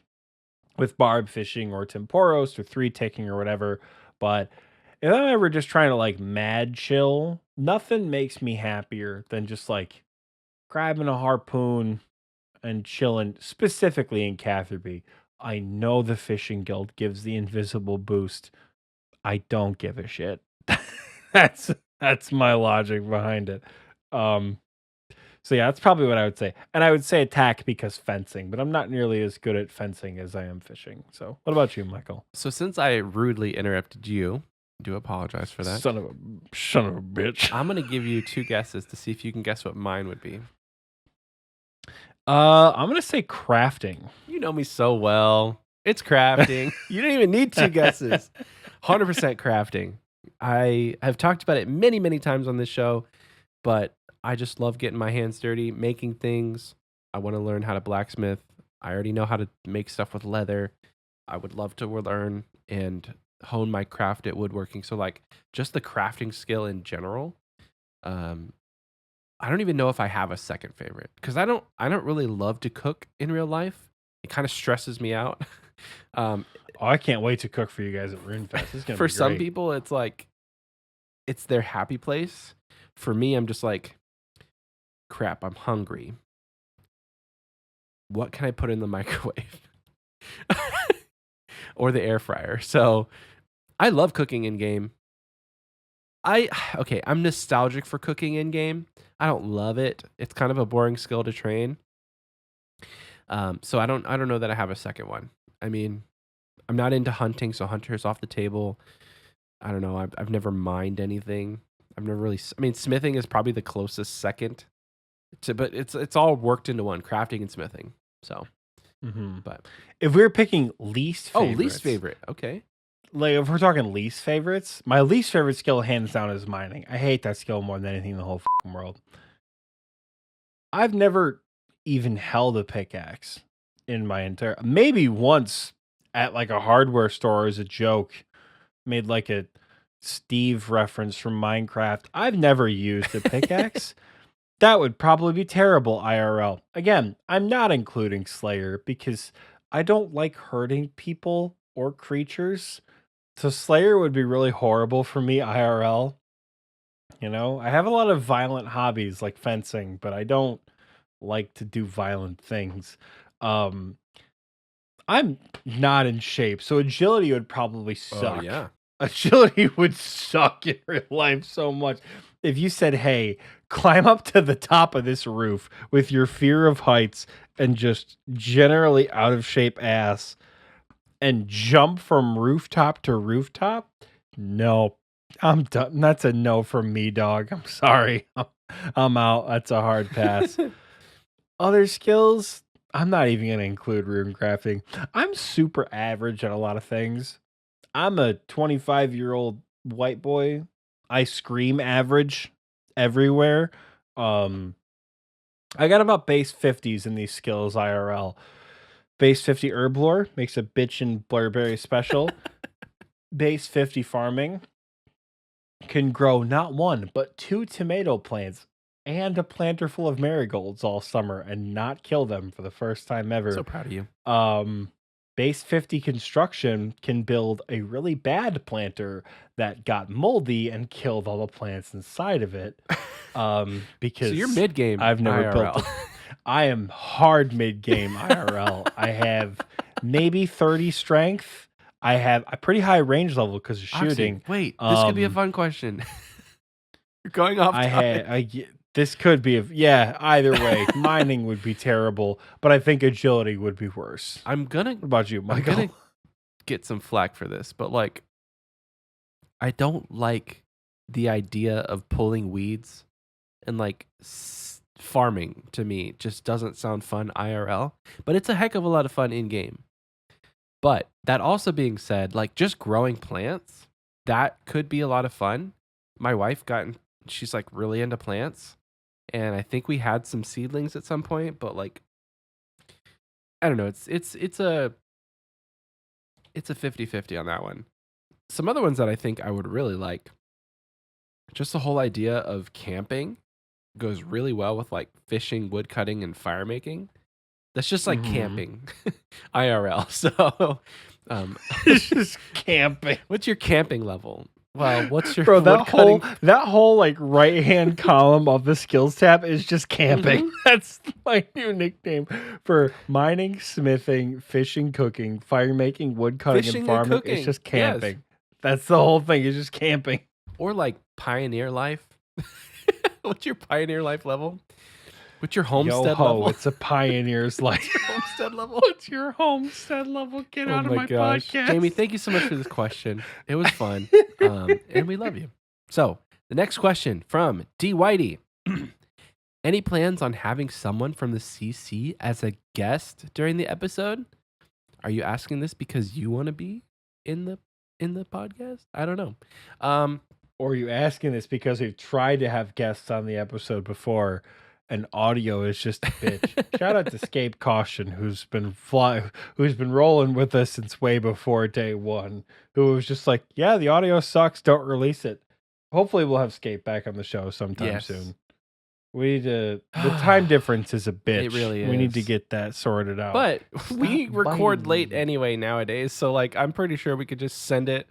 with barb fishing or temporos or 3-ticking or whatever. But if I'm ever just trying to like mad chill, nothing makes me happier than just like grabbing a harpoon and chilling, specifically in Catherby. I know the fishing guild gives the invisible boost. I don't give a shit. That's my logic behind it. So yeah, that's probably what I would say. And I would say attack because fencing, but I'm not nearly as good at fencing as I am fishing. So what about you, Michael? So since I rudely interrupted you, I do apologize for that. Son of a bitch. I'm gonna give you 2 guesses to see if you can guess what mine would be. I'm gonna say crafting. You know me so well. It's crafting. You don't even need 2 guesses. 100% crafting. I have talked about it many, many times on this show, but I just love getting my hands dirty, making things. I want to learn how to blacksmith. I already know how to make stuff with leather. I would love to learn and hone my craft at woodworking. So like just the crafting skill in general. I don't even know if I have a second favorite because I don't really love to cook in real life. It kind of stresses me out. Oh, I can't wait to cook for you guys at RuneFest. It's gonna For be some great. people, it's like it's their happy place. For me, I'm just like, crap, I'm hungry. what can I put in the microwave or the air fryer. So I love cooking in game. I'm nostalgic for cooking in game. I don't love it. It's kind of a boring skill to train. So I don't know that I have a second one. I mean, I'm not into hunting, so hunter's off the table. I don't know. I've never mined anything. I've never really. I mean, smithing is probably the closest second. But it's all worked into one, crafting and smithing. So, but if we're picking least favorites, least favorite. Okay. Like if we're talking least favorites, my least favorite skill hands down is mining. I hate that skill more than anything in the whole fucking world. I've never even held a pickaxe in my entire, maybe once at like a hardware store as a joke, made like a Steve reference from Minecraft. I've never used a pickaxe. That would probably be terrible IRL. Again, I'm not including Slayer because I don't like hurting people or creatures. So Slayer would be really horrible for me IRL. You know, I have a lot of violent hobbies like fencing, but I don't like to do violent things. I'm not in shape, so agility would probably suck. Oh, yeah. Agility would suck in real life so much. If you said, hey, climb up to the top of this roof with your fear of heights and just generally out of shape ass and jump from rooftop to rooftop, no, I'm done. That's a no from me, dog. I'm sorry. I'm out. That's a hard pass. Other skills, I'm not even going to include rune crafting. I'm super average at a lot of things. I'm a 25-year-old white boy. I scream average everywhere. I got about base 50s in these skills IRL. Base 50 herb lore makes a bitchin' blurberry special. Base 50 farming can grow not one, but 2 tomato plants and a planter full of marigolds all summer and not kill them for the first time ever. So proud of you. Base 50 construction can build a really bad planter that got moldy and killed all the plants inside of it. Because so you're mid game. I've never IRL. built it. I am hard mid game IRL. I have maybe 30 strength. I have a pretty high range level because of shooting. Oxie, wait, this could be a fun question. You're going off. This could be either way. Mining would be terrible, but I think agility would be worse. What about you, Michael? I'm gonna get some flack for this, but like, I don't like the idea of pulling weeds and like farming. To me, just doesn't sound fun IRL. But it's a heck of a lot of fun in game. But that also being said, like just growing plants, that could be a lot of fun. My wife she's like really into plants. And I think we had some seedlings at some point, but like, I don't know. It's a 50-50 on that one. Some other ones that I think I would really like, just the whole idea of camping goes really well with like fishing, wood cutting, and fire making. That's just like camping IRL. So it's just camping. What's your camping level? Well, what's your that whole like right hand column of the skills tab is just camping. That's my new nickname for mining, smithing, fishing, cooking, fire making, wood cutting, Fishing and farming. and cooking. It's just camping. Yes. That's the whole thing. It's just camping. Or like pioneer life. What's your pioneer life level? What's your homestead level? It's a pioneer's life. Homestead level. What's your homestead level? Get out of my podcast. Jamie, thank you so much for this question. It was fun. And we love you. So the next question from D. Whitey. Any plans on having someone from the CC as a guest during the episode? Are you asking this because you want to be in the podcast? I don't know. Or are you asking this because we've tried to have guests on the episode before and audio is just a bitch? Shout out to Scape Caution, who's been rolling with us since way before day one, who was just like, yeah, the audio sucks, don't release it. Hopefully we'll have Scape back on the show sometime soon. We need to, the time difference is a bitch. It really is. We need to get that sorted out. But we record late anyway nowadays, so like I'm pretty sure we could just send it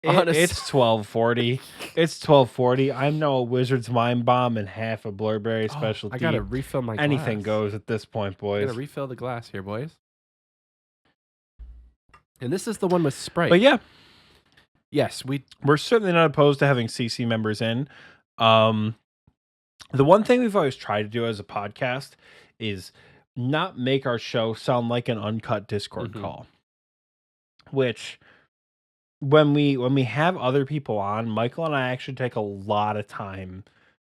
It's 12:40. It's 12:40. I'm no wizard's mind bomb and half a blurberry specialty. I gotta refill my glass. Anything goes at this point, I boys. gotta refill the glass here, boys. And this is the one with Sprite. But yeah, yes, we're certainly not opposed to having CC members in. The one thing we've always tried to do as a podcast is not make our show sound like an uncut Discord call. Which, when we have other people on, Michael and I actually take a lot of time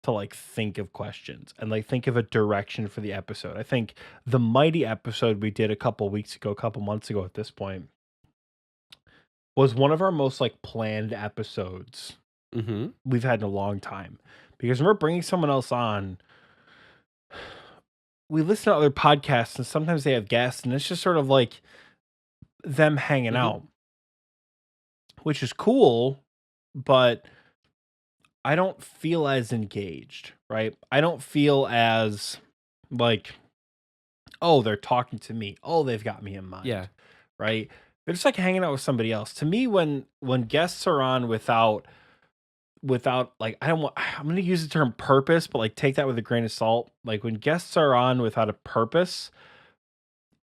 to like think of questions and like think of a direction for the episode. I think the Mighty episode we did a couple months ago at this point, was one of our most like planned episodes we've had in a long time. Because when we're bringing someone else on, we listen to other podcasts and sometimes they have guests and it's just sort of like them hanging out, which is cool, but I don't feel as engaged, right? I don't feel as like, oh, they're talking to me. Oh, they've got me in mind. Yeah. Right? They're just like hanging out with somebody else. To me, when guests are on without like, I'm going to use the term purpose, but like take that with a grain of salt. Like when guests are on without a purpose,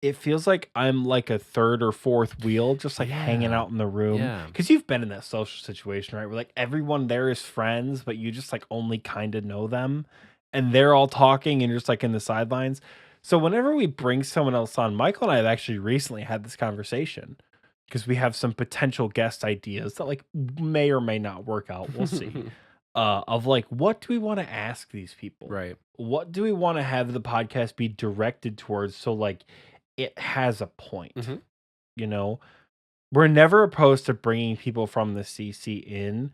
it feels like I'm like a third or fourth wheel, just like hanging out in the room. Yeah. Because you've been in that social situation, right? Where like everyone there is friends, but you just like only kind of know them and they're all talking and you're just like in the sidelines. So whenever we bring someone else on, Michael and I have actually recently had this conversation because we have some potential guest ideas that like may or may not work out. We'll see. Of like, what do we want to ask these people? Right. What do we want to have the podcast be directed towards? So like it has a point, you know, we're never opposed to bringing people from the CC in,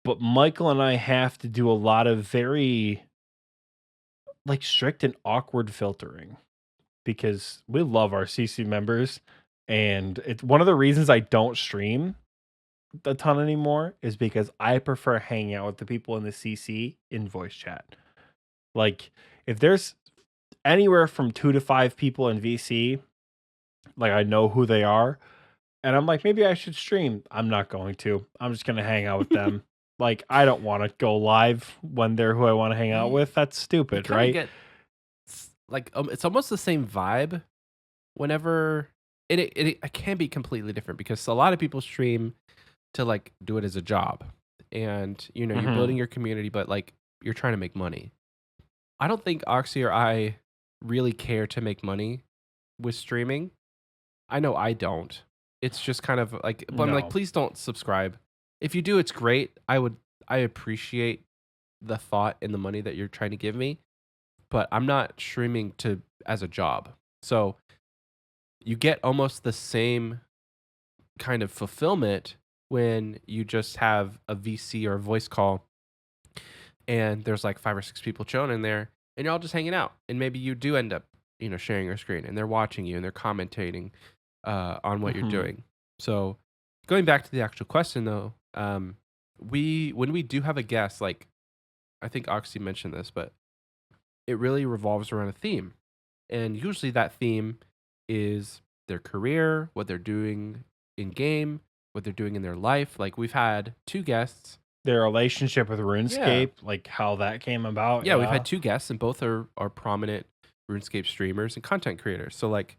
but Michael and I have to do a lot of very like strict and awkward filtering because we love our CC members. And it's one of the reasons I don't stream a ton anymore is because I prefer hanging out with the people in the CC in voice chat. Like if there's anywhere from 2 to 5 people in VC, like I know who they are, and I'm like, maybe I should stream. I'm not going to. I'm just going to hang out with them. Like I don't want to go live when they're who I want to hang out with. That's stupid, right? Like it's almost the same vibe whenever it can be completely different because a lot of people stream to like do it as a job and you know you're building your community but like you're trying to make money. I don't think Oxie or I really care to make money with streaming. I know I don't. It's just kind of like but I'm like please don't subscribe. If you do it's great. I appreciate the thought and the money that you're trying to give me, but I'm not streaming as a job. So you get almost the same kind of fulfillment when you just have a VC or a voice call and there's like 5 or 6 people chilling in there and you're all just hanging out. And maybe you do end up, you know, sharing your screen and they're watching you and they're commentating on what you're doing. So going back to the actual question though, when we do have a guest, like I think Oxie mentioned this, but it really revolves around a theme. And usually that theme is their career, what they're doing in game, what they're doing in their life. Like we've had 2 guests. Their relationship with RuneScape, like how that came about. Yeah, we've had 2 guests and both are prominent RuneScape streamers and content creators. So like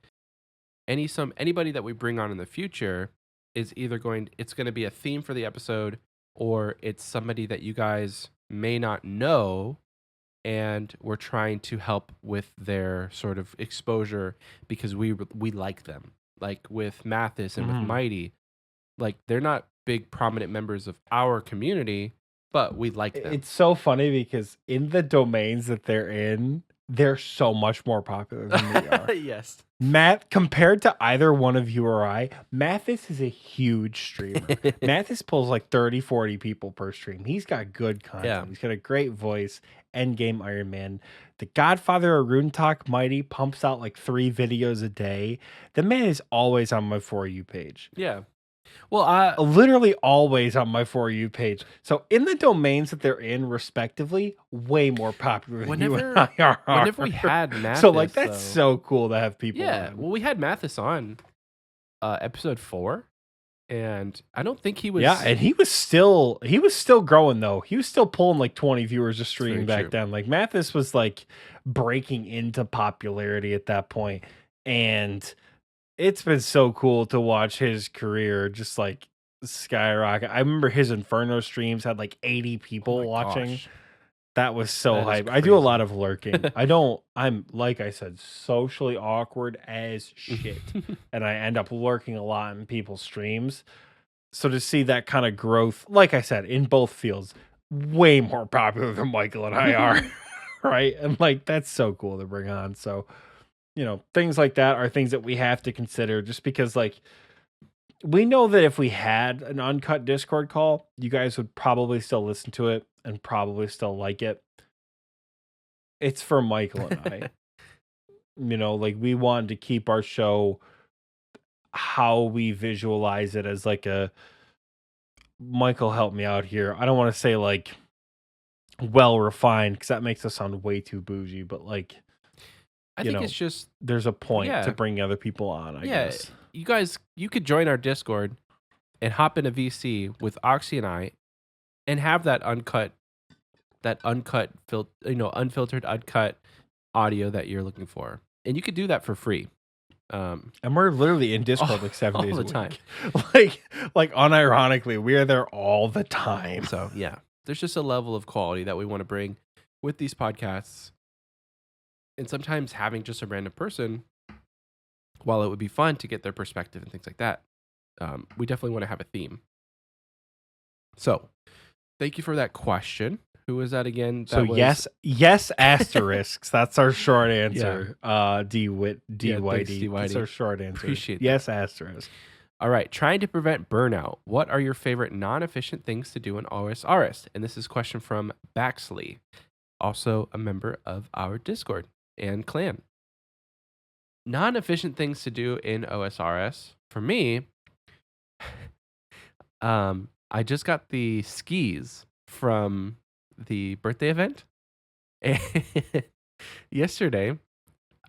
anybody that we bring on in the future is either it's going to be a theme for the episode or it's somebody that you guys may not know and we're trying to help with their sort of exposure because we like them. Like with Mathis and with Mighty, like they're not big prominent members of our community, but we like them. It's so funny because in the domains that they're in, they're so much more popular than we are. Yes. Compared to either one of you or I, Mathis is a huge streamer. Mathis pulls like 30, 40 people per stream. He's got good content. Yeah. He's got a great voice. Endgame Iron Man. The Godfather of Rune Talk, Mighty, pumps out like 3 videos a day. The man is always on my For You page. Yeah. Well, literally always on my For You page. So in the domains that they're in, respectively, way more popular than you and I are. Whenever we had Mathis, so like that's so cool to have people. Yeah. on. Well, we had Mathis on episode 4, And I don't think he was. Yeah, and he was still growing though. He was still pulling like 20 viewers a stream back true. then. Like Mathis was like breaking into popularity at that point, and it's been so cool to watch his career just like skyrocket. I remember his Inferno streams had like 80 people Oh my watching. gosh. That was so That is hype. I do a crazy. lot of lurking. I'm like I said, socially awkward as shit. And I end up lurking a lot in people's streams. So to see that kind of growth, like I said, in both fields, way more popular than Michael and I are. Right. And like that's so cool to bring on. So, you know, things like that are things that we have to consider just because like we know that if we had an uncut Discord call, you guys would probably still listen to it and probably still like it. It's for Michael and I. You know, like we wanted to keep our show how we visualize it as like a Michael help me out here. I don't want to say like well refined because that makes us sound way too bougie, but like I you think know, it's just there's a point Yeah. to bring other people on, I guess. you guys, you could join our Discord and hop in a VC with Oxie and I, and have that unfiltered, uncut audio that you're looking for, and you could do that for free. And we're literally in Discord like 7 all days the a week. time. like unironically, we are there all the time. So yeah, there's just a level of quality that we want to bring with these podcasts, and sometimes having just a random person, while it would be fun to get their perspective and things like that, we definitely want to have a theme. So, thank you for that question. Who was that again? So yes, asterisks. That's our short answer. DYD. That's our short answer. Appreciate that. Yes, asterisk. All right, trying to prevent burnout. What are your favorite non-efficient things to do in OSRS? And this is a question from Baxley, also a member of our Discord and clan. Non-efficient things to do in OSRS. For me, I just got the skis from the birthday event. And yesterday,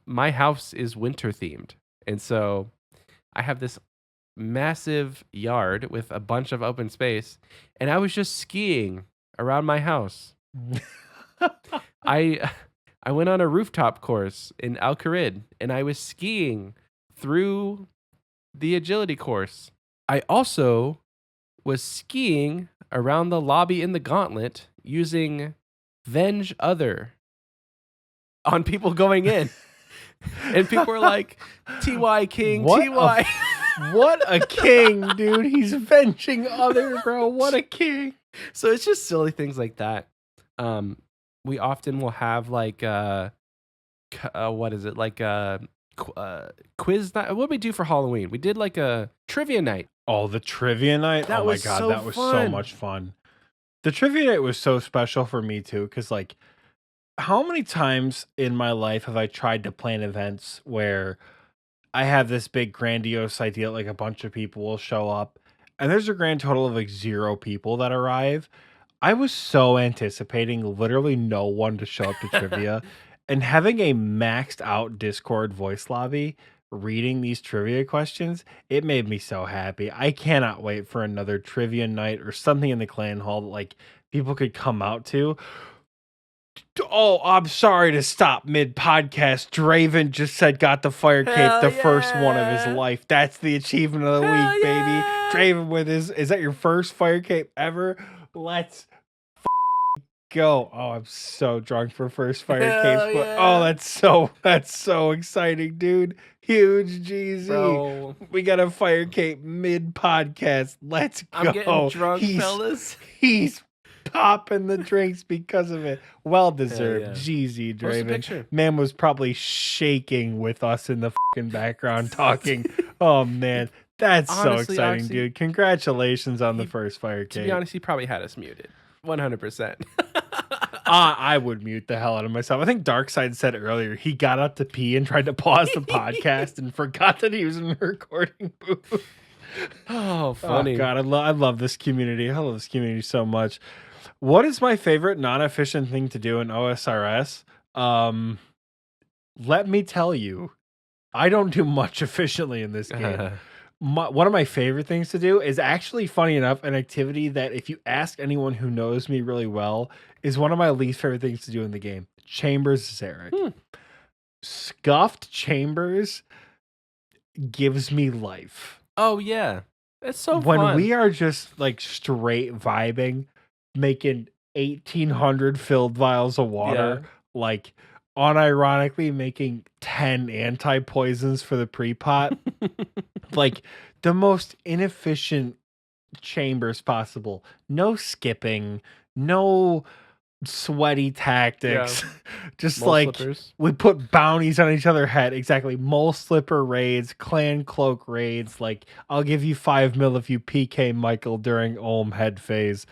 my house is winter themed. And so I have this massive yard with a bunch of open space, and I was just skiing around my house. I went on a rooftop course in Al Kharid, and I was skiing through the agility course. I also was skiing around the lobby in the gauntlet using Venge Other on people going in. And people were like, TY King, TY. What a king, dude. He's avenging other, bro. What a king. So it's just silly things like that. We often will have like what is it? Like a quiz night. What did we do for Halloween? We did like a trivia night. Oh, the trivia night. That Oh my was God. so That was so fun. much fun. The trivia night was so special for me too. Cause like, how many times in my life have I tried to plan events where I have this big grandiose idea, like a bunch of people will show up, and there's a grand total of like 0 people that arrive. I was so anticipating literally no one to show up to trivia, and having a maxed out Discord voice lobby reading these trivia questions, it made me so happy. I cannot wait for another trivia night or something in the clan hall that like people could come out to. Oh, I'm sorry to stop mid podcast. Draven just said got the fire cape, Hell the first one of his yeah. life. That's the achievement of the Hell week, yeah. baby. Draven with his, is that your first fire cape ever? Let's go. Oh, I'm so drunk for first fire Hell capes. But, yeah. oh, that's so exciting, dude. Huge GZ. Bro, We got a fire cape mid podcast. Let's go. I'm getting drunk, He's- fellas. He's popping the drinks because of it. Well deserved. yeah. GZ Post a Draven. picture. Man was probably shaking with us in the fucking background talking. Oh man, that's Honestly, so exciting, Oxy, dude. Congratulations on the he- first fire To cake. be honest, he probably had us muted. 100%. I would mute the hell out of myself. I think Darkside said earlier he got up to pee and tried to pause the podcast and forgot that he was in the recording booth. Oh, funny. Oh God, I love this community. I love this community so much. What is my favorite non-efficient thing to do in OSRS? Let me tell you, I don't do much efficiently in this game. one of my favorite things to do is actually, funny enough, an activity that if you ask anyone who knows me really well, is one of my least favorite things to do in the game. Chambers Zarek. Scuffed Chambers gives me life. Oh yeah, it's so when fun. we are just like straight vibing, making 1,800 filled vials of water, like unironically making 10 anti-poisons for the pre-pot. Like the most inefficient chambers possible. No skipping, no sweaty tactics. Just Mole like slippers. we put bounties on each other's head. Exactly. Mole slipper raids, clan cloak raids. Like, I'll give you 5 mil if you PK Michael during Ohm head phase.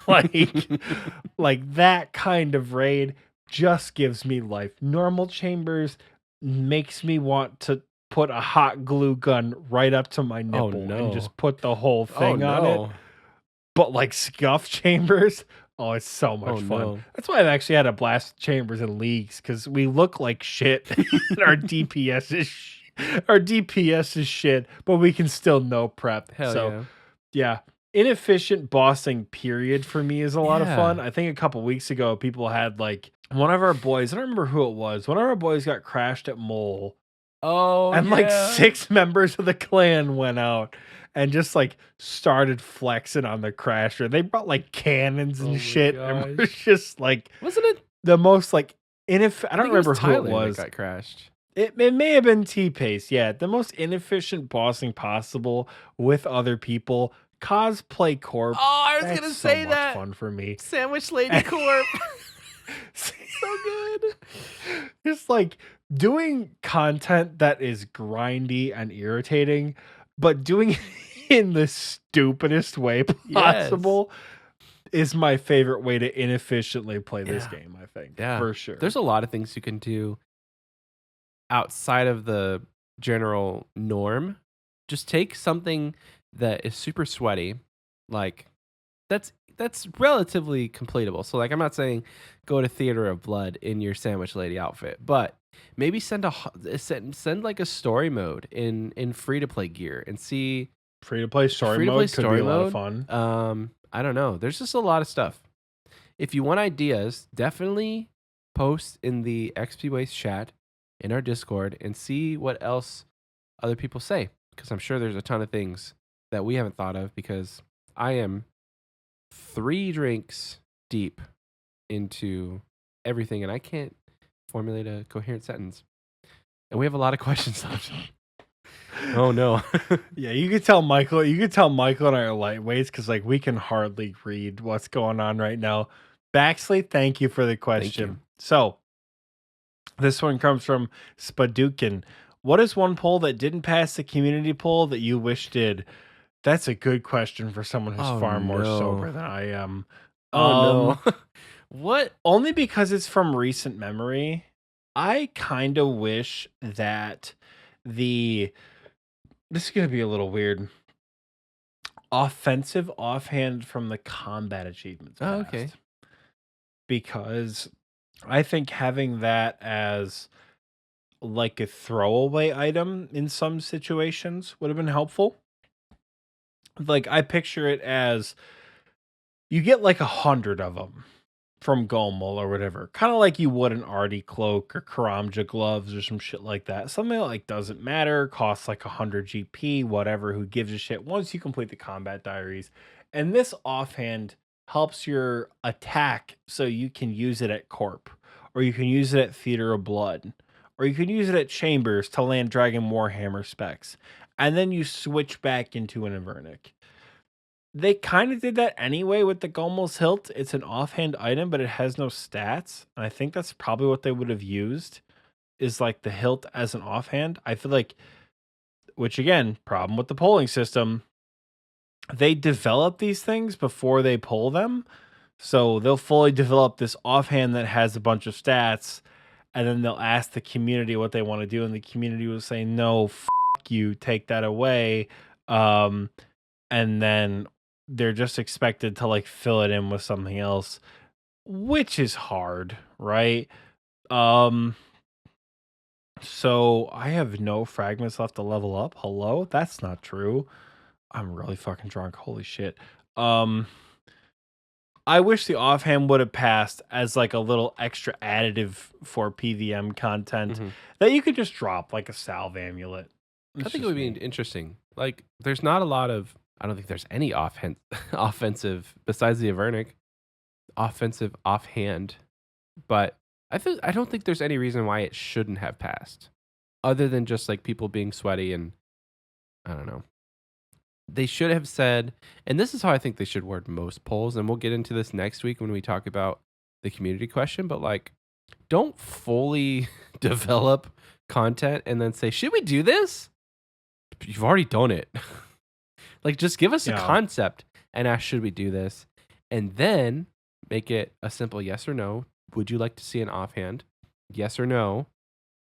Like that kind of raid just gives me life. Normal chambers makes me want to put a hot glue gun right up to my nipple and just put the whole thing on it. But like scuff chambers, oh, it's so much fun. No. That's why I've actually had a blast chambers in leagues, because we look like shit. And our DPS is shit, but we can still no prep. Hell yeah. Inefficient bossing period for me is a lot of fun. I think a couple weeks ago, people had like one of our boys, I don't remember who it was. One of our boys got crashed at Mole. Oh, and like 6 members of the clan went out and just like started flexing on the crasher. They brought like cannons and shit. And it was just like, wasn't it the most like I don't remember who it Thailand was. that got crashed. It may have been T-Pace. Yeah, the most inefficient bossing possible with other people. Cosplay Corp. Oh, I was That's gonna so say much that. fun for me. Sandwich Lady Corp. So good. Just like doing content that is grindy and irritating, but doing it in the stupidest way possible is my favorite way to inefficiently play this game, I think. Yeah. For sure. There's a lot of things you can do outside of the general norm. Just take something that is super sweaty, like that's relatively completable. So like, I'm not saying go to Theater of Blood in your Sandwich Lady outfit, but maybe send like a story mode in free to play gear and see free to play story mode could be a lot of fun. I don't know. There's just a lot of stuff. If you want ideas, definitely post in the XP Waste chat in our Discord and see what else other people say, because I'm sure there's a ton of things that we haven't thought of, because I am 3 drinks deep into everything and I can't formulate a coherent sentence. And we have a lot of questions left. Oh no. Yeah, you could tell Michael and I are lightweights because like we can hardly read what's going on right now. Baxley, thank you for the question. So this one comes from Spadukin. What is one poll that didn't pass the community poll that you wish did? That's a good question for someone who's far more sober than I am. Oh no. What? Only because it's from recent memory. I kind of wish that this is going to be a little weird. Offensive offhand from the combat achievements. Oh, okay. Because I think having that as like a throwaway item in some situations would have been helpful. Like I picture it as you get like 100 of them from Gomel or whatever, kind of like you would an Artie cloak or Karamja gloves or some shit like that. Something that like doesn't matter, costs like 100 GP, whatever, who gives a shit once you complete the combat diaries. And this offhand helps your attack so you can use it at Corp, or you can use it at Theater of Blood, or you can use it at Chambers to land Dragon Warhammer specs. And then you switch back into an Avernic. They kind of did that anyway with the Gomel's Hilt. It's an offhand item, but it has no stats. And I think that's probably what they would have used, is like the hilt as an offhand. I feel like, which again, problem with the polling system, they develop these things before they pull them. So they'll fully develop this offhand that has a bunch of stats, and then they'll ask the community what they want to do, and the community will say, no, you, take that away. And then they're just expected to like fill it in with something else, which is hard, right? So I have no fragments left to level up. Hello? That's not true. I'm really fucking drunk. Holy shit. Um, I wish the offhand would have passed as like a little extra additive for PVM content Mhm. that you could just drop like a salve amulet. I It's think it just would be me. interesting. Like, there's not a lot of. I don't think there's any offensive besides the Avernic offensive offhand, but I don't think there's any reason why it shouldn't have passed, other than just like people being sweaty and I don't know. They should have said, and this is how I think they should word most polls, and we'll get into this next week when we talk about the community question, but like, don't fully develop content and then say, should we do this? You've already done it. Like, just give us a Yeah. concept and ask, should we do this? And then make it a simple yes or no. Would you like to see an offhand? Yes or no.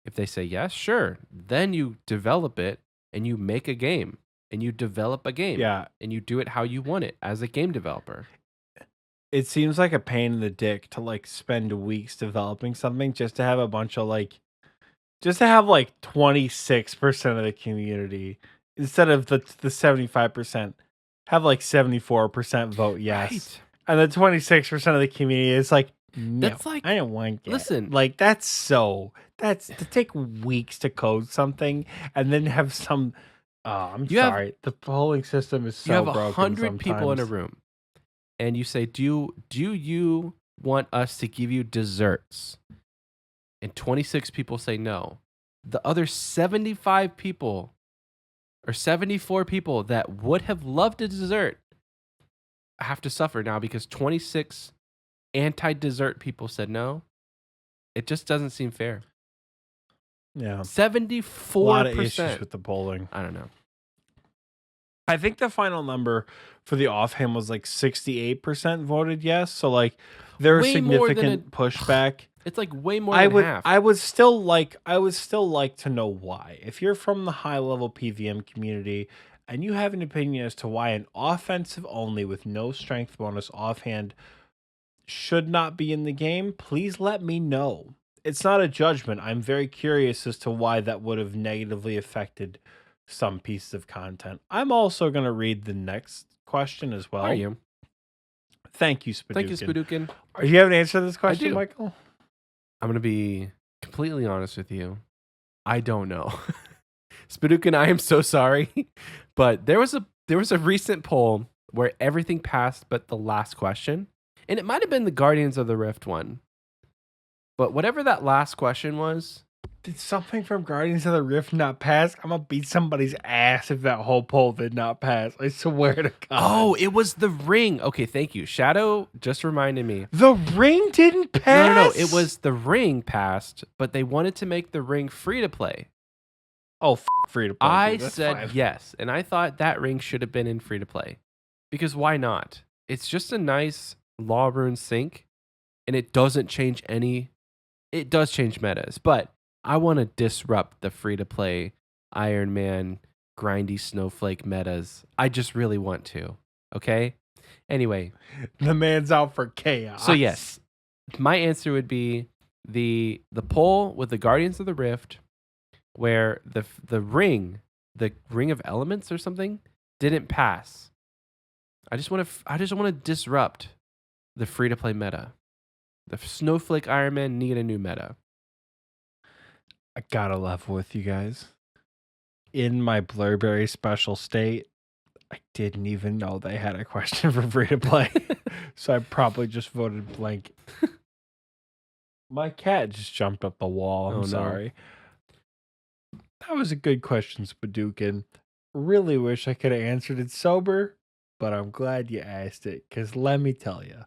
If they say yes, sure. Then you develop it and you make a game and you develop a game Yeah. and you do it how you want it as a game developer. It seems like a pain in the dick to like spend weeks developing something just to have a bunch of like, just to have like 26% of the community instead of the 75%, have like 74% vote yes. Right. And the 26% of the community is like, no, That's like- I don't want that. listen. Like that's to take weeks to code something and then have some. I'm You have- sorry. The polling system is so You have broken. 100 people in a sometimes. room and you say, do you want us to give you desserts? And 26 people say no. The other 75 people or 74 people that would have loved a dessert have to suffer now because 26 anti-dessert people said no. It just doesn't seem fair. Yeah. 74%. A lot of issues with the polling. I don't know. I think the final number for the offhand was like 68% voted yes. So like there was Way more than significant pushback. It's like way more than half. I would still like to know why. If you're from the high level PVM community and you have an opinion as to why an offensive only with no strength bonus offhand should not be in the game, please let me know. It's not a judgment. I'm very curious as to why that would have negatively affected some pieces of content. I'm also going to read the next question as well. Are you? Thank you, Spadukin. Thank you, Spadukin. Do you have an answer to this question, do. Michael? I'm going to be completely honest with you. I don't know. Spadukin, I am so sorry. But there was a recent poll where everything passed but the last question. And it might have been the Guardians of the Rift one. But whatever that last question was. Did something from Guardians of the Rift not pass? I'm going to beat somebody's ass if that whole poll did not pass. I swear to God. Oh, it was the ring. Okay, thank you. Shadow just reminded me. The ring didn't pass? No. It was the ring passed, but they wanted to make the ring free to play. Oh, free to play. I dude, that's said fine. yes, and I thought that ring should have been in free to play. Because why not? It's just a nice Law Rune sync, and it doesn't change any. It does change metas, but I want to disrupt the free to play Iron Man grindy snowflake metas. I just really want to. Okay? Anyway. The man's out for chaos. So yes, my answer would be the poll with the Guardians of the Rift, where the ring of elements or something didn't pass. I just want to disrupt the free to play meta. The Snowflake Iron Man need a new meta. I gotta level with you guys. In my Blurberry special state, I didn't even know they had a question for free to play. So I probably just voted blank. My cat just jumped up the wall. I'm Oh, no. sorry. That was a good question, Spadukin. Really wish I could have answered it sober, but I'm glad you asked it, because let me tell you,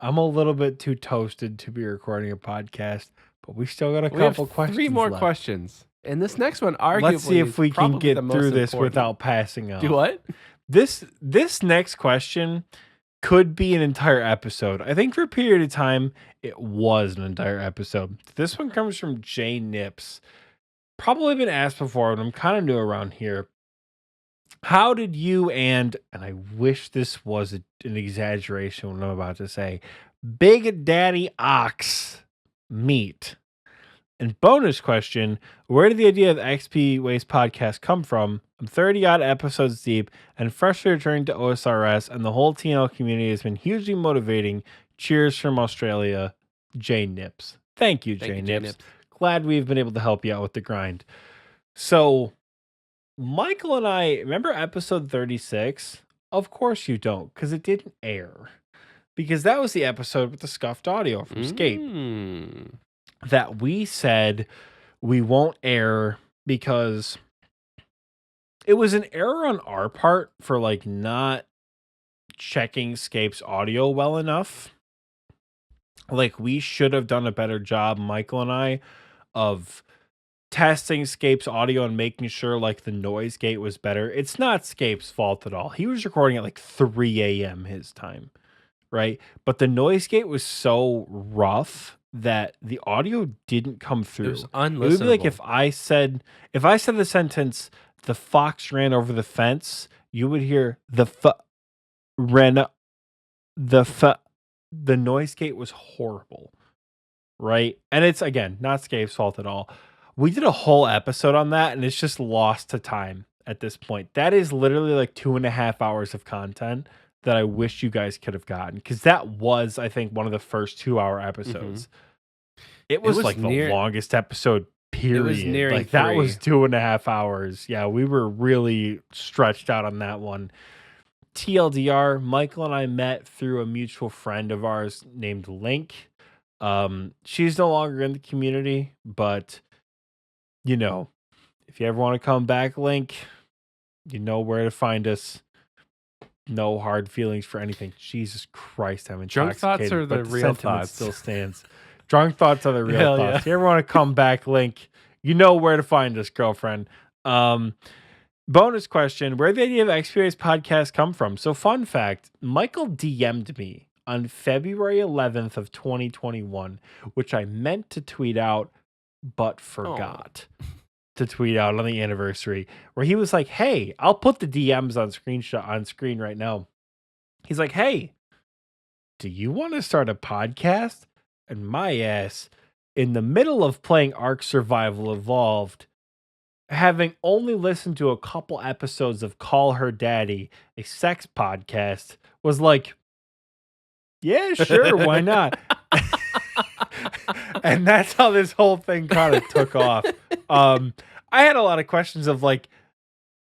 I'm a little bit too toasted to be recording a podcast, but we still got a We have couple questions. 3 more left. questions. And this next one, arguably, Let's see if is we can probably get the most through this important. without passing out. Do what? This next question could be an entire episode. I think for a period of time, it was an entire episode. This one comes from Jay Nips. Probably been asked before, but I'm kind of new around here. How did you and I wish this was an exaggeration what I'm about to say, Big Daddy Ox meet? And bonus question, where did the idea of XP Waste podcast come from? I'm 30 odd episodes deep and freshly returned to OSRS, and the whole TNL community has been hugely motivating. Cheers from Australia, Jay Nips. Thank you, Jay Nips. Glad we've been able to help you out with the grind. So, Michael and I, remember episode 36? Of course you don't, because it didn't air. Because that was the episode with the scuffed audio from Scape. That we said we won't air because it was an error on our part for like not checking Scape's audio well enough. Like we should have done a better job, Michael and I, of testing Scape's audio and making sure like the noise gate was better. It's not Scape's fault at all. He was recording at like 3 a.m. his time, right? But the noise gate was so rough that the audio didn't come through. It was unlistenable. It would be like if I said the sentence, "The fox ran over the fence," you would hear the noise gate was horrible, right? And it's again not Scape's fault at all. We did a whole episode on that, and it's just lost to time at this point. That is literally like 2.5 hours of content that I wish you guys could have gotten, because that was, I think, one of the first 2-hour episodes. It was like the longest episode, period. It was nearing like 3. That was 2.5 hours. Yeah, we were really stretched out on that one. TLDR, Michael and I met through a mutual friend of ours named Link. She's no longer in the community, but you know, if you ever want to come back, Link, you know where to find us. No hard feelings for anything. Jesus Christ, I'm intoxicated. Drunk thoughts are the real thoughts. Still stands. Drunk thoughts are the real thoughts. Yeah. If you ever want to come back, Link, you know where to find us, girlfriend. Bonus question, where did the idea of XPA's podcast come from? So fun fact, Michael DM'd me on February 11th of 2021, which I meant to tweet out, but forgot to tweet out on the anniversary, where he was like, hey, I'll put the DMs on screen right now. He's like, hey, do you want to start a podcast? And my ass, in the middle of playing Ark Survival Evolved, having only listened to a couple episodes of Call Her Daddy, a sex podcast, was like, yeah, sure, why not? And that's how this whole thing kind of took off. I had a lot of questions of like,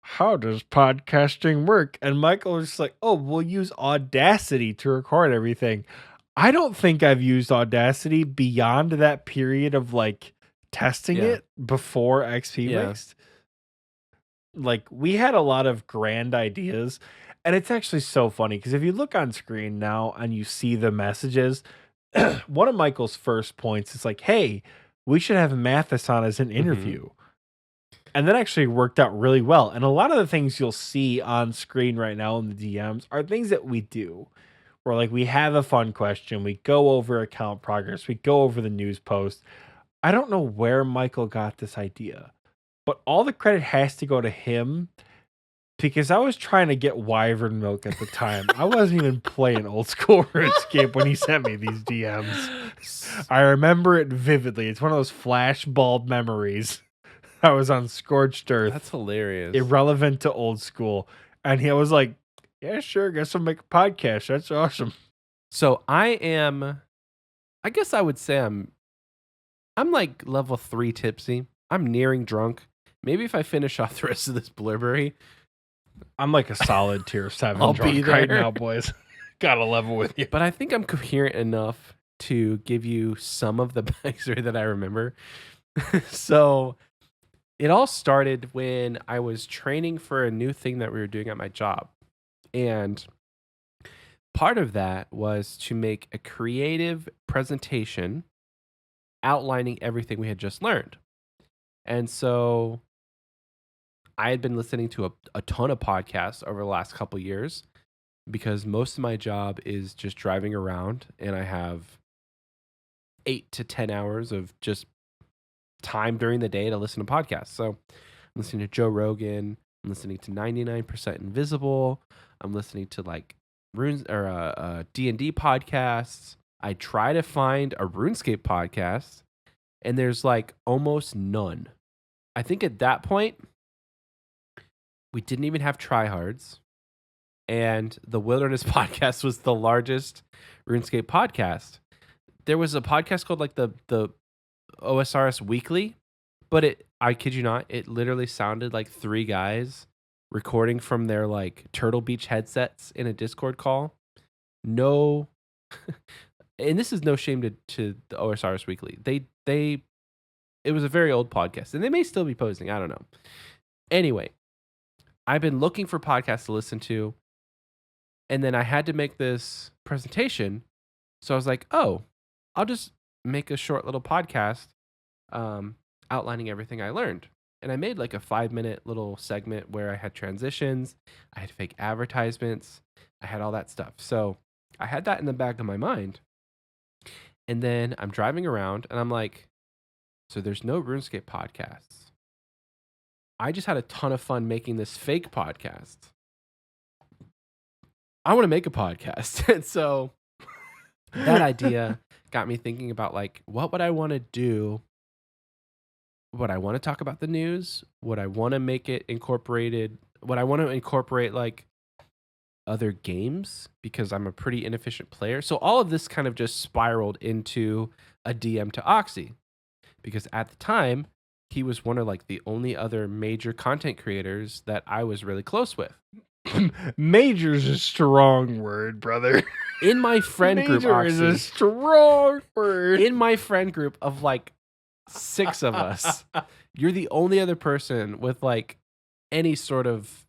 how does podcasting work? And Michael was just like, oh, we'll use Audacity to record everything. I don't think I've used Audacity beyond that period of like testing it before XP Waste. Like we had a lot of grand ideas, and it's actually so funny because if you look on screen now and you see the messages, one of Michael's first points is like, hey, we should have Mathis on as an interview. And that actually worked out really well. And a lot of the things you'll see on screen right now in the DMs are things that we do. Where like we have a fun question, we go over account progress, we go over the news post. I don't know where Michael got this idea, but all the credit has to go to him because I was trying to get Wyvern Milk at the time. I wasn't even playing old school Runescape when he sent me these DMs. I remember it vividly. It's one of those flashbulb memories. I was on Scorched Earth. That's hilarious. Irrelevant to old school. And he was like, yeah, sure. Guess I'll make a podcast. That's awesome. So I guess I would say I'm like level 3 tipsy. I'm nearing drunk. Maybe if I finish off the rest of this blurberry. I'm like a solid tier 7 I'll drunk be there right now, boys. Gotta level with you. But I think I'm coherent enough to give you some of the backstory that I remember. So it all started when I was training for a new thing that we were doing at my job. And part of that was to make a creative presentation outlining everything we had just learned. And so I had been listening to a ton of podcasts over the last couple of years because most of my job is just driving around and I have 8 to 10 hours of just time during the day to listen to podcasts. So I'm listening to Joe Rogan, I'm listening to 99% Invisible, I'm listening to like D&D podcasts. I try to find a RuneScape podcast and there's like almost none. I think at that point, we didn't even have tryhards, and the Wilderness podcast was the largest RuneScape podcast. There was a podcast called like the OSRS Weekly, but I kid you not, it literally sounded like 3 guys recording from their like Turtle Beach headsets in a Discord call. No, and this is no shame to the OSRS Weekly. It was a very old podcast, and they may still be posting. I don't know. Anyway, I've been looking for podcasts to listen to, and then I had to make this presentation. So I was like, oh, I'll just make a short little podcast outlining everything I learned. And I made like a 5-minute little segment where I had transitions, I had fake advertisements, I had all that stuff. So I had that in the back of my mind. And then I'm driving around and I'm like, so there's no RuneScape podcasts. I just had a ton of fun making this fake podcast. I want to make a podcast. And so that idea got me thinking about like, what would I want to do? Would I want to talk about the news? Would I want to make it incorporated? Would I want to incorporate like other games because I'm a pretty inefficient player? So all of this kind of just spiraled into a DM to Oxie, because at the time he was one of like the only other major content creators that I was really close with. Major's a strong word, brother. In my friend group, Major is a Oxie, strong word. in my friend group of like 6 of us, you're the only other person with like any sort of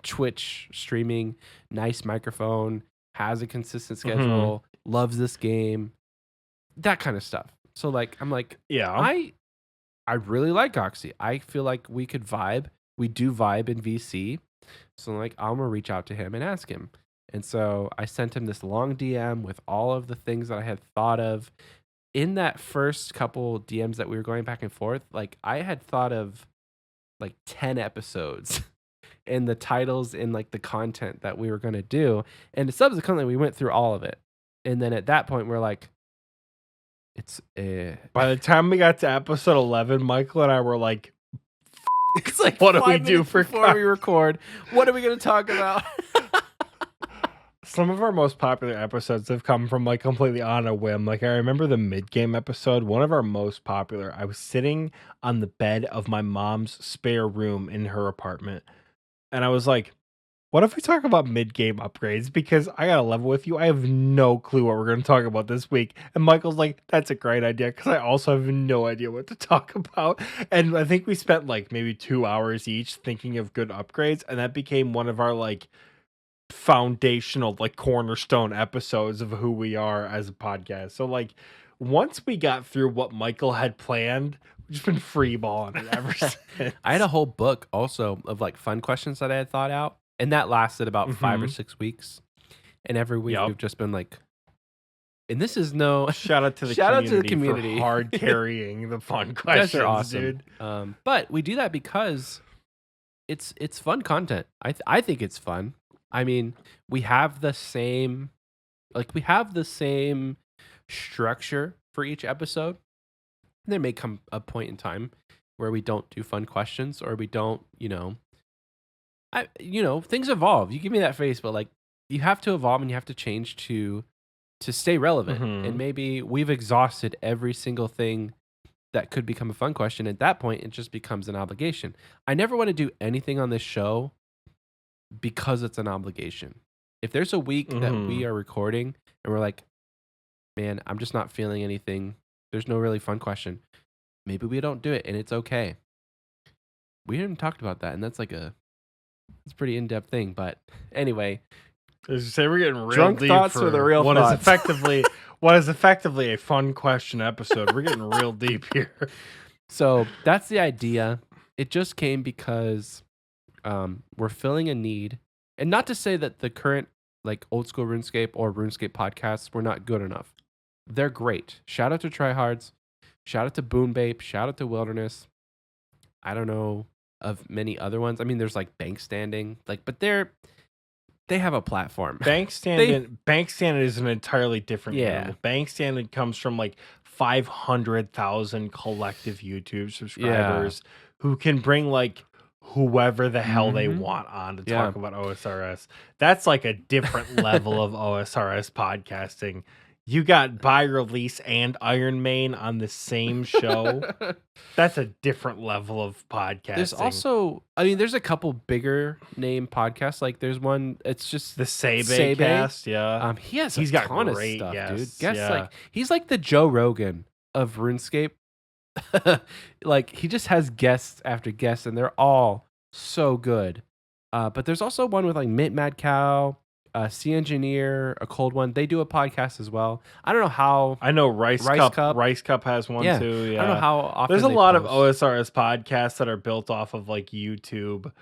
Twitch streaming, nice microphone, has a consistent schedule, loves this game, that kind of stuff. So like, I'm like, Yeah. I really like Oxie. I feel like we could vibe. We do vibe in VC. So like, I'm gonna reach out to him and ask him. And so I sent him this long DM with all of the things that I had thought of. In that first couple DMs that we were going back and forth, like I had thought of like 10 episodes and the titles and like the content that we were going to do. And subsequently we went through all of it. And then at that point we're like, it's By the time we got to episode 11, Michael and I were like, it's like, what do we 5 do minutes for before we record? What are we going to talk about? some of our most popular episodes have come from like completely on a whim. Like I remember the mid-game episode, one of our most popular. I was sitting on the bed of my mom's spare room in her apartment, and I was like, what if we talk about mid-game upgrades? Because I gotta level with you, I have no clue what we're gonna talk about this week. And Michael's like, that's a great idea, because I also have no idea what to talk about. And I think we spent like maybe 2 hours each thinking of good upgrades, and that became one of our like foundational, like cornerstone episodes of who we are as a podcast. So like once we got through what Michael had planned, we've just been freeballing it ever since. I had a whole book also of like fun questions that I had thought out, and that lasted about 5 or 6 weeks. And every week we've just been like, and this is no shout out to the shout community, out to the community for hard carrying the fun You guys questions, are awesome, dude. but we do that because it's fun content. I think it's fun. I mean, we have the same structure for each episode. There may come a point in time where we don't do fun questions, or we don't, things evolve. You give me that face, but like you have to evolve and you have to change to stay relevant. And maybe we've exhausted every single thing that could become a fun question. At that point, it just becomes an obligation. I never want to do anything on this show because it's an obligation. If there's a week that we are recording and we're like, man, I'm just not feeling anything, there's no really fun question, maybe we don't do it, and it's okay. We haven't talked about that, and that's like it's a pretty in-depth thing. But anyway, As you say, we're getting real drunk deep thoughts for are the real what thoughts. What is effectively a fun question episode. We're getting real deep here. So that's the idea. It just came because we're filling a need. And not to say that the current like old school RuneScape or RuneScape podcasts were not good enough. They're great. Shout out to Tryhards. Shout out to Boonbape. Shout out to Wilderness. I don't know of many other ones. I mean, there's like Bank Standing, but they have a platform. Bank standing is an entirely different Yeah. animal. Bank standing comes from like 500,000 collective YouTube subscribers who can bring like whoever the hell they want on to talk about OSRS. That's like a different level of OSRS podcasting. You got By Release and Iron Main on the same show. That's a different level of podcasting. There's also, I mean, there's a couple bigger name podcasts. Like there's one, it's just the Sebe cast, yeah. He's got ton of stuff, guests, dude. Guests like he's like the Joe Rogan of RuneScape. Like he just has guests after guests, and they're all so good. But there's also one with like Mint Mad Cow, Sea Engineer, a cold one. They do a podcast as well. I don't know how. I know Rice Cup has one too. Yeah. I don't know how often. There's a lot of OSRS podcasts that are built off of like YouTube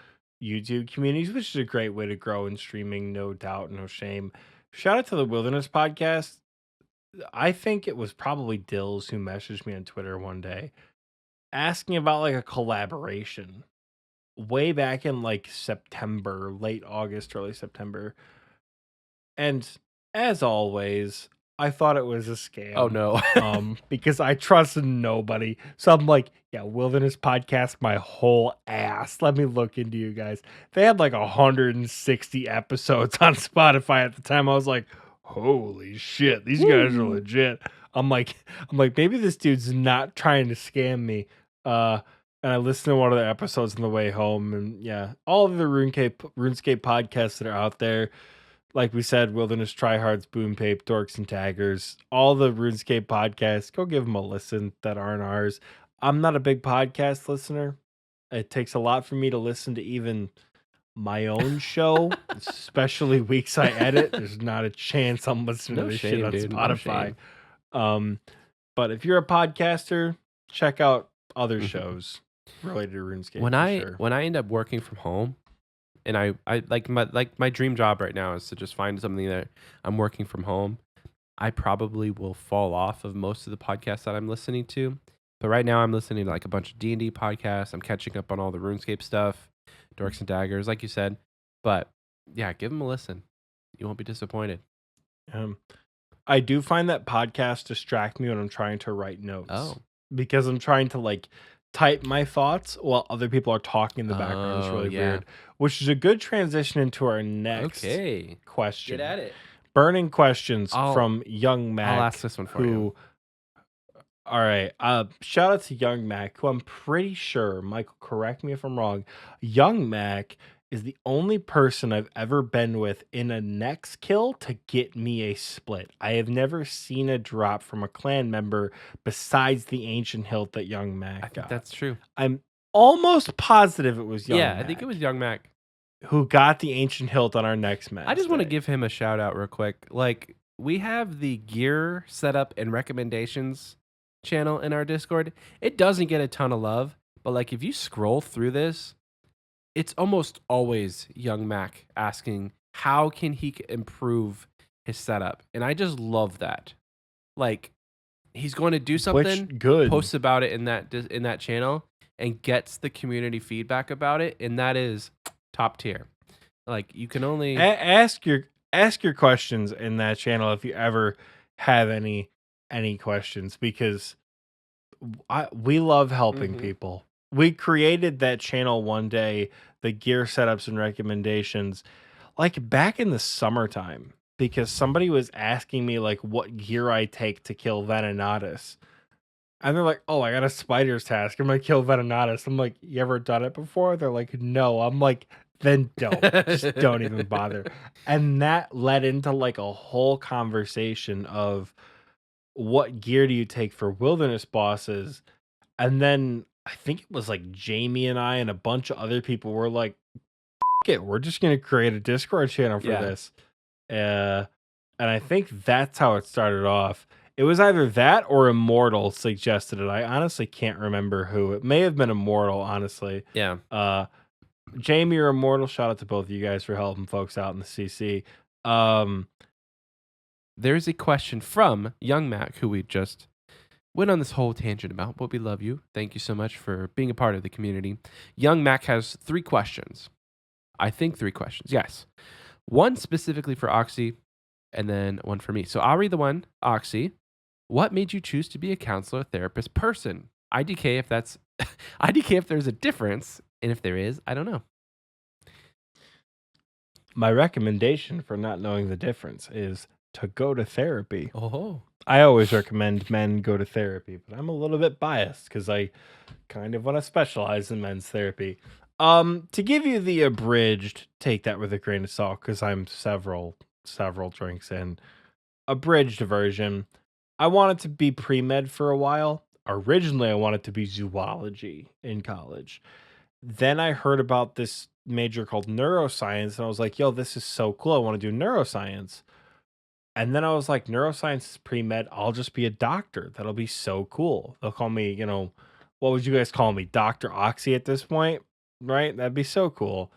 communities, which is a great way to grow in streaming, no doubt, no shame. Shout out to the Wilderness Podcast. I think it was probably Dills who messaged me on Twitter one day asking about like a collaboration way back in like September, late August, early September. And as always, I thought it was a scam. Oh no. Because I trust nobody. So I'm like, yeah, Wilderness Podcast, my whole ass. Let me look into you guys. They had like 160 episodes on Spotify at the time. I was like, holy shit, these guys are legit. I'm like, maybe this dude's not trying to scam me. And I listened to one of the episodes on the way home, and yeah, all of the RuneScape podcasts that are out there, like we said, Wilderness Tryhards, Boom Pape, Dorks and Taggers, all the RuneScape podcasts, go give them a listen that aren't ours. I'm not a big podcast listener. It takes a lot for me to listen to even my own show, especially weeks I edit. There's not a chance I'm listening to this shit on Spotify. But if you're a podcaster, check out other shows related to RuneScape. When I end up working from home, and I like my dream job right now is to just find something that I'm working from home, I probably will fall off of most of the podcasts that I'm listening to. But right now I'm listening to like a bunch of D&D podcasts. I'm catching up on all the RuneScape stuff, Dorks and Daggers, like you said. But yeah, give them a listen. You won't be disappointed. I do find that podcasts distract me when I'm trying to write notes. Oh. Because I'm trying to like type my thoughts while other people are talking in the background. It's really weird. Which is a good transition into our next question. Get at it. Burning questions from Young Mac. I'll ask this one for you. All right. Shout out to Young Mac, who I'm pretty sure, Michael, correct me if I'm wrong, Young Mac is the only person I've ever been with in a next kill to get me a split. I have never seen a drop from a clan member besides the ancient hilt that Young Mac got. I think that's true. I'm almost positive it was Young Mac. Yeah, I think it was Young Mac who got the ancient hilt on our next match. I just want to give him a shout out real quick. Like, we have the gear setup and recommendations channel in our Discord. It doesn't get a ton of love, but like if you scroll through this, it's almost always Young Mac asking how can he improve his setup, and I just love that. Like, he's going to do something, posts about it in that channel, and gets the community feedback about it, and that is top tier. Like, you can only ask your questions in that channel if you ever have any questions, because we love helping people. We created that channel one day, the gear setups and recommendations, like back in the summertime, because somebody was asking me like what gear I take to kill Venenatus. And they're like, oh, I got a spider's task. I'm going to kill Venenatus. I'm like, you ever done it before? They're like, no. I'm like, then don't. Just don't even bother. And that led into like a whole conversation of what gear do you take for wilderness bosses? And then I think it was like Jamie and I and a bunch of other people were like, it, we're just going to create a Discord channel for this. And I think that's how it started off. It was either that or Immortal suggested it. I honestly can't remember who. It may have been Immortal, honestly. Yeah. Jamie or Immortal, shout out to both of you guys for helping folks out in the CC. There's a question from Young Mac, who we just went on this whole tangent about, but we love you. Thank you so much for being a part of the community. Young Mac has 3 questions. I think 3 questions. Yes. One specifically for Oxie, and then one for me. So I'll read the one, Oxie. What made you choose to be a counselor therapist person? IDK if that's IDK if there's a difference, and if there is, I don't know. My recommendation for not knowing the difference is to go to therapy. Oh. I always recommend men go to therapy, but I'm a little bit biased because I kind of want to specialize in men's therapy. To give you the abridged, take that with a grain of salt because I'm several drinks in. Abridged version. I wanted to be pre-med for a while. Originally, I wanted to be zoology in college. Then I heard about this major called neuroscience, and I was like, yo, this is so cool. I want to do neuroscience. And then I was like, neuroscience is pre-med. I'll just be a doctor. That'll be so cool. They'll call me, what would you guys call me? Dr. Oxie at this point, right? That'd be so cool.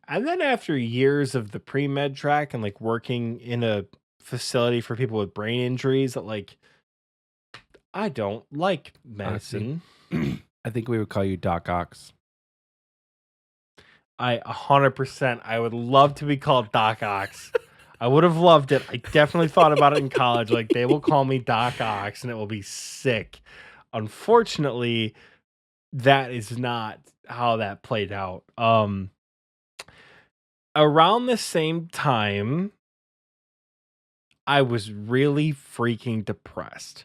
And then after years of the pre-med track and like working in a facility for people with brain injuries that like, I don't like medicine. I think we would call you Doc Ox. I 100%. I would love to be called Doc Ox. I would have loved it. I definitely thought about it in college. Like they will call me Doc Ox and it will be sick. Unfortunately, that is not how that played out. Around the same time, I was really freaking depressed.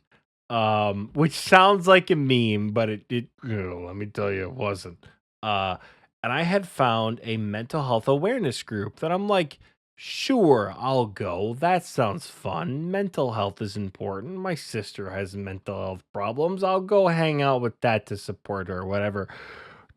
Which sounds like a meme, but let me tell you, it wasn't. And I had found a mental health awareness group that I'm like, sure, I'll go. That sounds fun. Mental health is important. My sister has mental health problems. I'll go hang out with that to support her, whatever.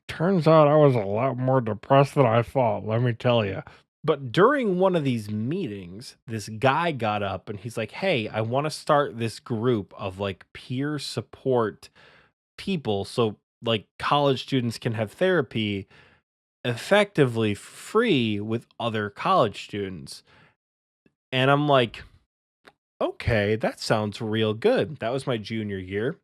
Turns out I was a lot more depressed than I thought, let me tell you. But during one of these meetings, this guy got up and he's like, hey, I want to start this group of like peer support people. So like college students can have therapy effectively free with other college students. And I'm like, okay, that sounds real good. That was my junior year.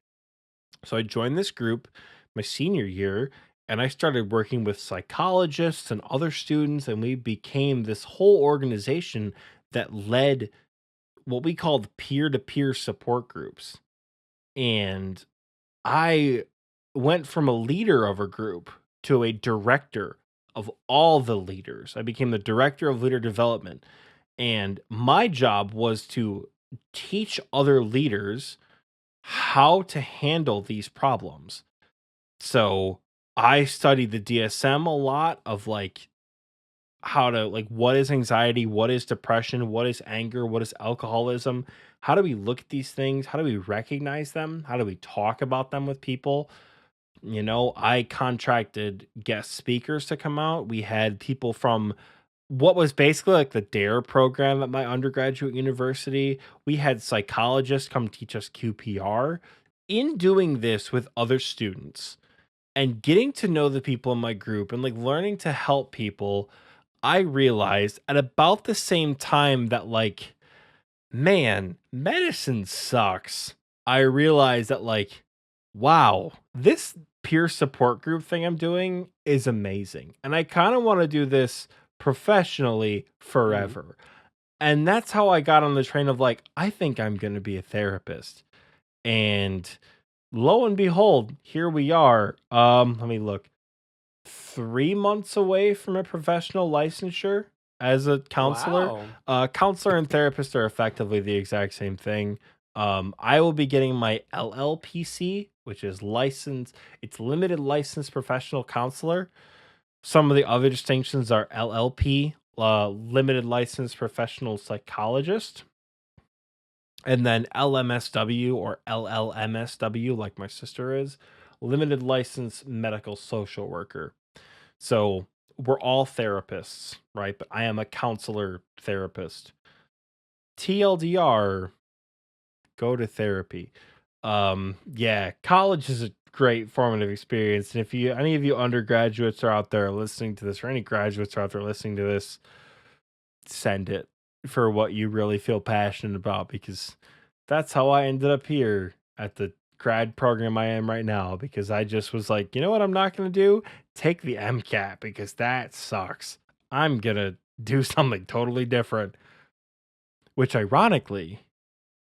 So I joined this group my senior year and I started working with psychologists and other students, and we became this whole organization that led what we called peer to peer support groups. And I went from a leader of a group to a director of all the leaders. I became the director of leader development. And my job was to teach other leaders how to handle these problems. So I studied the DSM a lot of like how to like what is anxiety, what is depression, what is anger, what is alcoholism, how do we look at these things, how do we recognize them, how do we talk about them with people. I contracted guest speakers to come out. We had people from what was basically like the DARE program at my undergraduate university. We had psychologists come teach us QPR. In doing this with other students and getting to know the people in my group and like learning to help people, I realized at about the same time that like, man, medicine sucks. I realized that like, wow, this peer support group thing I'm doing is amazing. And I kind of want to do this professionally forever. And that's how I got on the train of like, I think I'm going to be a therapist. And lo and behold, here we are. Let me look. 3 months away from a professional licensure as a counselor. Wow. Counselor and therapist are effectively the exact same thing. I will be getting my LLPC, which is it's limited licensed professional counselor. Some of the other distinctions are LLP, limited licensed professional psychologist, and then LMSW or LLMSW, like my sister is, limited licensed medical social worker. So we're all therapists, right? But I am a counselor therapist. TLDR, go to therapy. Yeah, college is a great formative experience. And if any of you undergraduates are out there listening to this, or any graduates are out there listening to this, send it for what you really feel passionate about, because that's how I ended up here at the grad program I am right now, because I just was like, you know what I'm not going to do? Take the MCAT, because that sucks. I'm going to do something totally different. Which ironically,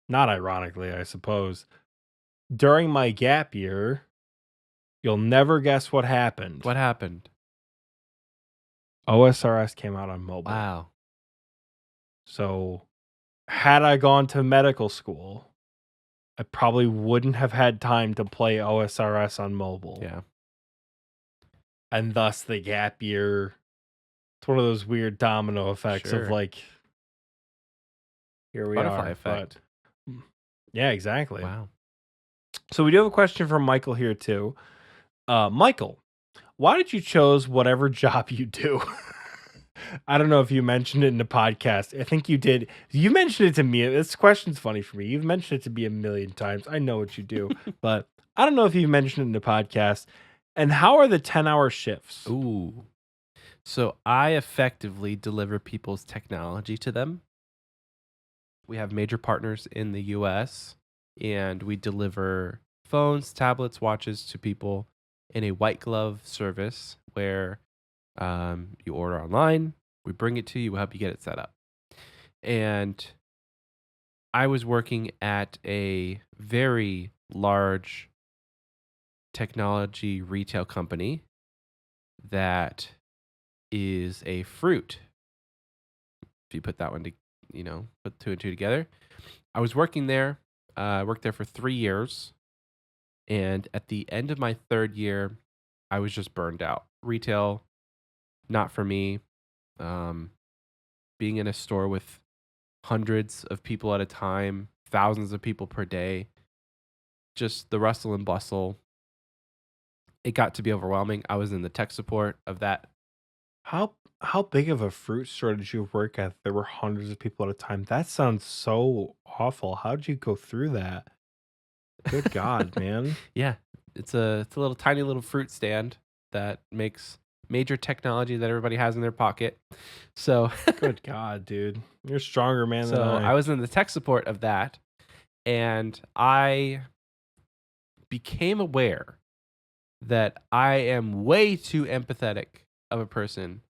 not ironically, I suppose, during my gap year, you'll never guess what happened. What happened? OSRS came out on mobile. Wow. So, had I gone to medical school, I probably wouldn't have had time to play OSRS on mobile. Yeah. And thus the gap year. It's one of those weird domino effects Sure. of like, here we Butterfly are. effect. But, yeah, exactly. Wow. So we do have a question from Michael here too. Michael, why did you choose whatever job you do? I don't know if you mentioned it in the podcast. I think you did. You mentioned it to me. This question's funny for me. You've mentioned it to me a million times. I know what you do, but I don't know if you've mentioned it in the podcast. And how are the 10-hour shifts? Ooh. So I effectively deliver people's technology to them. We have major partners in the US, and we deliver phones, tablets, watches to people in a white glove service where you order online, we bring it to you, we help you get it set up. And I was working at a very large technology retail company that is a fruit. If you put that one to, put two and two together. I was working there. I worked there for 3 years. And at the end of my 3rd year, I was just burned out. Retail, not for me. Being in a store with hundreds of people at a time, thousands of people per day, just the rustle and bustle. It got to be overwhelming. I was in the tech support of that. How big of a fruit store did you work at? There were hundreds of people at a time. That sounds so awful. How did you go through that? Good God, man. Yeah, it's a little tiny little fruit stand that makes major technology that everybody has in their pocket. So Good God, dude. You're a stronger man than so I. I was in the tech support of that, and I became aware that I am way too empathetic of a person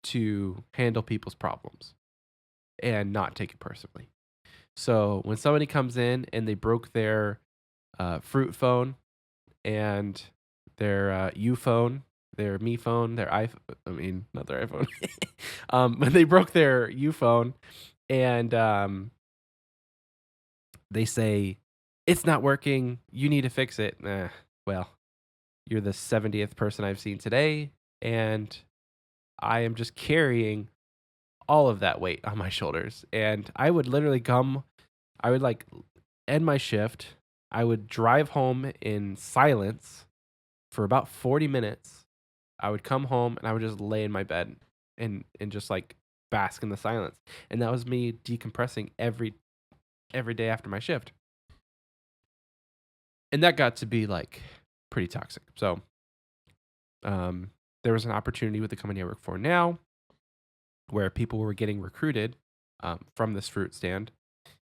to handle people's problems and not take it personally. So when somebody comes in and they broke their fruit phone and their U phone, their Me phone, their iPhone, not their iPhone. When they broke their U phone and they say, it's not working, you need to fix it. Well, you're the 70th person I've seen today, and I am just carrying all of that weight on my shoulders. And I would literally I would like end my shift. I would drive home in silence for about 40 minutes. I would come home and I would just lay in my bed and just like bask in the silence. And that was me decompressing every day after my shift. And that got to be like pretty toxic. So there was an opportunity with the company I work for now where people were getting recruited from this fruit stand.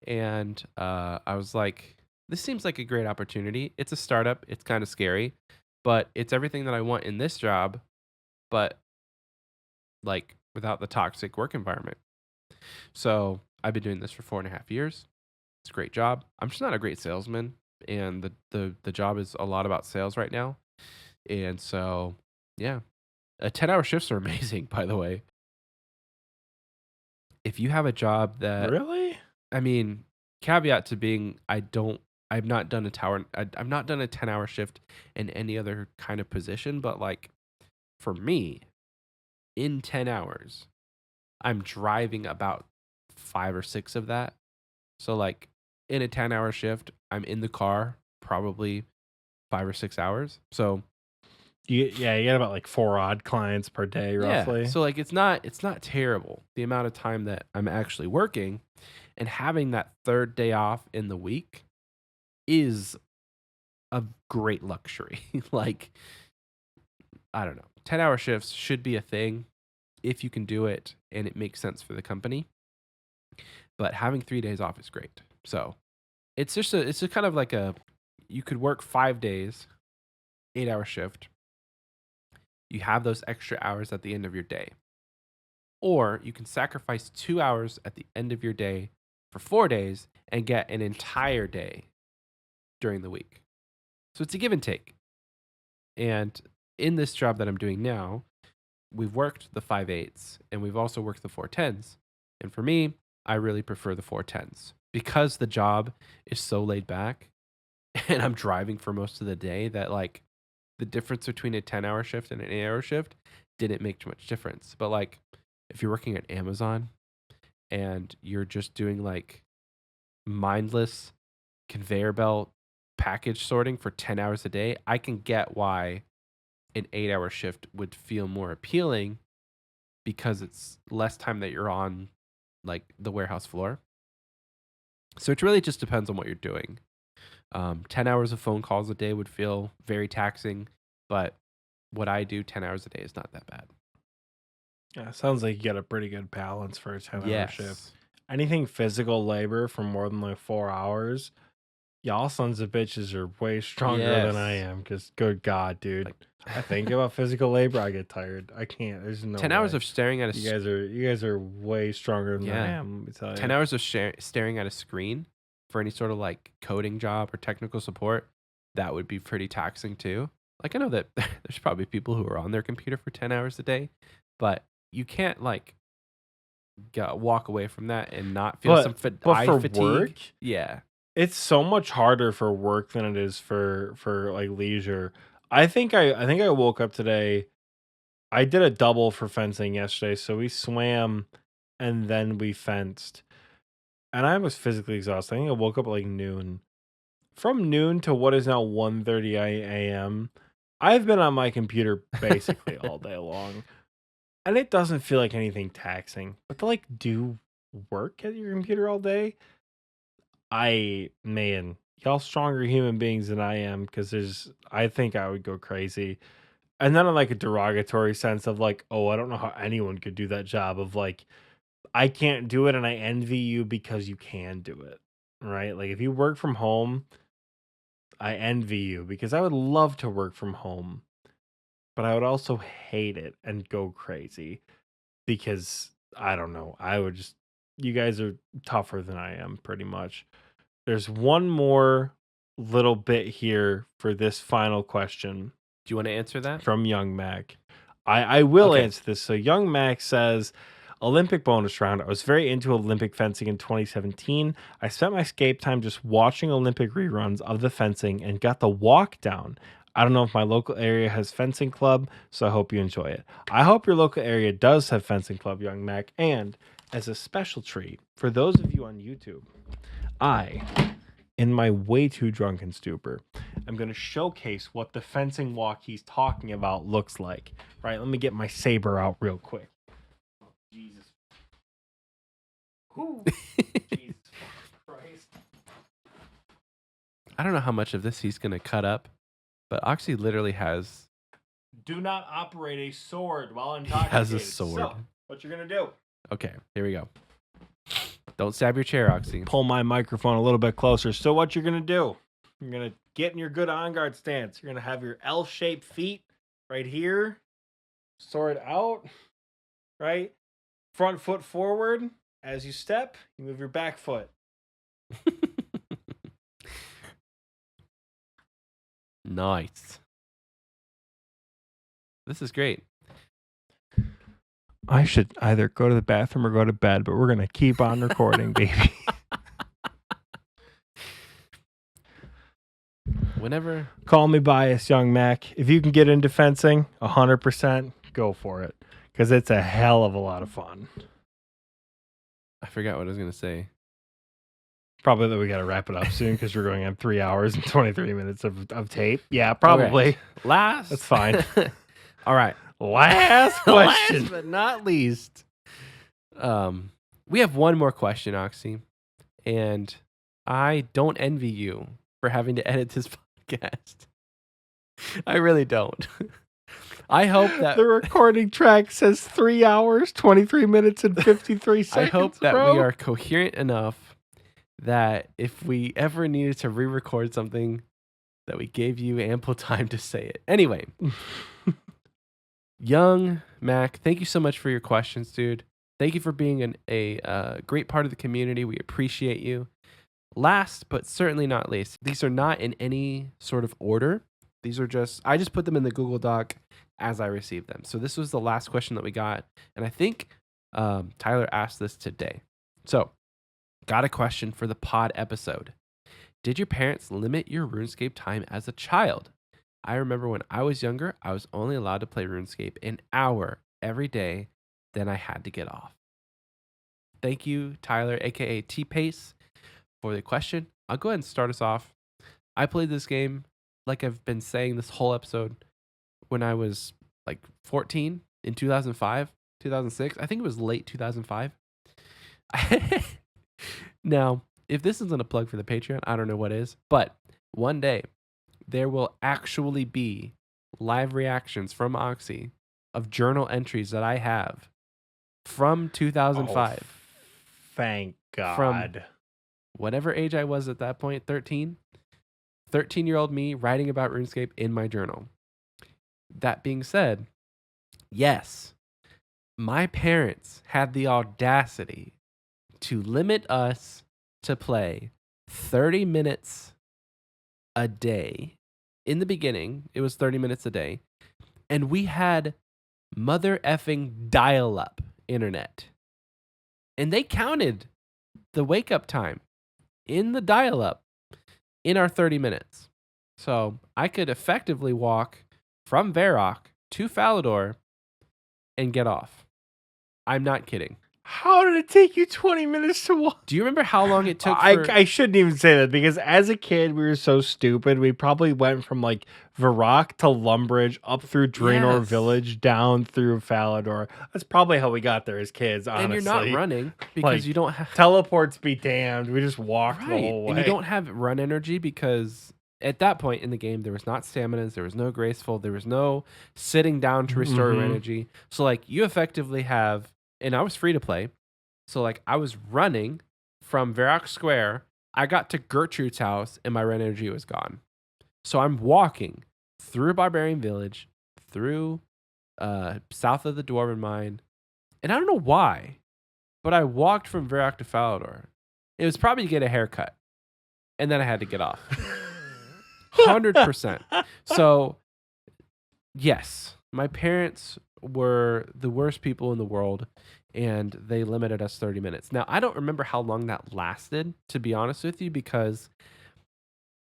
And I was like, this seems like a great opportunity. It's a startup. It's kind of scary, but it's everything that I want in this job, but like without the toxic work environment. So I've been doing this for 4.5 years. It's a great job. I'm just not a great salesman. And the job is a lot about sales right now. And so, yeah. 10-hour shifts are amazing, by the way. If you have a job that Really? I mean, caveat to being I've not done a 10-hour shift in any other kind of position, but like for me, in 10 hours, I'm driving about 5 or 6 of that. So like in a 10-hour shift, I'm in the car probably 5 or 6 hours. So you get about like 4 odd clients per day, roughly. yeah, so like it's not terrible the amount of time that I'm actually working, and having that 3rd day off in the week is a great luxury. Like, I don't know, 10-hour shifts should be a thing if you can do it and it makes sense for the company. But having 3 days off is great. So it's just kind of like you could work 5 days, 8-hour shift. You have those extra hours at the end of your day. Or you can sacrifice 2 hours at the end of your day for 4 days and get an entire day during the week. So it's a give and take. And in this job that I'm doing now, we've worked the 5/8s and we've also worked the 4/10s. And for me, I really prefer the 4/10s because the job is so laid back and I'm driving for most of the day that like the difference between a 10-hour shift and an 8-hour shift didn't make too much difference. But like if you're working at Amazon and you're just doing like mindless conveyor belt package sorting for 10 hours a day, I can get why an 8-hour shift would feel more appealing because it's less time that you're on like the warehouse floor. So it really just depends on what you're doing. 10 hours of phone calls a day would feel very taxing, but what I do 10 hours a day is not that bad. Yeah, sounds like you got a pretty good balance for a 10-hour Yes. shift. Anything physical labor for more than like 4 hours, y'all sons of bitches are way stronger than I Yes. am. Because good God, dude, Like- I think about physical labor, I get tired. I can't. There's no 10 hours way. of staring at a You guys are way stronger than I Yeah. am. Let me tell you. 10 hours of staring at a screen for any sort of like coding job or technical support, that would be pretty taxing too. Like I know that there's probably people who are on their computer for 10 hours a day, but you can't like walk away from that and not feel some But eye for fatigue. work, Yeah. it's so much harder for work than it is for like leisure. I think I woke up today. I did a double for fencing yesterday, so we swam and then we fenced. And I was physically exhausted. I think I woke up at like noon. From noon to what is now 1:30 a.m., I've been on my computer basically all day long. And it doesn't feel like anything taxing. But to like do work at your computer all day, man, y'all stronger human beings than I am because I think I would go crazy. And not in like a derogatory sense of like, oh, I don't know how anyone could do that job of like, I can't do it and I envy you because you can do it. Right? Like if you work from home, I envy you because I would love to work from home, but I would also hate it and go crazy because I don't know. You guys are tougher than I am pretty much. There's one more little bit here for this final question Do you want to answer that? from Young Mac. I will Okay. answer this. So Young Mac says, Olympic bonus round. I was very into Olympic fencing in 2017. I spent my escape time just watching Olympic reruns of the fencing and got the walk down. I don't know if my local area has fencing club, so I hope you enjoy it. I hope your local area does have fencing club, Young Mac. And as a special treat for those of you on YouTube, I, in my way too drunken stupor, I'm going to showcase what the fencing walk he's talking about looks like. Right, let me get my saber out real quick. Jesus. Whew. Jesus Christ. I don't know how much of this he's going to cut up, but Oxy literally has Do not operate a sword while he has a intoxicated. sword. So, what you're going to do? Okay, here we go. Don't stab your chair, Oxy. Pull my microphone a little bit closer. So what you're going to do? You're going to get in your good on-guard stance. You're going to have your L-shaped feet right here. Sword out. Right? Front foot forward. As you step, you move your back foot. Nice. This is great. I should either go to the bathroom or go to bed, but we're going to keep on recording, baby. Whenever Call me biased, Young Mac. If you can get into fencing, 100%, go for it. Because it's a hell of a lot of fun. I forgot what I was going to say. Probably that we got to wrap it up soon because we're going on 3 hours and 23 minutes of tape. Yeah, probably. Last. That's fine. All right. Last question. Last but not least. We have one more question, Oxy. And I don't envy you for having to edit this podcast. I really don't. I hope that The recording track says 3 hours, 23 minutes, and 53 I seconds. hope that bro. we are coherent enough that if we ever needed to re-record something, that we gave you ample time to say it. Anyway, Young Mac, thank you so much for your questions, dude. Thank you for being a great part of the community. We appreciate you. Last, but certainly not least, these are not in any sort of order. These are I just put them in the Google Doc as I received them. So this was the last question that we got. And I think Tyler asked this today. So, got a question for the pod episode. Did your parents limit your RuneScape time as a child? I remember when I was younger, I was only allowed to play RuneScape an hour every day. Then I had to get off. Thank you, Tyler, aka T-Pace, for the question. I'll go ahead and start us off. I played this game, like I've been saying this whole episode, when I was like 14 in 2005, 2006. I think it was late 2005. Now, if this isn't a plug for the Patreon, I don't know what is. But one day, there will actually be live reactions from Oxie of journal entries that I have from 2005. Oh, thank God. From whatever age I was at that point, 13. 13-year-old me writing about RuneScape in my journal. That being said, yes, my parents had the audacity to limit us to play 30 minutes a day. In the beginning, it was 30 minutes a day. And we had mother effing dial-up internet. And they counted the wake-up time in the dial-up in our 30 minutes. So I could effectively walk from Varrock to Falador and get off. I'm not kidding. How did it take you 20 minutes to walk? Do you remember how long it took? I shouldn't even say that because as a kid, we were so stupid. We probably went from like Varrock to Lumbridge up through Draenor Yes. Village down through Falador. That's probably how we got there as kids, honestly. And you're not running because Like, you don't have Teleports be damned. We just walked the right. whole way. And you don't have run energy because at that point in the game, there was not staminas, there was no graceful, there was no sitting down to restore your Mhm. energy. So like you effectively have, and I was free to play. So like I was running from Varrock Square. I got to Gertrude's house and my run energy was gone. So I'm walking through Barbarian Village, through south of the Dwarven Mine. And I don't know why, but I walked from Varrock to Falador. It was probably to get a haircut. And then I had to get off. 100%. So, yes, my parents were the worst people in the world, and they limited us 30 minutes. Now, I don't remember how long that lasted, to be honest with you, because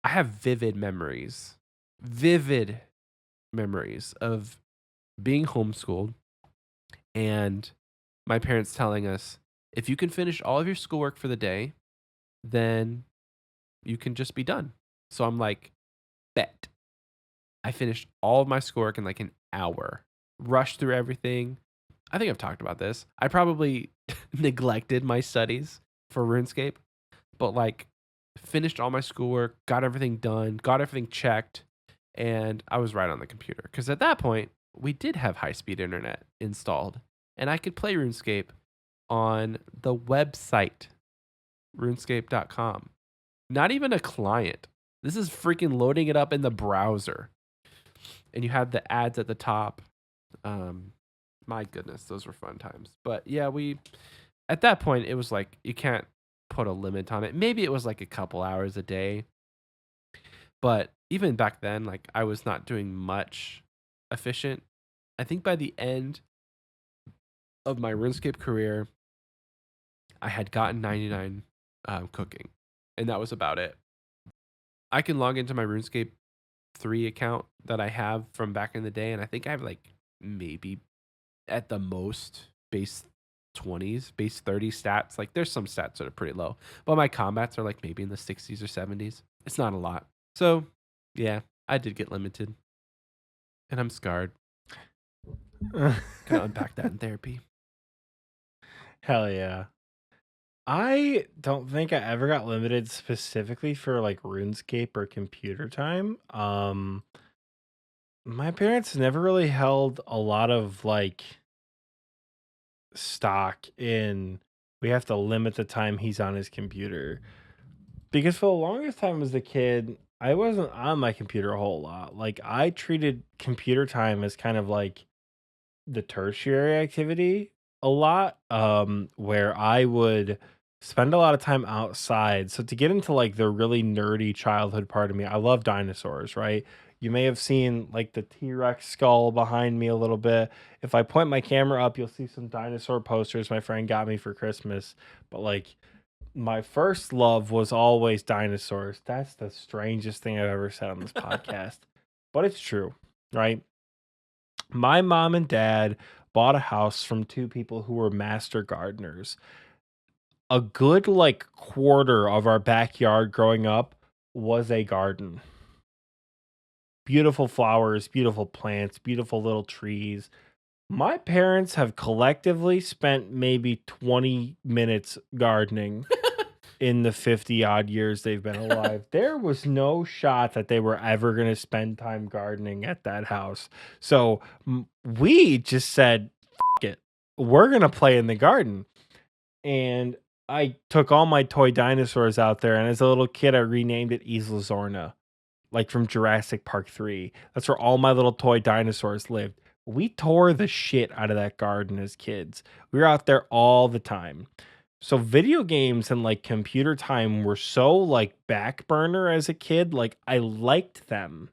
I have vivid memories of being homeschooled and my parents telling us, if you can finish all of your schoolwork for the day, then you can just be done. So I'm like, bet. I finished all of my schoolwork in like an hour, rushed through everything. I think I've talked about this. I probably neglected my studies for RuneScape, but like finished all my schoolwork, got everything done, got everything checked, and I was right on the computer. Because at that point, we did have high-speed internet installed, and I could play RuneScape on the website, runescape.com. Not even a client. This is freaking loading it up in the browser. And you had the ads at the top. My goodness, those were fun times. But yeah, at that point, it was like, you can't put a limit on it. Maybe it was like a couple hours a day. But even back then, like I was not doing much efficient. I think by the end of my RuneScape career, I had gotten 99 cooking. And that was about it. I can log into my RuneScape 3 account that I have from back in the day. And I think I have like maybe at the most base 20s, base 30 stats. Like there's some stats that are pretty low. But my combats are like maybe in the 60s or 70s. It's not a lot. So yeah, I did get limited. And I'm scarred. Gotta unpack that in therapy. Hell yeah. I don't think I ever got limited specifically for like RuneScape or computer time. My parents never really held a lot of like stock in we have to limit the time he's on his computer. Because for the longest time as a kid, I wasn't on my computer a whole lot. Like I treated computer time as kind of like the tertiary activity. a lot, where I would spend a lot of time outside. So to get into like the really nerdy childhood part of me, I love dinosaurs, right? You may have seen like the T-Rex skull behind me a little bit. If I point my camera up, you'll see some dinosaur posters my friend got me for Christmas. But like my first love was always dinosaurs. That's the strangest thing I've ever said on this podcast. But it's true, right? My mom and dad bought a house from two people who were master gardeners. A good like quarter of our backyard growing up was a garden. Beautiful flowers, beautiful plants, beautiful little trees. My parents have collectively spent maybe 20 minutes gardening in the 50 odd years they've been alive. There was no shot that they were ever going to spend time gardening at that house. So we just said, F it. We're going to play in the garden. And I took all my toy dinosaurs out there. And as a little kid, I renamed it Isla Zorna, like from Jurassic Park 3. That's where all my little toy dinosaurs lived. We tore the shit out of that garden as kids. We were out there all the time. So video games and like computer time were so like back burner as a kid. Like I liked them.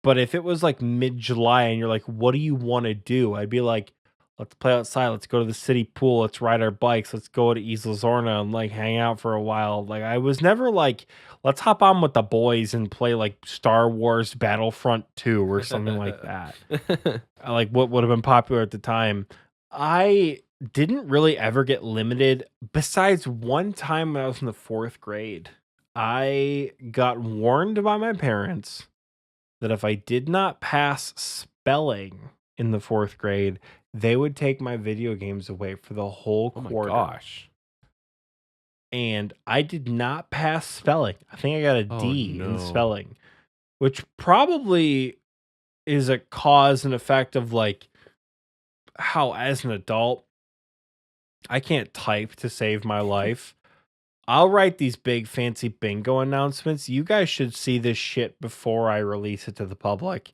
But if it was like mid-July and you're like, what do you want to do? I'd be like, let's play outside. Let's go to the city pool. Let's ride our bikes. Let's go to Isla Zorna and like hang out for a while. Like I was never like, let's hop on with the boys and play like Star Wars Battlefront 2 or something like that. Like what would have been popular at the time. I didn't really ever get limited besides one time when I was in the 4th grade. I got warned by my parents that if I did not pass spelling in the 4th grade, they would take my video games away for the whole quarter. Oh my gosh. And I did not pass spelling. I think I got a D no. in spelling, which probably is a cause and effect of like how as an adult, I can't type to save my life. I'll write these big fancy bingo announcements. You guys should see this shit before I release it to the public.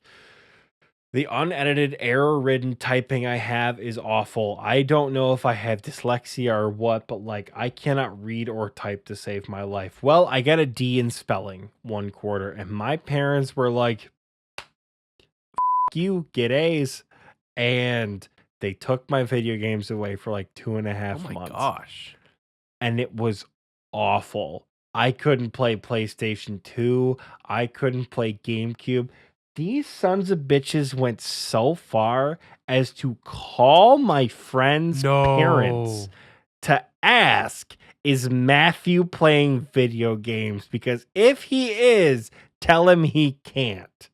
The unedited, error-ridden typing I have is awful. I don't know if I have dyslexia or what, but like I cannot read or type to save my life. Well, I got a D in spelling one quarter, and my parents were like, F you, get A's. And they took my video games away for like 2.5 months. Oh my gosh. And it was awful. I couldn't play PlayStation 2. I couldn't play GameCube. These sons of bitches went so far as to call my friend's parents to ask, is Matthew playing video games? Because if he is, tell him he can't.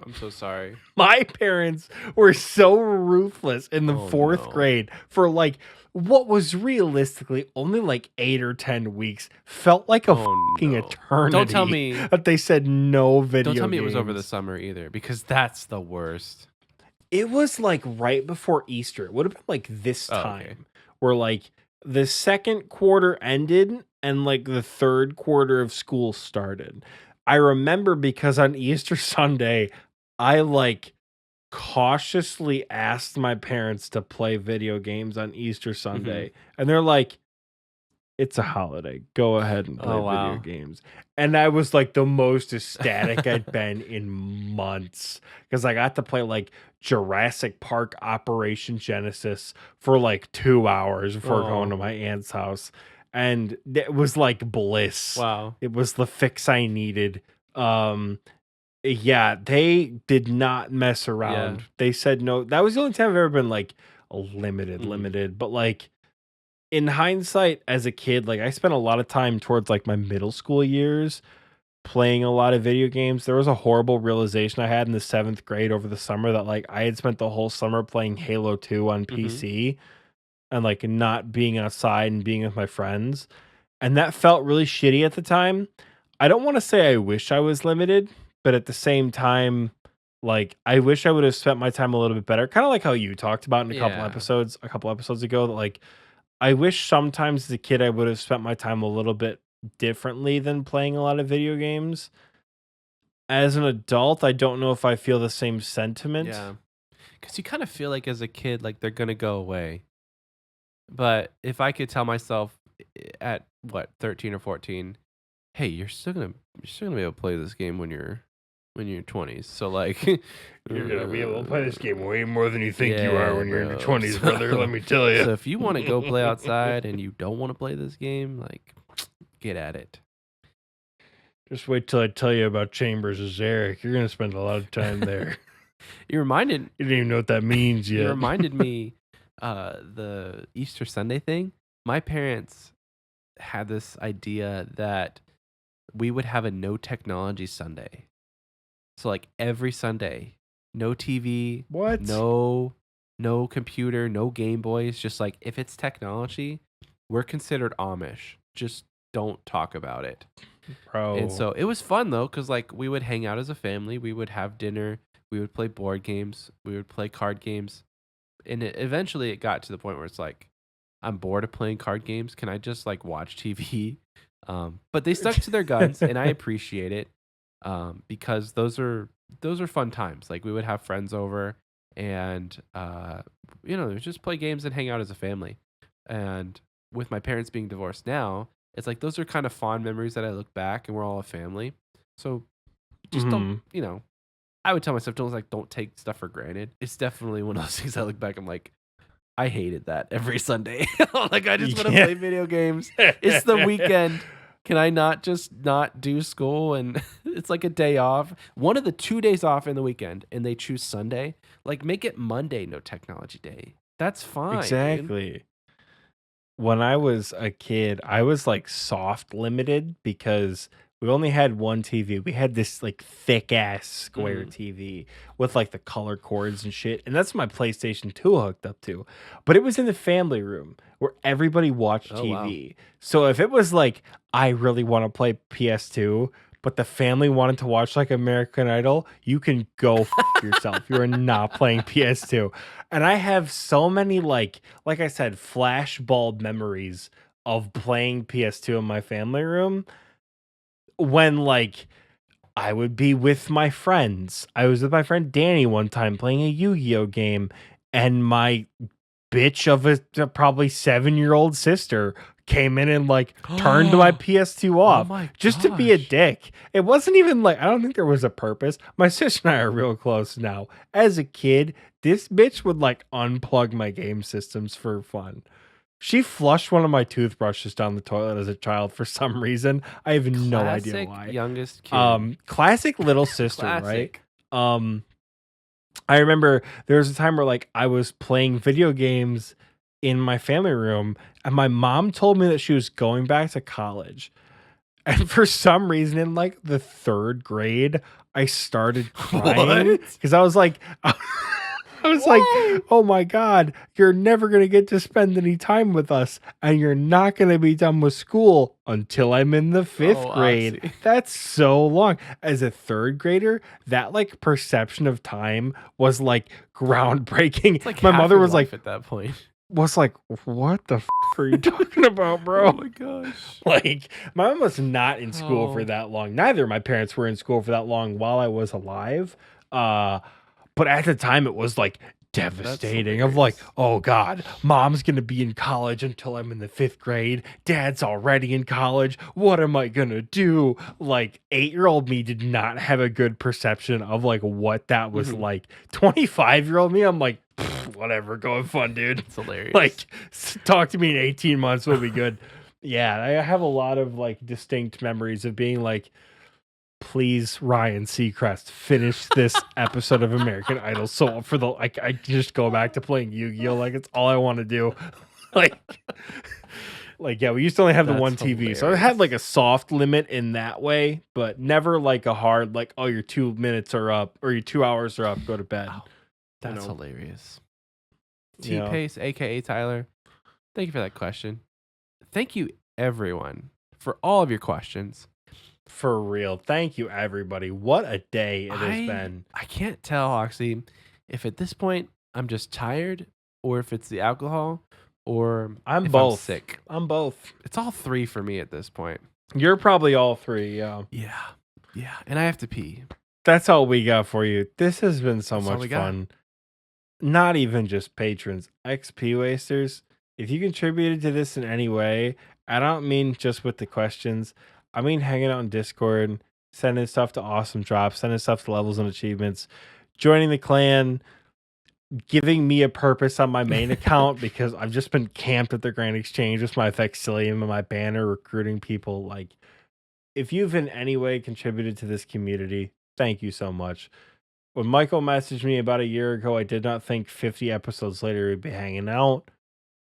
I'm so sorry. My parents were so ruthless in the 4th grade for like what was realistically only like 8 or 10 weeks. Felt like a fucking eternity. Don't tell me that they said no video. Don't tell me games. it was over the summer either, because that's the worst. It was like right before Easter. It would have been like this time where like the 2nd quarter ended and like the 3rd quarter of school started. I remember because on Easter Sunday, I like cautiously asked my parents to play video games on Easter Sunday. And they're like, it's a holiday. Go ahead and play video games. And I was like the most ecstatic I'd been in months because I got to play like Jurassic Park Operation Genesis for like 2 hours before going to my aunt's house. And it was like bliss. Wow. It was the fix I needed. Yeah, they did not mess around. Yeah. They said no. That was the only time I've ever been like limited. But like in hindsight, as a kid, like I spent a lot of time towards like my middle school years playing a lot of video games. There was a horrible realization I had in the 7th grade over the summer that like I had spent the whole summer playing Halo 2 on PC and like not being outside and being with my friends. And that felt really shitty at the time. I don't want to say I wish I was limited, but at the same time, like I wish I would have spent my time a little bit better. Kind of like how you talked about in a couple episodes ago, that like I wish sometimes as a kid I would have spent my time a little bit differently than playing a lot of video games. As an adult, I don't know if I feel the same sentiment. Yeah. Because you kind of feel like as a kid, like they're going to go away. But if I could tell myself at what 13 or 14, hey, you're still gonna be able to play this game when you're in your 20s. So like, You're gonna be able to play this game way more than you think you Yeah, are when you're in your bro. 20s, brother. Let me tell you. So if you want to go play outside and you don't want to play this game, like, get at it. Just wait till I tell you about Chambers of Zarek. You're gonna spend a lot of time there. You reminded You don't even know what that means yet. You reminded me the Easter Sunday thing. My parents had this idea that we would have a no technology Sunday. So like every Sunday, no TV, What? no computer, no Game Boys, just like if it's technology, we're considered Amish. Just don't talk about it. Bro. And so it was fun though, because like we would hang out as a family, we would have dinner, we would play board games, we would play card games, and eventually it got to the point where it's like, I'm bored of playing card games. Can I just like watch TV? But they stuck to their guns, and I appreciate it because those are fun times. Like we would have friends over, and just play games and hang out as a family. And with my parents being divorced now, it's like those are kind of fond memories that I look back and we're all a family. So just don't, I would tell myself don't take stuff for granted. It's definitely one of those things I look back, I'm like, I hated that every Sunday. Like I just want to play video games. It's the weekend. Can I not just not do school? And it's like a day off. One of the 2 days off in the weekend, and they choose Sunday. Like make it Monday, no technology day. That's fine. Exactly. Dude. When I was a kid, I was like soft limited because we only had one TV. We had this like thick ass square TV with like the color cords and shit. And that's my PlayStation 2 hooked up to. But it was in the family room where everybody watched TV. Wow. So if it was like, I really want to play PS2, but the family wanted to watch like American Idol, you can go yourself. You're not playing PS2. And I have so many like I said, flashbulb memories of playing PS2 in my family room when like I would be with my friends. I was with my friend Danny one time playing a Yu-Gi-Oh game, and my bitch of a probably 7-year-old sister came in and like turned my PS2 off just to be a dick. It wasn't even like, I don't think there was a purpose. My sister and I are real close now. As a kid, this bitch would like unplug my game systems for fun. She flushed one of my toothbrushes down the toilet as a child for some reason. I have no idea why. Youngest kid. Classic little sister, Classic. right? I remember there was a time where like I was playing video games in my family room, and my mom told me that she was going back to college. And for some reason, in like the 3rd grade, I started crying because I was like, oh my God, you're never going to get to spend any time with us, and you're not going to be done with school until I'm in the 5th grade. Oxie. That's so long. As a 3rd grader, that like perception of time was like groundbreaking. It's like my half mother your was like, life at that point. was like, what the are you talking about, bro? Oh my gosh. Like, my mom was not in school for Oh. that long. Neither of my parents were in school for that long while I was alive. But at the time, it was like devastating. Of like, oh God, mom's gonna be in college until I'm in the 5th grade. Dad's already in college. What am I gonna do? Like, 8-year-old me did not have a good perception of like what that was like. 25-year-old me, I'm like, whatever, go have fun, dude. It's hilarious. Like, talk to me in 18 months, we'll be good. Yeah, I have a lot of like distinct memories of being like, please, Ryan Seacrest, finish this episode of American Idol. So for the I just go back to playing Yu-Gi-Oh! Like it's all I want to do. like yeah, we used to only have the one TV, so I had like a soft limit in that way, but never like a hard like, oh, your 2 minutes are up or your 2 hours are up, go to bed. Wow. That's know. hilarious. Yeah. T-Pace, aka Tyler, thank you for that question. Thank you, everyone, for all of your questions. For real. Thank you, everybody. What a day it has been. I can't tell, Oxie, if at this point I'm just tired or if it's the alcohol or I'm if both. I'm sick. I'm both. It's all 3 for me at this point. You're probably all 3, yeah. Yeah. And I have to pee. That's all we got for you. This has been so That's all much we got. fun. Not even just patrons, XP wasters. if you contributed to this in any way, I don't mean just with the questions. I mean hanging out in Discord, sending stuff to Awesome Drops, sending stuff to Levels and Achievements, joining the clan, giving me a purpose on my main account because I've just been camped at the Grand Exchange with my Vexillium and my banner recruiting people. Like, if you've in any way contributed to this community, thank you so much. When Michael messaged me about a year ago, I did not think 50 episodes later we'd be hanging out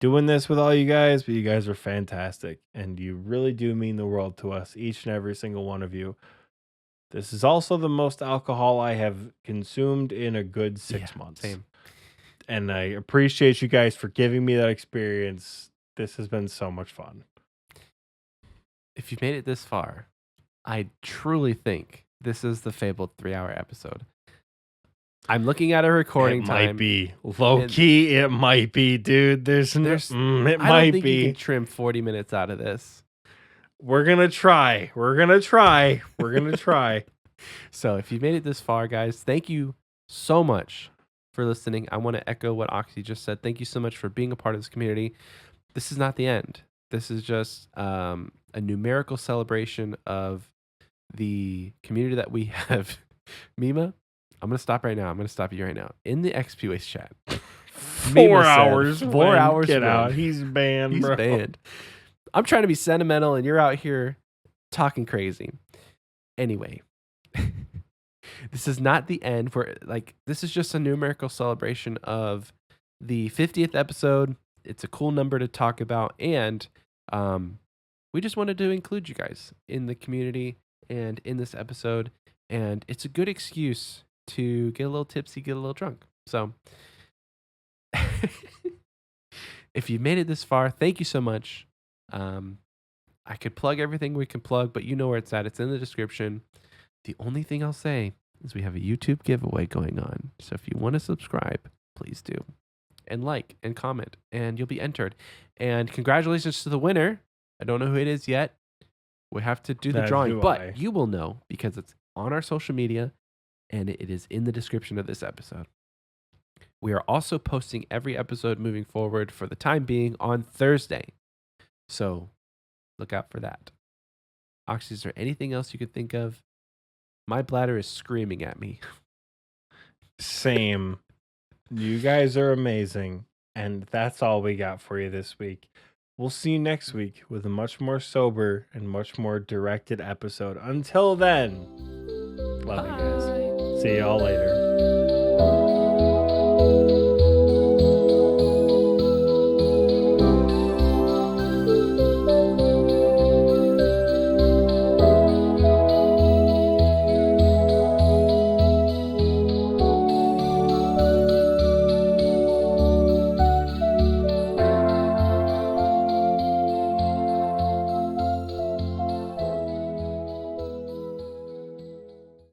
doing this with all you guys, but you guys are fantastic and you really do mean the world to us, each and every single one of you. This is also the most alcohol I have consumed in a good 6 months. Same. And I appreciate you guys for giving me that experience. This has been so much fun. If you've made it this far, I truly think this is the fabled 3-hour episode. I'm looking at a recording it time. Might be low key. It might be, dude. It I might don't think be. you can trim 40 minutes out of this. We're gonna try. We're gonna try. So if you made it this far, guys, thank you so much for listening. I want to echo what Oxie just said. Thank you so much for being a part of this community. This is not the end. This is just a numerical celebration of the community that we have. Mima, I'm going to stop right now. I'm going to stop you right now. In the XP Waste chat. 4 hours. 4 hours. Get out. He's banned, He's bro. banned. I'm trying to be sentimental and you're out here talking crazy. Anyway, this is not the end. This is just a numerical celebration of the 50th episode. It's a cool number to talk about. And we just wanted to include you guys in the community and in this episode. And it's a good excuse to get a little tipsy, get a little drunk. So if you made it this far, thank you so much. I could plug everything we can plug, but you know where it's at. It's in the description. The only thing I'll say is we have a YouTube giveaway going on. So if you want to subscribe, please do. And like and comment, and you'll be entered. And congratulations to the winner. I don't know who it is yet. We have to do the Neither drawing, do but I. you will know because it's on our social media and it is in the description of this episode. We are also posting every episode moving forward for the time being on Thursday. So look out for that. Oxy, is there anything else you could think of? My bladder is screaming at me. Same. You guys are amazing. And that's all we got for you this week. We'll see you next week with a much more sober and much more directed episode. Until then, love you guys. See y'all later.